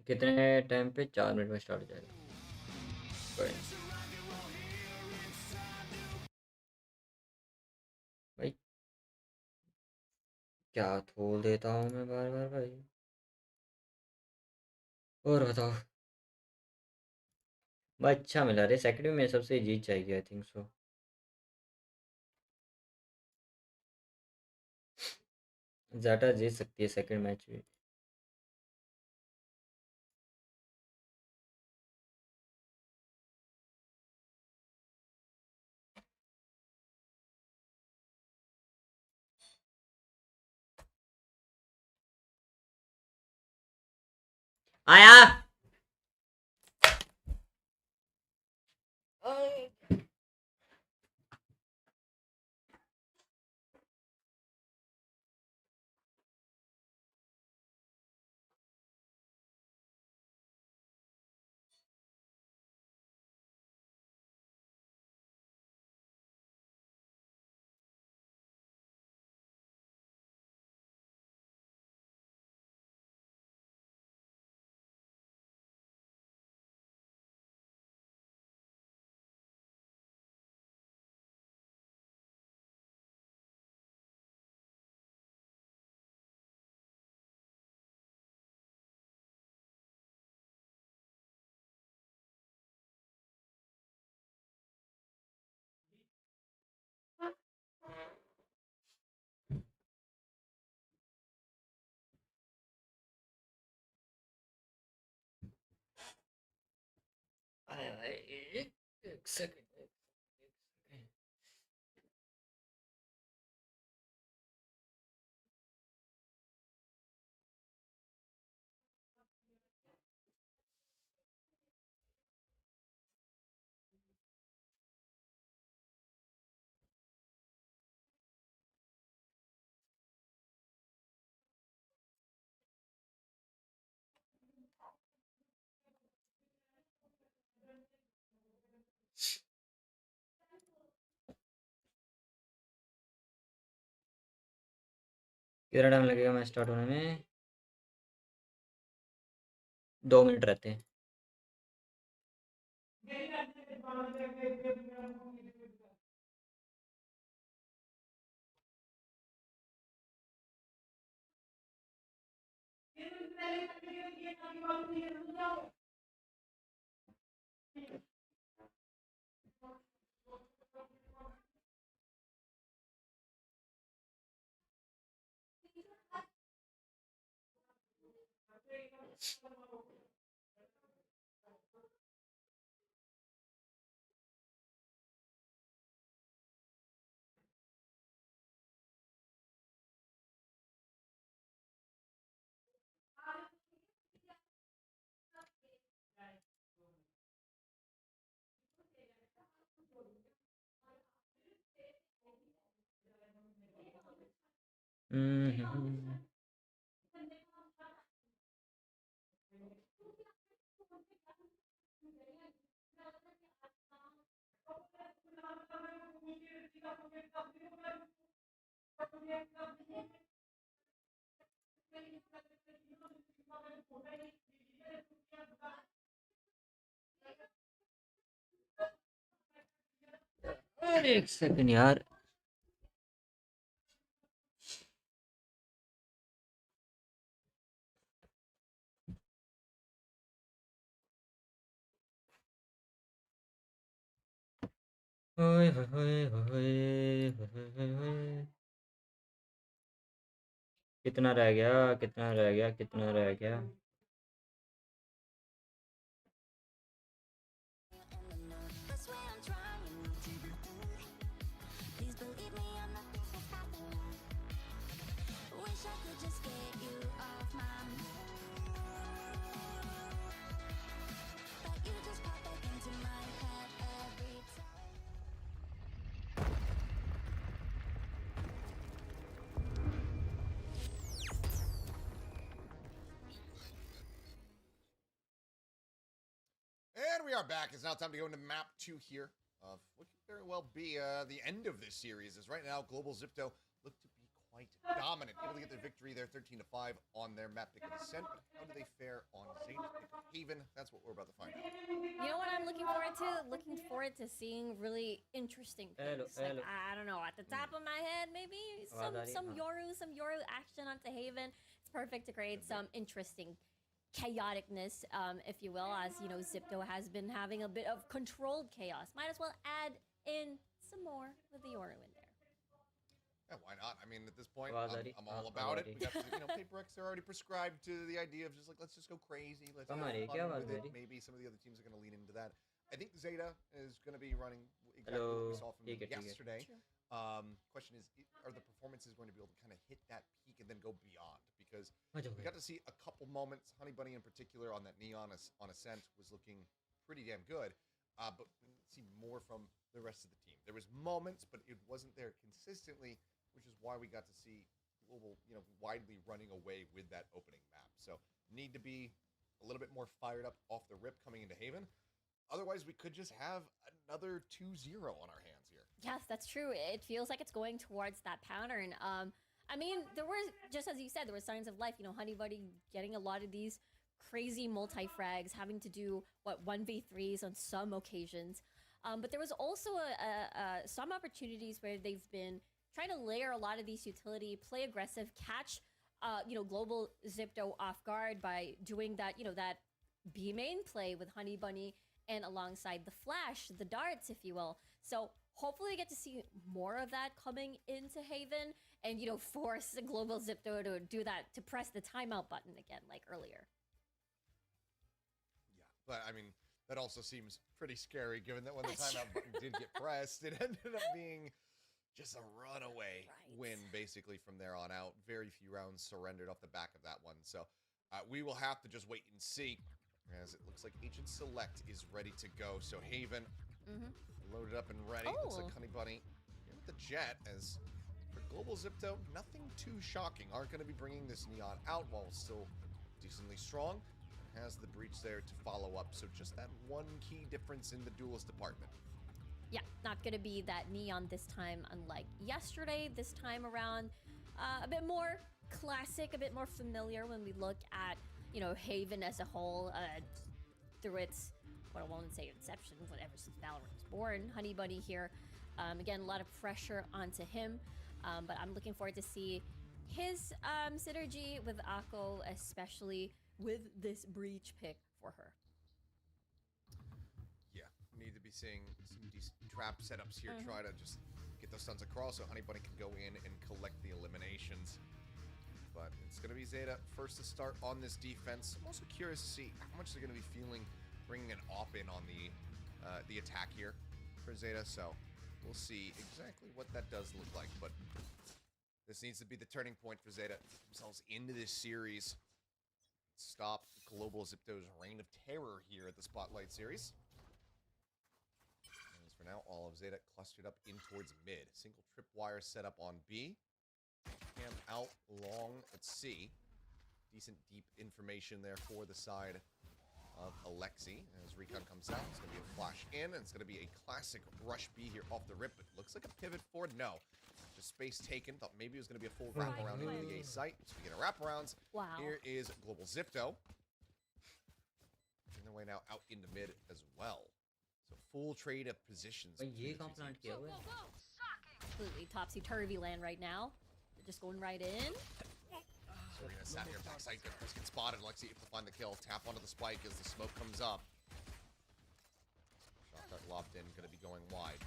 कितने time पे 4 minute में start हो जाएगा भाई क्या थोल देता हूँ मैं बार बार भाई और बताओ भाई अच्छा मिला रे सेकंड में सबसे जीत जाएगी आई थिंक सो ज़्यादा जीत सकती है सेकंड मैच भी आया एक सेकंड कितना टाइम लगेगा मैच स्टार्ट होने में 2 मिनट रहते हैं अरे एक सेकंड यार. ओए होए होए होए होए होए. कितना रह गया, कितना रह गया, कितना रह गया. That's why I'm trying to be cool. Please believe me, I'm not this is happening. Wish I could just get you off my mood, but you just pop back into my head every time. And we are back. It's now time to go into map 2 here. What could very well be the end of this series, as right now Global Zipto look to be quite dominant, able to get their victory there, 13-5 on their map pick of Ascent. But how do they fare on Zeta's pick of Haven? That's what we're about to find out. You know what I'm looking forward to? Looking forward to seeing really interesting Hello, things. Like hello. I don't know, at the top of my head, maybe some आवाज आ रही है? some Yoru action onto Haven. It's perfect to create some interesting chaoticness, if you will, as you know, Zipto has been having a bit of controlled chaos. Might as well add in some more with the Yoru in there. Yeah, why not? I mean, at this point, आवाज आ रही? I'm all हाँ, about आवाज it. Uh We got the, Paper X are already prescribed to the idea of just like, let's just go crazy. Let's come have आ रही है fun क्या आवाज with it. मेरी? Maybe some of the other teams are going to lean into that. I think Zeta is going to be running exactly Hello. what we saw from them ठीक है. yesterday. True. Question is, are the performances going to be able to kind of hit that peak and then go beyond? Because मजा we got to see a couple moments. Honey Bunny in particular on that Neon on Ascent was looking pretty damn good. But we didn't see more from the rest of the team. There was moments, but it wasn't there consistently, which is why we got to see Global, widely running away with that opening map. So need to be a little bit more fired up off the rip coming into Haven. Otherwise, we could just have another 2-0 on our hands here. Yes, that's true. It feels like it's going towards that pattern. I mean, there were, just as you said, there were signs of life. Honey Buddy getting a lot of these crazy multi-frags, having to do, 1v3s on some occasions. But there was also some opportunities where they've been trying to layer a lot of these utility, play aggressive, catch, Global Zipto off guard by doing that, that B main play with Honey Bunny and alongside the flash, the darts, if you will. So hopefully we get to see more of that coming into Haven and, force Global Zipto to do that, to press the timeout button again, like earlier. Yeah, but I mean, that also seems pretty scary given that when the timeout button did get pressed, it ended up being just a runaway win basically from there on out. Very few rounds surrendered off the back of that one. So we will have to just wait and see, as it looks like Agent Select is ready to go. So Haven loaded up and ready. Looks like Honey Bunny here with the Jet. As for Global Zipto, nothing too shocking. Aren't going to be bringing this Neon out while still decently strong. Has the breach there to follow up. So just that one key difference in the duelist department. Yeah, not going to be that Neon this time, unlike yesterday. This time around, a bit more classic, a bit more familiar when we look at, Haven as a whole, through its, I won't say inception, whatever, since Valorant was born. Honey Bunny here. Again, a lot of pressure onto him, but I'm looking forward to see his synergy with Akko, especially with this breach pick for her. Yeah, need to be seeing some decent trap setups here. Try to just get those stuns across so Honey Bunny can go in and collect the eliminations. But it's going to be Zeta first to start on this defense. I'm also curious to see how much they're going to be feeling bringing an AWP in on the attack here for Zeta. So we'll see exactly what that does look like. But this needs to be the turning point for Zeta to get themselves into this series. Stop Global Zipto's reign of terror here at the Spotlight Series. As for now, all of Zeta clustered up in towards mid. Single tripwire set up on B. Cam out long at C. Decent deep information there for the side of Alexi. As Recon comes out, it's going to be a flash in, and it's going to be a classic rush B here off the rip. But it looks like a pivot forward. No. Just space taken. Thought maybe it was going to be a full wraparound into the A site. Speaking of wraparounds, Wow. here is Global Zipto. Making their way now out into mid as well. So full trade of positions. भाई ये between the कहाँ two plant teams. किया हुआ है? Completely topsy-turvy land right now. They're just going right in. Serena sat here backside. Chris gets spotted. Alexi able to find the kill. Tap onto the spike as the smoke comes up. Shot dart lobbed in. Going to be going wide.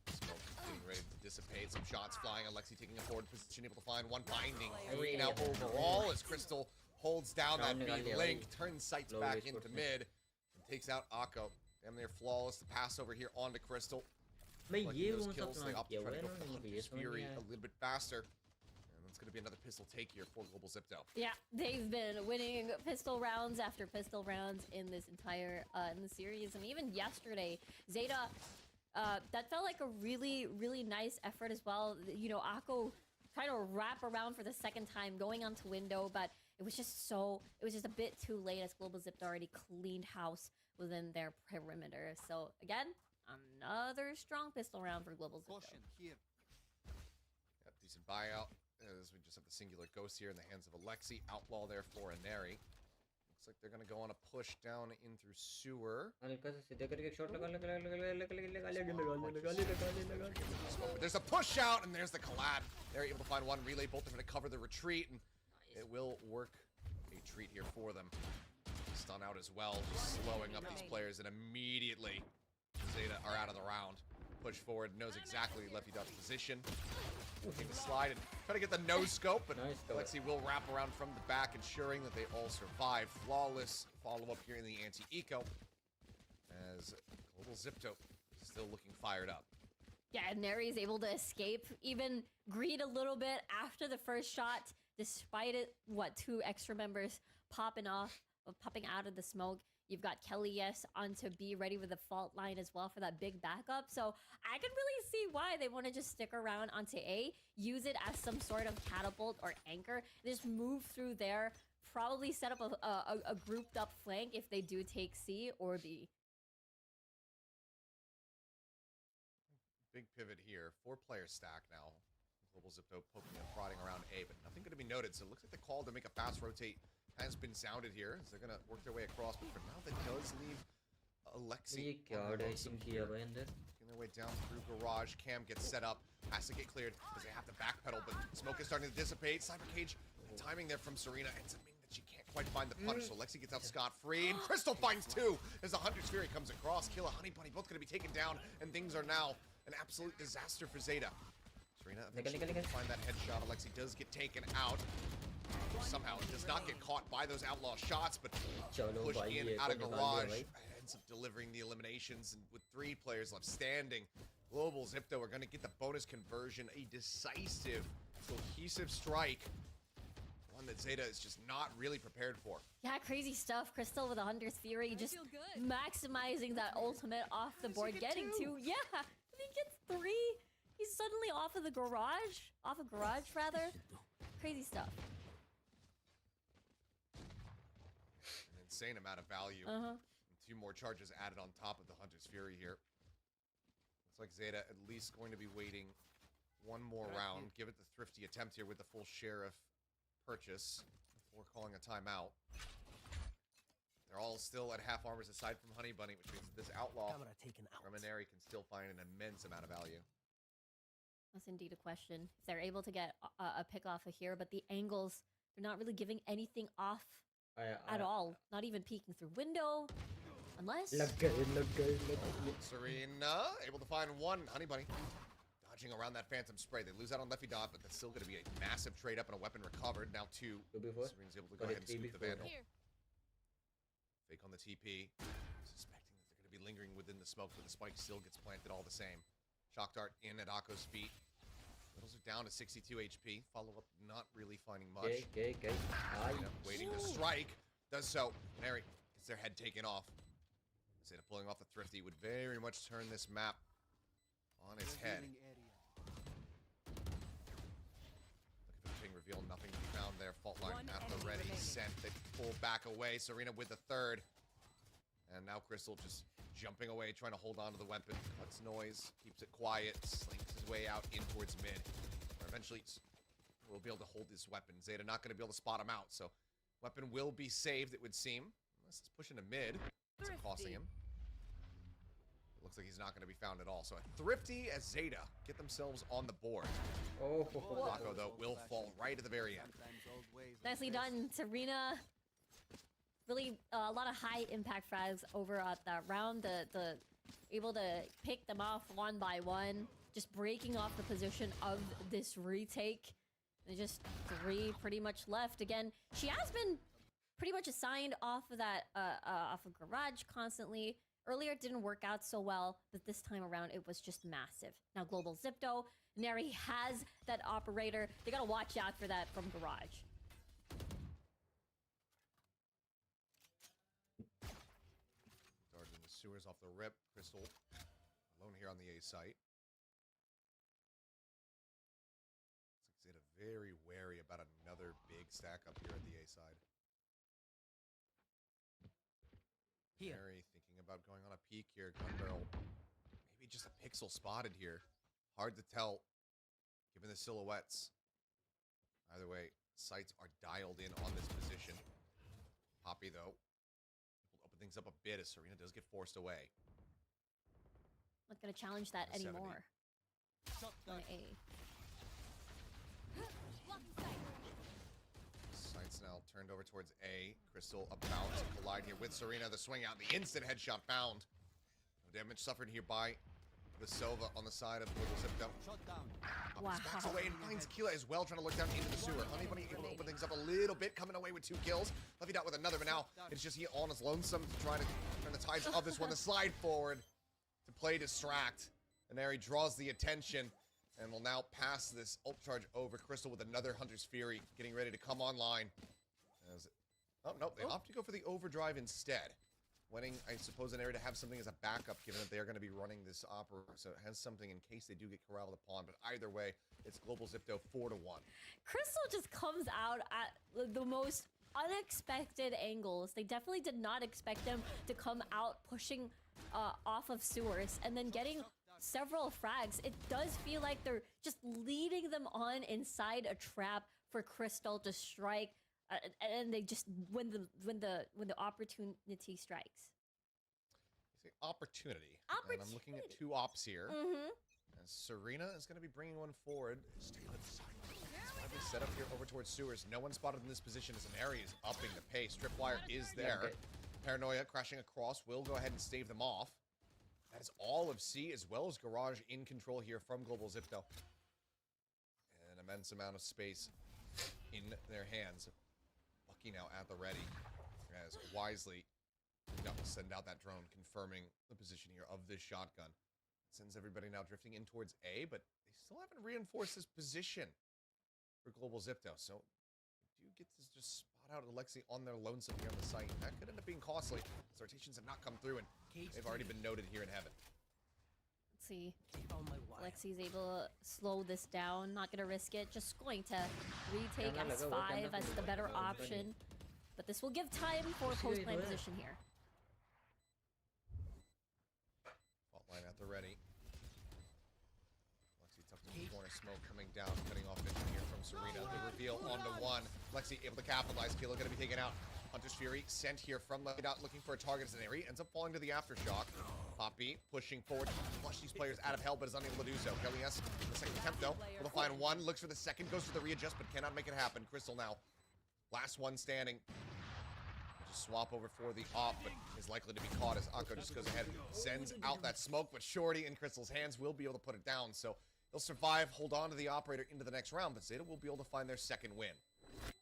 Smoke getting ready to dissipate. Some shots flying. Alexi taking a forward position. Able to find one binding. 3 now overall as Crystal holds down that B link. Turns sights back into mid. And takes out Akko. Damn near flawless. The pass over here onto Crystal. भाई Collecting ये those कौन सा kills, they plant opt to किया try हुआ to है go for ना? मुझे ये Hunter's समझ नहीं Fury आया. a little bit faster. And that's going to be another pistol take here for Global Zipto. Yeah, they've been winning pistol rounds after pistol rounds in this entire in the series, and even yesterday, Zeta. That felt like a really, really nice effort as well. You know, Akko trying to wrap around for the second time, going onto window, but it was just a bit too late as Global Zipto already cleaned house within their perimeter. So again, another strong pistol round for Global Zipto. Caution here. Yep, decent buyout. As we just have the singular ghost here in the hands of Alexi. Outlaw there for Inari. Looks like they're going to go on a push down in through sewer. हल्का सा सीधे करके एक shot लगा. But there's a push out, and there's the collab. They're able to find one relay bolt. They're going to cover the retreat, and it will work a treat here for them. Stun out as well, just slowing up these players, and immediately Zeta are out of the round. Push forward, knows exactly Lefty Dot's position. Looking to slide and try to get the no scope, but Nice cover. Alexi will wrap around from the back, ensuring that they all survive. Flawless follow-up here in the anti-eco, as Global Zipto is still looking fired up. Yeah, and Neri is able to escape, even greed a little bit after the first shot, despite it, two extra members popping out of the smoke. You've got Kelly, yes, onto B, ready with the fault line as well for that big backup. So I can really see why they want to just stick around onto A, use it as some sort of catapult or anchor, just move through there, probably set up a grouped up flank if they do take C or B. Big pivot here. 4-player stack now. Global Zipto poking and prodding around A, but nothing going to be noted. So it looks like the call to make a fast rotate has been sounded here. So they're going to work their way across, but for now that does leave Alexi. ये क्या order किया भाई अंदर? Making their way down through garage. Cam gets set up. Has to get cleared because they have to backpedal, but smoke is starting to dissipate. Cyber Cage, the timing there from Serena ends up meaning that she can't quite find the punch. So Lexi gets out scot-free, and Crystal finds 2 as the Hunter's Fury comes across. Kill a Honey Bunny, both going to be taken down, and things are now an absolute disaster for Zeta. Serena eventually निकल. find that headshot. Alexi does get taken out. Somehow does not get caught by those outlaw shots, but चलो pushed भाई in ये out तो of निकाल दिया garage. भाई. Ends up delivering the eliminations, and with 3 players left standing, Global Zipto are going to get the bonus conversion. A decisive, cohesive strike. One that Zeta is just not really prepared for. Yeah, crazy stuff. Crystal with a Hunter's Fury, just feel good. maximizing that ultimate off the board, get getting 2. 2. Yeah, he gets 3. He's suddenly off of a garage rather. Crazy stuff. An insane amount of value. Uh-huh. And 2 more charges added on top of the Hunter's Fury here. Looks like Zeta at least going to be waiting 1 more round. Give it the thrifty attempt here with the full sheriff purchase before calling a timeout. They're all still at half armors aside from Honey Bunny, which means that this outlaw Camera taken out. from Inari can still find an immense amount of value. That's indeed a question. If they're able to get a pick off of here, but the angles, they're not really giving anything off at all. Not even peeking through window. Unless... लग गए. Serena able to find 1 Honey Bunny. Dodging around that Phantom Spray. They lose out on Lefty Dot, but that's still going to be a massive trade up and a weapon recovered. Now 2. 2v4. Serena's able to go ahead and scoop the Vandal. Here. Fake on the TP. Suspecting that they're going to be lingering within the smoke, but the spike still gets planted all the same. Shock dart in at Akko's feet. Littles are down to 62 HP. Follow up not really finding much. Okay. Ay. Zeta waiting to strike. Does so. Neri gets their head taken off. Zeta pulling off the thrifty would very much turn this map on its head. Revealing area. Looking for the ping reveal. Nothing to be found there. Fault line One at the enemy ready. remaining. Sent. They pull back away. Serena with the 3rd. And now Crystal just jumping away, trying to hold on to the weapon. Cuts noise, keeps it quiet, slinks his way out in towards mid. Or eventually will be able to hold this weapon. Zeta not going to be able to spot him out, so weapon will be saved, it would seem. Unless it's pushing to mid. It's costing him. It looks like he's not going to be found at all. So a Thrifty as Zeta get themselves on the board. Oh, Flacco, though, will fall right at the very end. Nicely done, Serena. Really, a lot of high impact frags over at that round. The able to pick them off one by one, just breaking off the position of this retake. There's just 3 pretty much left. Again, she has been pretty much assigned off of that off of Garage constantly. Earlier it didn't work out so well, but this time around it was just massive. Now Global Zipto, Neri has that operator. They gotta watch out for that from Garage. Dodging the sewers off the rip. Crystal alone here on the A site. Looks like Zeta very wary about another big stack up here at the A side. Here. Mary thinking about going on a peek here. Gun barrel. Maybe just a pixel spotted here. Hard to tell, given the silhouettes. Either way, sights are dialed in on this position. Poppy, though, will open things up a bit as Serena does get forced away. Not gonna challenge that 70. anymore. On A. Sights now turned over towards A. Crystal about to collide here with Serena. The swing out, the instant headshot found. No damage suffered here by the Sova on the side of Global Zipto. Shot down. Wow. Backs away and finds Keela as well, trying to look down into the sewer. Honeybunny able to open things up a little bit, coming away with 2 kills. Levy out with another, but now it's just he on his lonesome, trying to turn the tides of this one. The slide forward to play distract. And there he draws the attention and will now pass this ult charge over. Crystal with another Hunter's Fury, getting ready to come online. Oh, no, they opt to go for the overdrive instead. Winning, I suppose, an area to have something as a backup, given that they are going to be running this opera, so it has something in case they do get corralled upon. But either way, it's Global Zipto 4-1. Crystal just comes out at the most unexpected angles. They definitely did not expect them to come out pushing off of sewers and then getting several frags. It does feel like they're just leading them on inside a trap for Crystal to strike. And they just when the opportunity strikes. You say opportunity. And I'm looking at 2 ops here. As Serena is going to be bringing one forward. Set up here over towards sewers. No one spotted in this position as an area is upping the pace. Tripwire is there. Paranoia crashing across will go ahead and stave them off. That is all of C as well as Garage in control here from Global Zipto. An immense amount of space in their hands. Lucky now at the ready as wisely send out that drone confirming the position here of this shotgun. Sends everybody now drifting in towards A, but they still haven't reinforced this position for Global Zipto. So they do get to just spot out Alexi on their lonesome here on the site. That could end up being costly. As rotations have not come through and they've already been noted here in heaven. Let's see. Alexi's able to slow this down. Not gonna risk it. Just going to retake S5 as the better option. But this will give time for post-plan position here. Fault line at the ready. Lexi tucked in the corner, smoke coming down, cutting off vision here from Serena. The reveal onto 1. Lexi able to capitalize. Kilo gonna be taken out. Hunter's Fury sent here from Luggout looking for a target as an area. Ends up falling to the aftershock. Poppy pushing forward to flush these players out of hell, but is unable to do so. Kelly S. The second attempt, though. Able to find 1. Looks for the second. Goes for the readjust, but cannot make it happen. Crystal now. Last one standing. Just swap over for the op, but is likely to be caught as Akko just goes ahead. Sends out that smoke, but Shorty in Crystal's hands will be able to put it down. So they'll survive, hold on to the operator into the next round, but Zeta will be able to find their second win.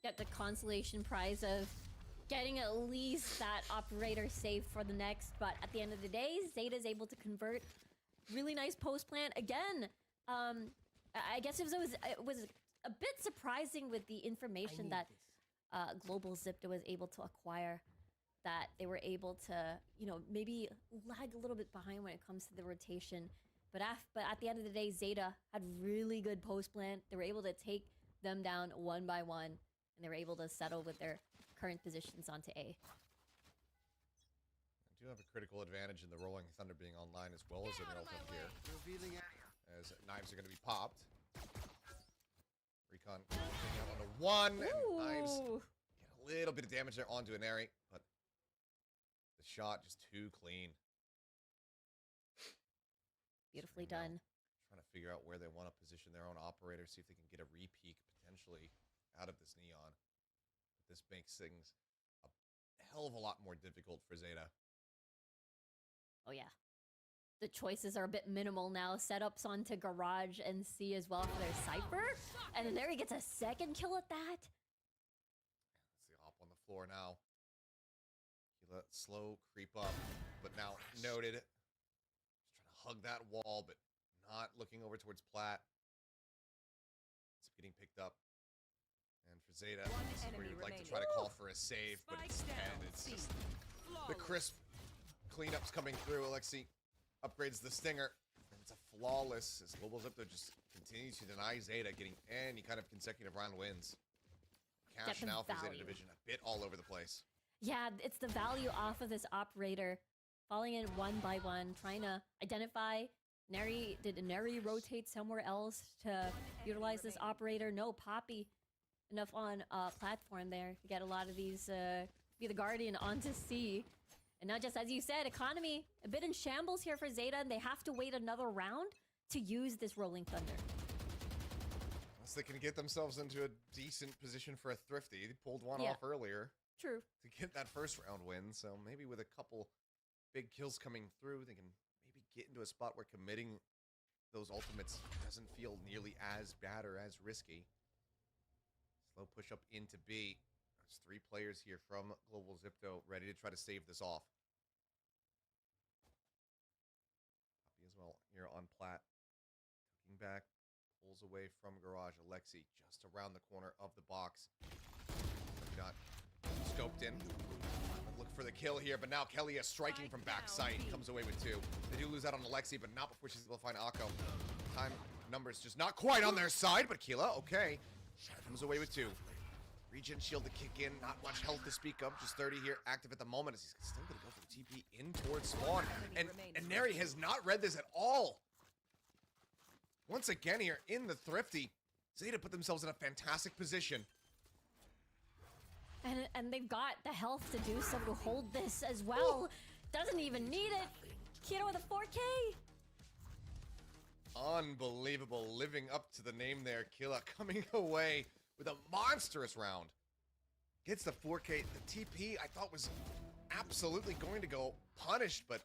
Get the consolation prize of getting at least that operator safe for the next, but at the end of the day, Zeta's able to convert. Really nice post plant again. I guess it was a bit surprising with the information that Global Zipto was able to acquire, that they were able to, maybe lag a little bit behind when it comes to the rotation. But at the end of the day, Zeta had really good post plant. They were able to take them down one by one, and they were able to settle with their current positions onto A. I do do have a critical advantage in the Rolling Thunder being online as well as in relative here. Revealing area. As knives are going to be popped. Recon taking out onto one, and knives Ooh. get a little bit of damage there onto an Airy, but the shot just too clean. Beautifully So now done. Trying to figure out where they want to position their own operator, see if they can get a re-peek potentially out of this Neon. But this makes things a hell of a lot more difficult for Zeta. Oh yeah. The choices are a bit minimal now. Setups onto Garage and C as well for their Cypher. And then there he gets a second kill at that. Let's see, hop on the floor now. He let slow creep up, but now noted. Just trying to hug that wall, but not looking over towards Platt. It's getting picked up. And for Zeta, this is where you'd like to try to call for a save, but instead it's just the crisp cleanups coming through. Alexi upgrades the Stinger, and it's a flawless as Global Zipto just continues to deny Zeta getting any kind of consecutive round wins. Cash Get the now for Zeta value. Division, a bit all over the place. Yeah, it's the value off of this operator. Falling in one by one, trying to identify. Did Neri rotate somewhere else to utilize this operator? No, Poppy enough on platform there to get a lot of these, be the Guardian onto C. And not just, as you said, economy a bit in shambles here for Zeta, and they have to wait another round to use this Rolling Thunder. Unless they can get themselves into a decent position for a Thrifty. They pulled one Yeah. off earlier True. to get that first round win, so maybe with a couple big kills coming through, they can maybe get into a spot where committing those ultimates doesn't feel nearly as bad or as risky. Slow push up into B. There's 3 players here from Global Zipto ready to try to save this off. Poppy as well here on Platt. Tucking back, pulls away from Garage. Alexi just around the corner of the box. Shot scoped in. Look for the kill here, but now Kelly is striking from backside. Comes away with 2. They do lose out on Alexi, but not before she's able to find Akko. Time numbers just not quite on their side, but Keela, okay. Comes away with 2. Regen shield to kick in, not much health to speak of, just 30 here, active at the moment as he's still gonna go for the TP in towards spawn. And Neri has not read this at all. Once again here in the Thrifty, Zeta put themselves in a fantastic position. And they've got the health to do so, to hold this as well. Doesn't even need it. Kiro with a 4K. Unbelievable, living up to the name there. Killa coming away with a monstrous round. Gets the 4K. The TP I thought was absolutely going to go punished, but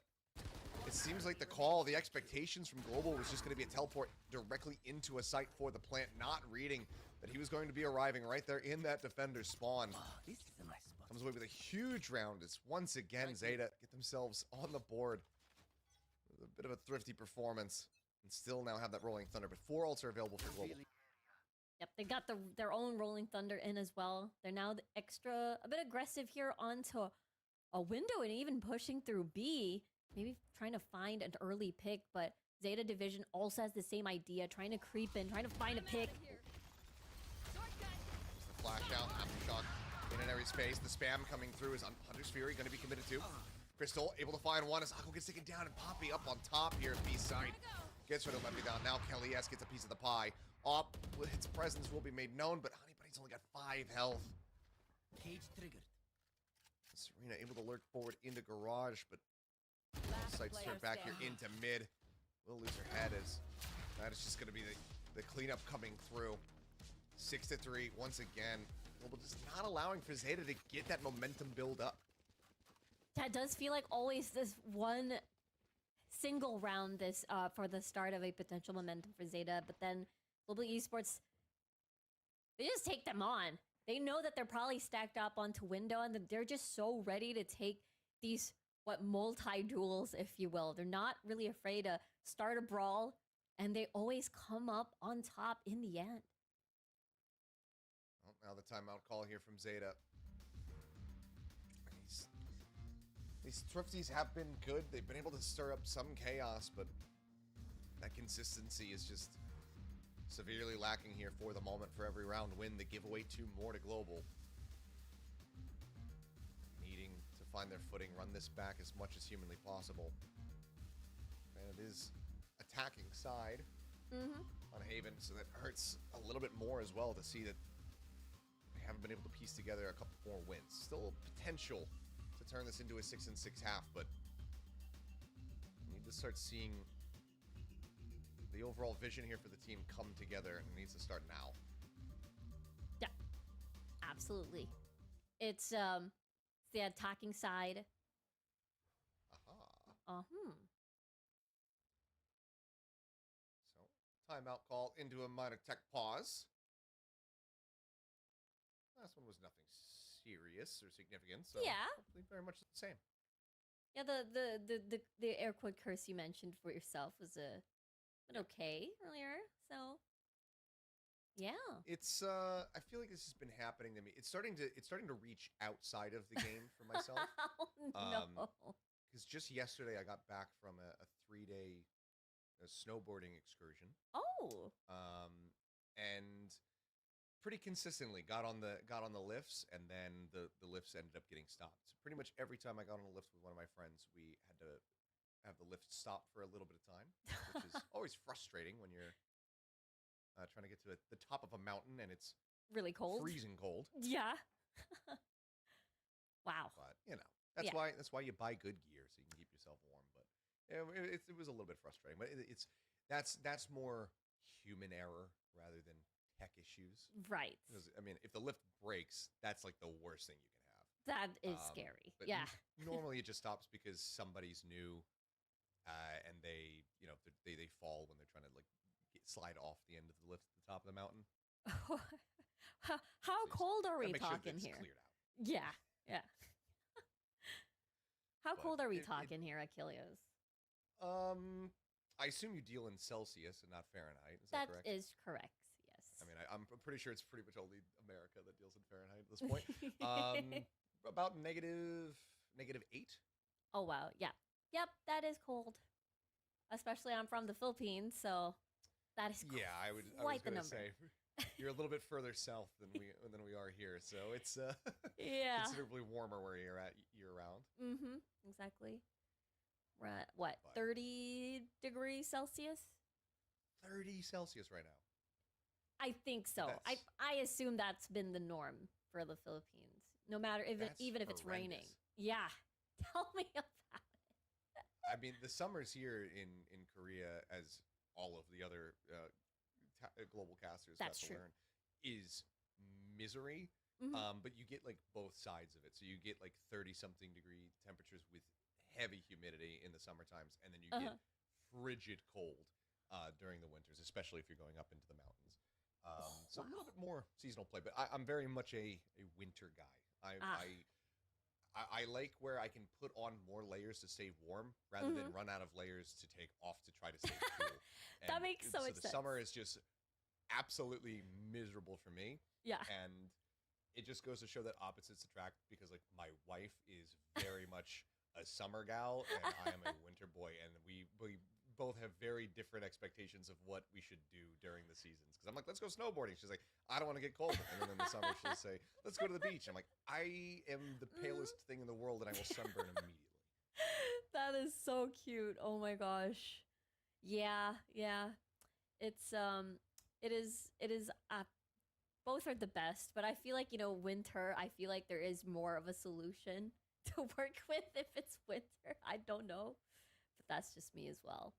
it seems like the call, the expectations from Global was just going to be a teleport directly into a site for the plant, not reading that he was going to be arriving right there in that defender's spawn. This is a nice spot. Comes away with a huge round as once again Zeta get themselves on the board with a bit of a thrifty performance and still now have that Rolling Thunder, but 4 ults are available for Global. Yep, they got their own Rolling Thunder in as well. They're now a bit aggressive here onto a window and even pushing through B. Maybe trying to find an early pick, but Zeta Division also has the same idea, trying to creep in, trying to find a pick. The flash out, aftershock in an Aries face. The spam coming through is Hunter's Fury going to be committed to. Crystal able to find one as Akko gets taken down, and Poppy up on top here at B side. Gets rid of Levy down. Now Kelly S gets a piece of the pie. Up, its presence will be made known, but Honey Bunny's only got 5 health. Cage triggered. Serena able to lurk forward into Garage, but sights her back here into mid. Will lose her head as that is just going to be the cleanup coming through. 6-3 once again. Global just not allowing for Zeta to get that momentum build up. That does feel like always this one single round this for the start of a potential momentum for Zeta, but then Global Esports, they just take them on. They know that they're probably stacked up onto window, and that they're just so ready to take these multi-duels, if you will. They're not really afraid to start a brawl, and they always come up on top in the end. Well, now the timeout call here from Zeta. These Thrifties have been good. They've been able to stir up some chaos, but that consistency is just severely lacking here for the moment. For every round win, they give away 2 more to Global. Needing to find their footing, run this back as much as humanly possible. And it is attacking side on Haven, so that hurts a little bit more as well to see that they haven't been able to piece together a couple more wins. Still potential to turn this into a 6-6 half, but we need to start seeing the overall vision here for the team come together, and it needs to start now. Yeah, absolutely. It's the attacking side. Aha. So, timeout call into a minor tech pause. Last one was nothing serious or significant, so Yeah. hopefully very much the same. Yeah, the air quote curse you mentioned for yourself was an okay earlier. So yeah. It's I feel like this has been happening to me. It's starting to reach outside of the game for myself. Oh no. Because just yesterday I got back from a 3-day snowboarding excursion. Oh. And pretty consistently got on the lifts, and then the lifts ended up getting stopped. So pretty much every time I got on a lift with one of my friends, we had to have the lift stop for a little bit of time, which is always frustrating when you're trying to get to the top of a mountain and it's Really cold. freezing cold. Yeah. Wow. But Yeah. that's why you buy good gear so you can keep yourself warm. But it was a little bit frustrating. But that's more human error rather than tech issues. Right. Because, I mean, if the lift breaks, that's like the worst thing you can have. That is scary. But Yeah. Normally it just stops because somebody's new, and they fall when they're trying to slide off the end of the lift at the top of the mountain. How cold are we Gotta make sure talking that's here? cleared out. Yeah. Yeah. How But cold are we it- talking here, Achilles? I assume you deal in Celsius and not Fahrenheit. Is that That correct? is correct. Yes. I mean, I'm pretty sure it's pretty much only America that deals in Fahrenheit at this point. About -8. Oh wow. Yeah. Yep. That is cold. Especially I'm from the Philippines, so that is Yeah, I was quite the gonna number. say you're a little bit further south than we are here, so it's Yeah. considerably warmer where you're at year round. Mm-hmm. Exactly. We're at what, But- 30 degrees Celsius? 30 Celsius right now. I think so. That's- I assume that's been the norm for the Philippines. No matter That's even if it's raining. horrendous. Yeah. Tell me about it. I mean, the summers here in Korea, as all of the other global casters That's got to true. learn, is misery. Mhm. But you get like both sides of it. So you get like 30-something degree temperatures with heavy humidity in the summer times, and then you get frigid cold during the winters, especially if you're going up into the mountains. So a little bit more seasonal play, but I'm very much a winter guy. I like where I can put on more layers to stay warm rather than run out of layers to take off to try to stay cool. That And makes so much the sense. summer is just absolutely miserable for me, Yeah. and it just goes to show that opposites attract, because like my wife is very much a summer gal and I am a winter boy, and we both have very different expectations of what we should do during the seasons. Because I'm like, let's go snowboarding. She's like, I don't want to get cold. And then in the summer she'll say, let's go to the beach. I'm like, I am the palest thing in the world and I will sunburn immediately. That is so cute. Oh my gosh. Yeah, yeah. It's it is both are the best, but I feel like, winter, I feel like there is more of a solution to work with if it's winter. I don't know. But that's just me as well.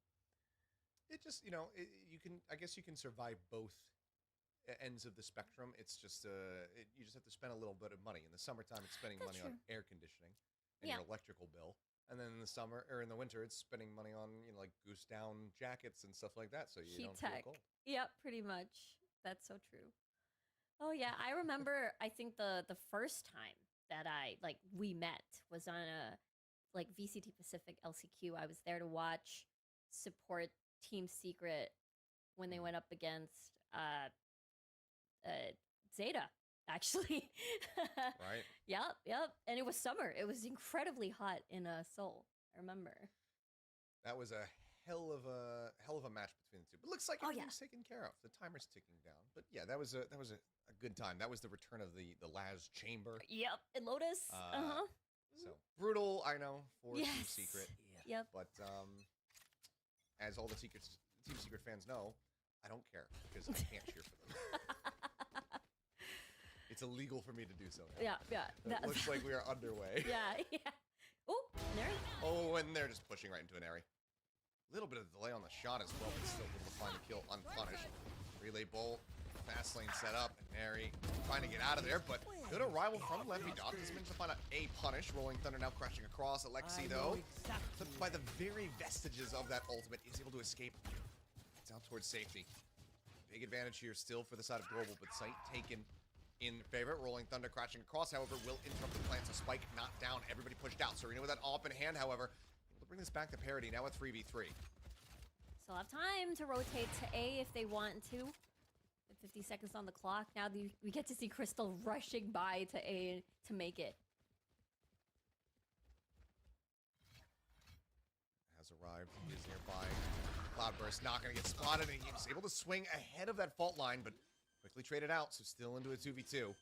It just, I guess you can survive both ends of the spectrum. It's just, you just have to spend a little bit of money. In the summertime, it's spending That's money on true. air conditioning and Yeah. your electrical bill. And then in the summer, or in the winter, it's spending money on, like goose down jackets and stuff like that. So you Heat don't tech. feel cold. Yep, pretty much. That's so true. Oh yeah, I remember I think the first time that we met was on a VCT Pacific LCQ. I was there to watch support Team Secret when they went up against Zeta, actually. Right? Yep. And it was summer. It was incredibly hot in Seoul. I remember. That was a hell of a match between the two. But looks like Oh, yeah. everything's taken care of. The timer's ticking down. But yeah, that was a good time. That was the return of the Laz Chamber. Yep. And Lotus. Uh, So brutal, I know, for Team Yes. Secret. Yeah. Yep. But as all the Team Secret fans know, I don't care because I can't cheer for them. It's illegal for me to do so now. Yeah. It looks like we are underway. Yeah. Oh, there. Oh, and they're just pushing right into an area. A little bit of delay on the shot as well, but still able to find the kill unpunished. Relay bolt, fast lane set up, and Neri trying to get out of there, but good arrival from Levy Dot. Doesn't manage to find a punish. Rolling Thunder now crashing across. Alexi, though, clipped by the very vestiges of that ultimate, is able to escape. It's out towards safety. Big advantage here still for the side of Global, but site taken in favor. Rolling Thunder crashing across, however, will interrupt the plan, so Spike not down. Everybody pushed out. Serena with that AWP in hand, however, able to bring this back to parity. Now at 3v3. Still have time to rotate to A if they want to. With 50 seconds on the clock. Now we get to see Crystal rushing by to A to make it. Has arrived. He is nearby. Cloudburst not going to get spotted, and he was able to swing ahead of that fault line, but quickly traded out, so still into a 2v2.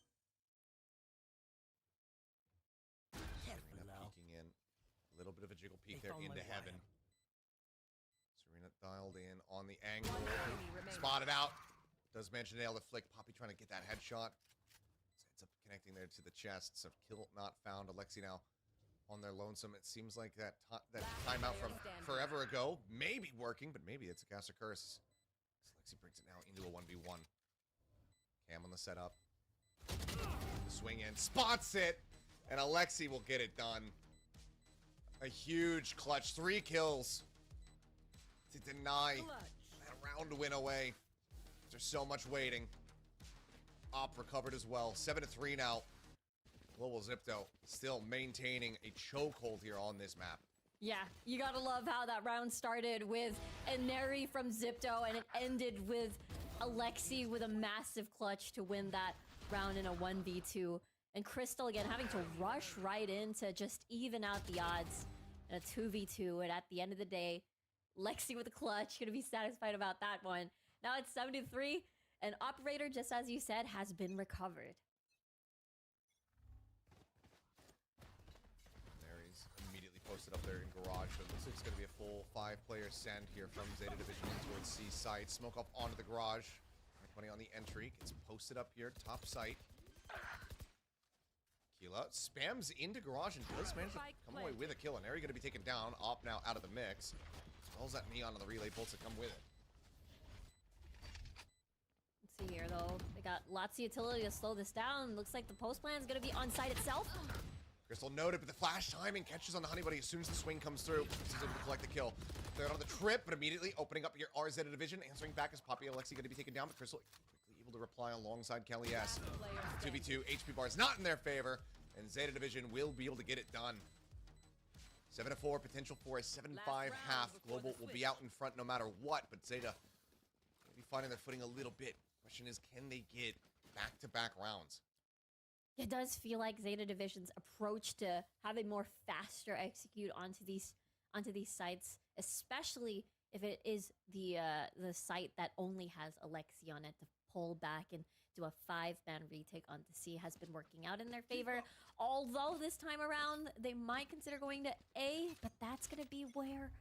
Careful Serena now. peeking in. A little bit of a jiggle peek They there found my into heaven. wire. Serena dialed in on the angle. Spotted out. Does manage to nail the flick. Poppy trying to get that headshot. Ends up connecting there to the chest. So kill not found. Alexi now on their lonesome. It seems like that timeout from forever ago may be working, but maybe it's a cast of curse. Alexi brings it now into a 1v1. Cam on the setup. Swing in. Spots it. And Alexi will get it done. A huge clutch. 3 kills to deny that round win away. There's so much waiting. Op recovered as well. 7-3 now. Global Zipto still maintaining a chokehold here on this map. Yeah, you gotta love how that round started with a Neri from Zipto and it ended with Alexi with a massive clutch to win that round in a 1v2. And Crystal again having to rush right in to just even out the odds in a 2v2. And at the end of the day, Lexi with a clutch, gonna be satisfied about that one. Now it's 7-3, and Operator, just as you said, has been recovered. Mary's immediately posted up there in garage, but it looks like it's going to be a full 5-player send here from Zeta Division towards C site. Smoke up onto the garage. 20 on the entry, gets posted up here, top site. Keela spams into garage and does manage to come away with a kill. And Neri going to be taken down. Op now out of the mix. As well as that neon on the relay bolts that come with it. Let's see here, though. They got lots of utility to slow this down. Looks like the post plan is going to be on site itself. Crystal noted, but the flash timing catches on the Honey Buddy as soon as the swing comes through. He's able to collect the kill. They're on the trip, but immediately opening up here are Zeta Division. Answering back as Poppy and Alexi going to be taken down, but Crystal quickly able to reply alongside Kelly S. 2v2, HP bar is not in their favor, and Zeta Division will be able to get it done. 7-4, potential for a 7-5 half. Global will be out in front no matter what, but Zeta will be finding their footing a little bit. Question is, can they get back-to-back rounds? It does feel like Zeta Division's approach to having more faster execute onto these sites, especially if it is the site that only has Alexi on it, to pull back and do a 5-man retake onto C, has been working out in their favor. Although this time around they might consider going to A, but that's gonna be where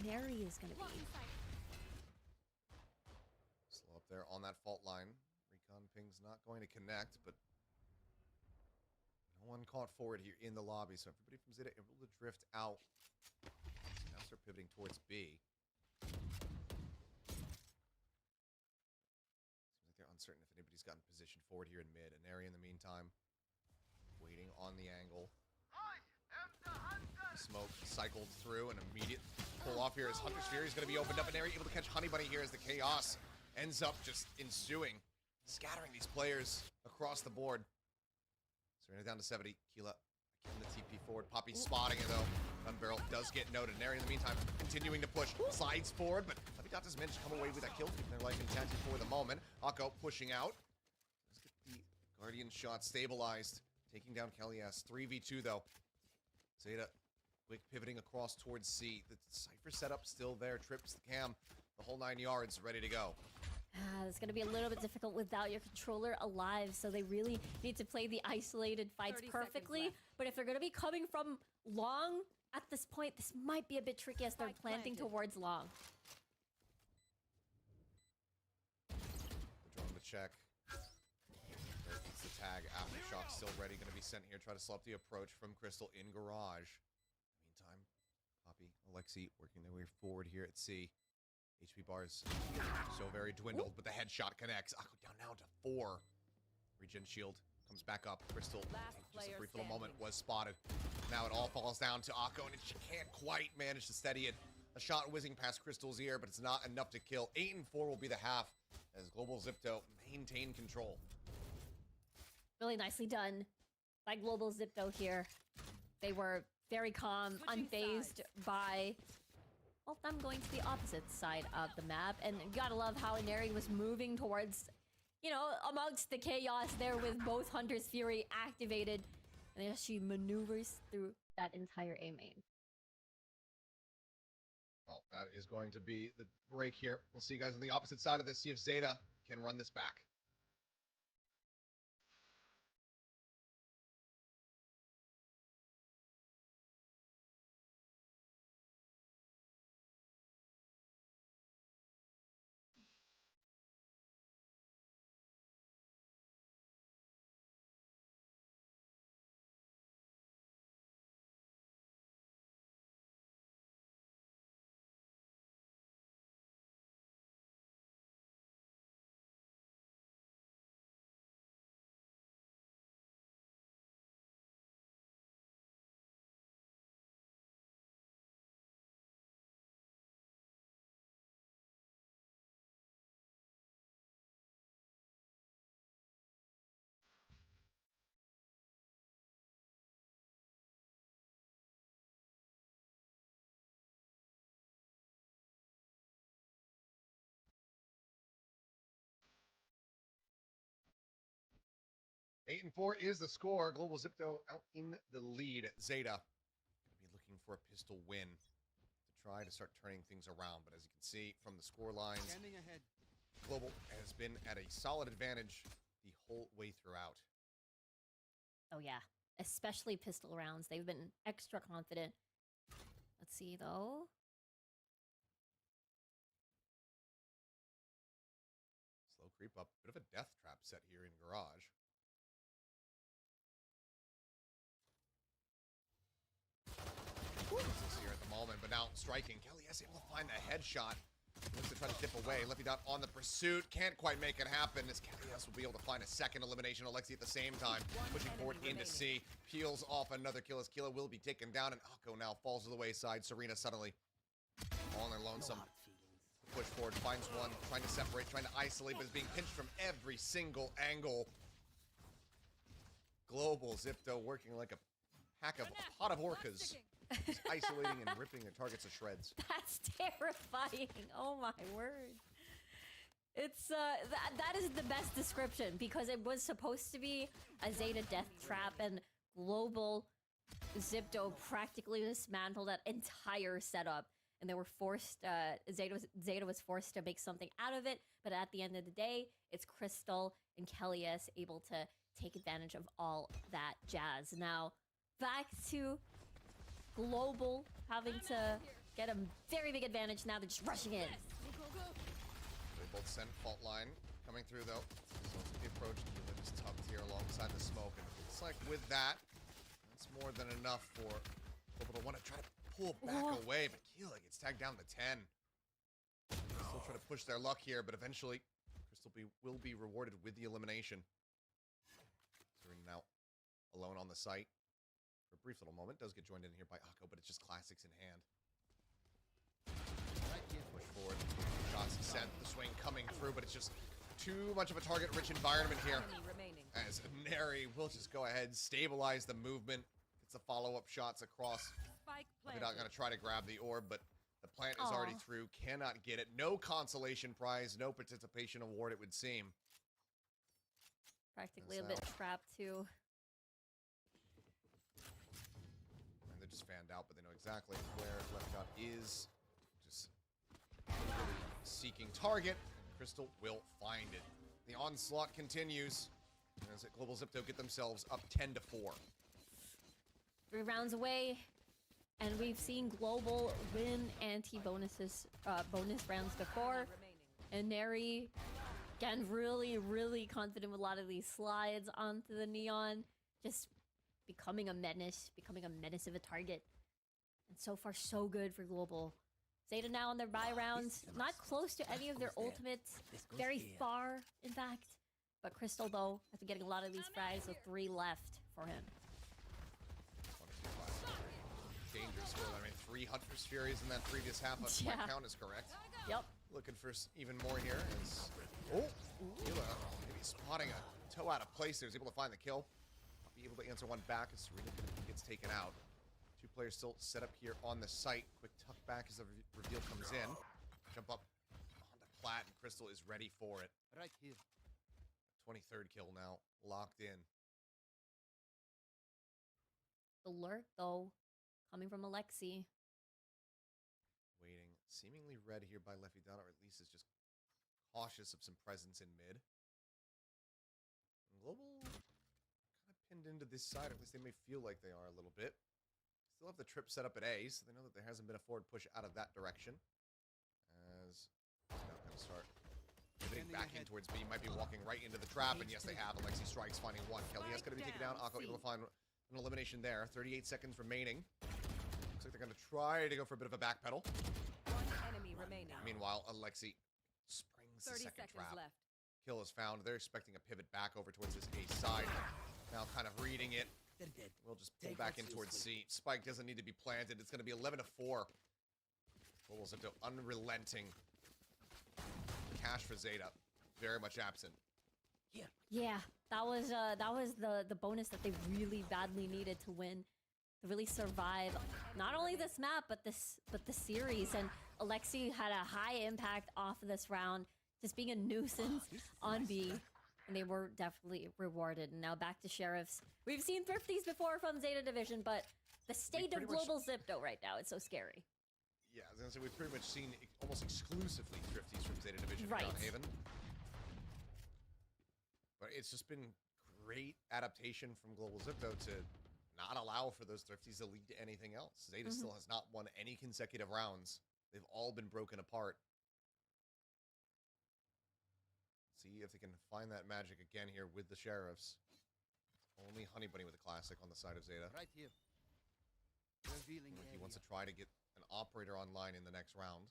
Neri is gonna be. Slow up there on that fault line. Recon ping's not going to connect, but no one caught forward here in the lobby, so everybody from Zeta able to drift out. Now start pivoting towards B. Seems like they're uncertain if anybody's gotten positioned forward here in mid. And Neri in the meantime, waiting on the angle. Smoke cycled through, an immediate pull off here as Hunter's Fury is going to be opened up, and Neri able to catch Honey Bunny here as the chaos ends up just ensuing, scattering these players across the board. Serena down to 70. Keela getting the TP forward. Poppy spotting it though. Gun barrel does get noted. Neri in the meantime continuing to push. Slides forward, but Navigatas managed to come away with that kill, keeping their life intact for the moment. Akko pushing out. Let's get the Guardian shot stabilized. Taking down Kelly S. 3v2 though. Zeta quick pivoting across towards C. The Cypher setup still there. Trips the cam. The whole 9 yards ready to go. It's gonna be a little bit difficult without your controller alive, so they really need to play the isolated fights 30 seconds perfectly. left. But if they're gonna be coming from long at this point, this might be a bit tricky as they're Spike planting planted. towards long. Drone to check. There gets the tag. Aftershock still ready. Going to be sent here. Try to slow up the approach from Crystal in garage. Meantime, Poppy, Alexi working their way forward here at C. HP bars so very dwindled, but the headshot connects. Akko down now to 4. Regen shield comes back up. Crystal, Last just a player brief little moment, standing. was spotted. Now it all falls down to Akko, and she can't quite manage to steady it. A shot whizzing past Crystal's ear, but it's not enough to kill. 8 and 4 will be the half as Global Zipto maintain control. Really nicely done by Global Zipto here. They were very calm, Switching unfazed sides. by, well, them going to the opposite side of the map. And you gotta love how Inari was moving towards, you know, amongst the chaos there with both Hunter's Fury activated. And then she maneuvers through that entire A main. Well, that is going to be the break here. We'll see you guys on the opposite side of this, see if Zeta can run this back. Eight and 4 is the score. Global Zipto out in the lead. Zeta going to be looking for a pistol win to try to start turning things around. But as you can see from the score lines, Standing ahead. Global has been at a solid advantage the whole way throughout. Oh yeah, especially pistol rounds. They've been extra confident. Let's see though. Slow creep up. Bit of a death trap set here in garage. This here at the moment, but now striking. Kelly is able to find the headshot. Looks to try to dip away. Lefty dot on the pursuit. Can't quite make it happen as Kelly will be able to find a second elimination. Alexi at the same time. Pushing forward into C. Peels off another kill as Killa will be taken down. And Akko now falls to the wayside. Serena suddenly all on their lonesome. Push forward, finds one. Trying to separate, trying to isolate, but is being pinched from every single angle. Global Zipto working like a pack of pot of orcas. Just isolating and ripping their targets to shreds. That's terrifying. Oh my word. It's that is the best description because it was supposed to be a Zeta death trap and Global Zipto practically dismantled that entire setup and they were forced Zeta was forced to make something out of it, but at the end of the day, it's Crystal and Kellyus able to take advantage of all that jazz. Now, back to Global having to get a very big advantage now. They're just rushing in. They both send fault line coming through though. So it's the approach. Killa just tucked here alongside the smoke, and it looks like with that, that's more than enough for Global to want to try to pull back away, but Killa gets tagged down to 10. Still try to push their luck here, but eventually Crystal will be rewarded with the elimination. Serena now alone on the site. For a brief little moment, does get joined in here by Akko, but it's just classics in hand. Push forward, shots sent, the swing coming through, but it's just too much of a target-rich environment here. As Neri will just go ahead, stabilize the movement, gets the follow-up shots across. They're not going to try to grab the orb, but the plant is already through, cannot get it. No consolation prize, no participation award, it would seem. Practically a bit trapped too. And they're just fanned out, but they know exactly where Left Dot is. Just really seeking target. Crystal will find it. The onslaught continues as Global Zipto get themselves up 10-4. 3 rounds away, and we've seen Global win bonus rounds before. And Neri, again, really confident with a lot of these slides onto the Neon, just becoming a menace of a target. And so far, so good for Global. Zeta now on their buy rounds, not close to any of their ultimates, very far, in fact. But Crystal, though, has been getting a lot of these frags, so 3 left for him. Dangerous score. I mean, 3 Hunter's Furies in that previous half of my count is correct. Yep. Looking for even more here. As, Hila maybe spotting a toe out of place there. Is able to find the kill. I'll be able to answer one back as Serena gets taken out. 2 players still set up here on the site. Quick tuck back as the reveal comes in. Jump up onto Plat, and Crystal is ready for it. Right here. 23rd kill now, locked in. The lurk, though, coming from Alexi. Waiting, seemingly read here by Leffy Donna, or at least is just cautious of some presence in mid. And Global kind of pinned into this side, at least they may feel like they are a little bit. Still have the trip set up at A, so they know that there hasn't been a forward push out of that direction. As he's now going to start pivoting back in towards B, might be walking right into the trap, and yes, they have. Alexi strikes, finding 1. Kelly is going to be taken down. Akko able to find an elimination there. 38 seconds remaining. Looks like they're going to try to go for a bit of a backpedal. 1 enemy remaining. Meanwhile, Alexi springs the 30 second seconds trap. left. Kill is found. They're expecting a pivot back over towards this A side. Now kind of reading it. They're dead. We'll just pull Take back what's in towards useful. C. Spike doesn't need to be planted. It's going to be 11-4. Global Zipto unrelenting. Cash for Zeta. Very much absent. Here. Yeah, that was the bonus that they really badly needed to win, to really survive not only this map but the series. And Alexi had a high impact off of this round, just being a nuisance on B, and they were definitely rewarded. And now back to Sheriffs. We've seen Thrifties before from Zeta Division, but the state of pretty much- Global Zipto right now, it's so scary. Yeah, I was going to say we've pretty much seen almost exclusively Thrifties from Zeta Division Right. in Haven. But it's just been great adaptation from Global Zipto to not allow for those Thrifties to lead to anything else. Zeta still has not won any consecutive rounds. They've all been broken apart. See if they can find that magic again here with the Sheriffs. Only Honey Bunny with a classic on the side of Zeta. Right here. Revealing He area. wants to try to get an operator online in the next round.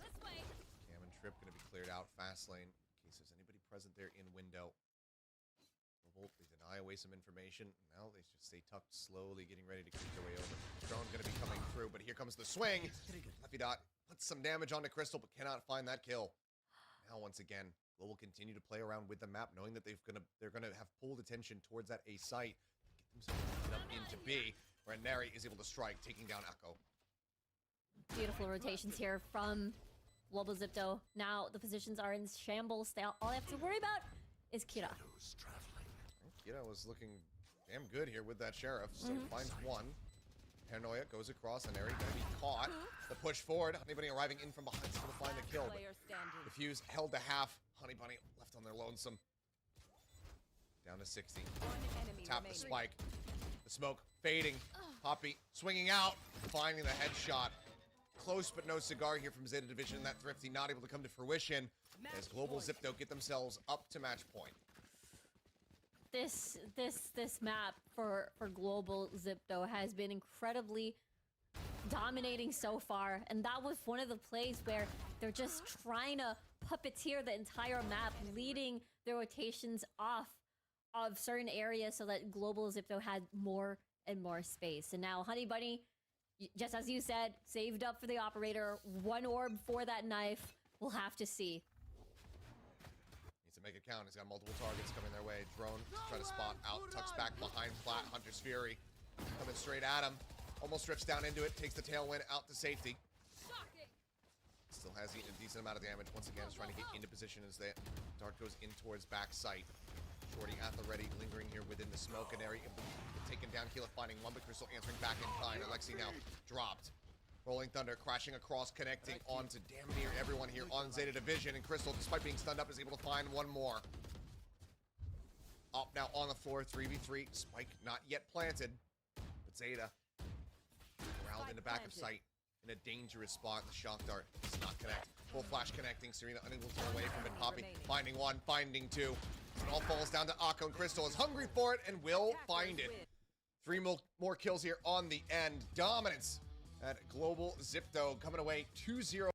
This way. Cam and Trip going to be cleared out. Fast lane. In case there's anybody present there in window. They deny away some information. Now they just stay tucked, slowly getting ready to creep their way over. Drone going to be coming through, but here comes the swing. Leffy Dot puts some damage onto Crystal, but cannot find that kill. Now once again, Global continue to play around with the map, knowing that they're gonna have pulled attention towards that A site. Get themselves up into B, where Neri is able to strike, taking down Akko. Beautiful rotations here from Global Zipto. Now the positions are in shambles. All they have to worry about is Kira. Kira was looking damn good here with that Sheriff. So finds 1. Paranoia goes across, and Neri gonna be caught. The push forward. Honey Bunny arriving in from behind is gonna find the kill. Player standing. The fuse held to half. Honey Bunny left on their lonesome. Down to 60. 1 enemy Tap the remaining. spike. The smoke fading. Poppy swinging out, finding the headshot. Close but no cigar here from Zeta Division. That Thrifty not able to come to fruition as Global Zipto get themselves up to match point. This map for Global Zipto has been incredibly dominating so far, and that was one of the plays where they're just trying to puppeteer the entire map, leading their rotations off of certain areas so that Global Zipto had more and more space. And now Honey Bunny, just as you said, saved up for the operator. 1 orb for that knife. We'll have to see. Needs to make it count. He's got multiple targets coming their way. Drone try to spot out. Tucks back behind Plat. Hunter's Fury coming straight at him. Almost drifts down into it. Takes the tailwind out to safety. Shocking. Still has a decent amount of damage. Once again, is trying to get into position as the dart goes in towards back sight. Shorty at the ready, lingering here within the smoke and area. Taken down, Keela finding 1, but Crystal answering back in kind. Alexi now dropped. Rolling Thunder crashing across, connecting onto damn near everyone here on Zeta Division. And Crystal, despite being stunned up, is able to find one more. Up now on the floor, 3v3. Spike not yet planted, but Zeta corralled in the back of sight in a dangerous spot. The shock dart does not connect. Full flash connecting. Serena unable to get away from it. Poppy finding one, finding two. It all falls down to Akko, and Crystal is hungry for it and will find it. 3 more kills here on the end. Dominance at Global Zipto coming away 2-0.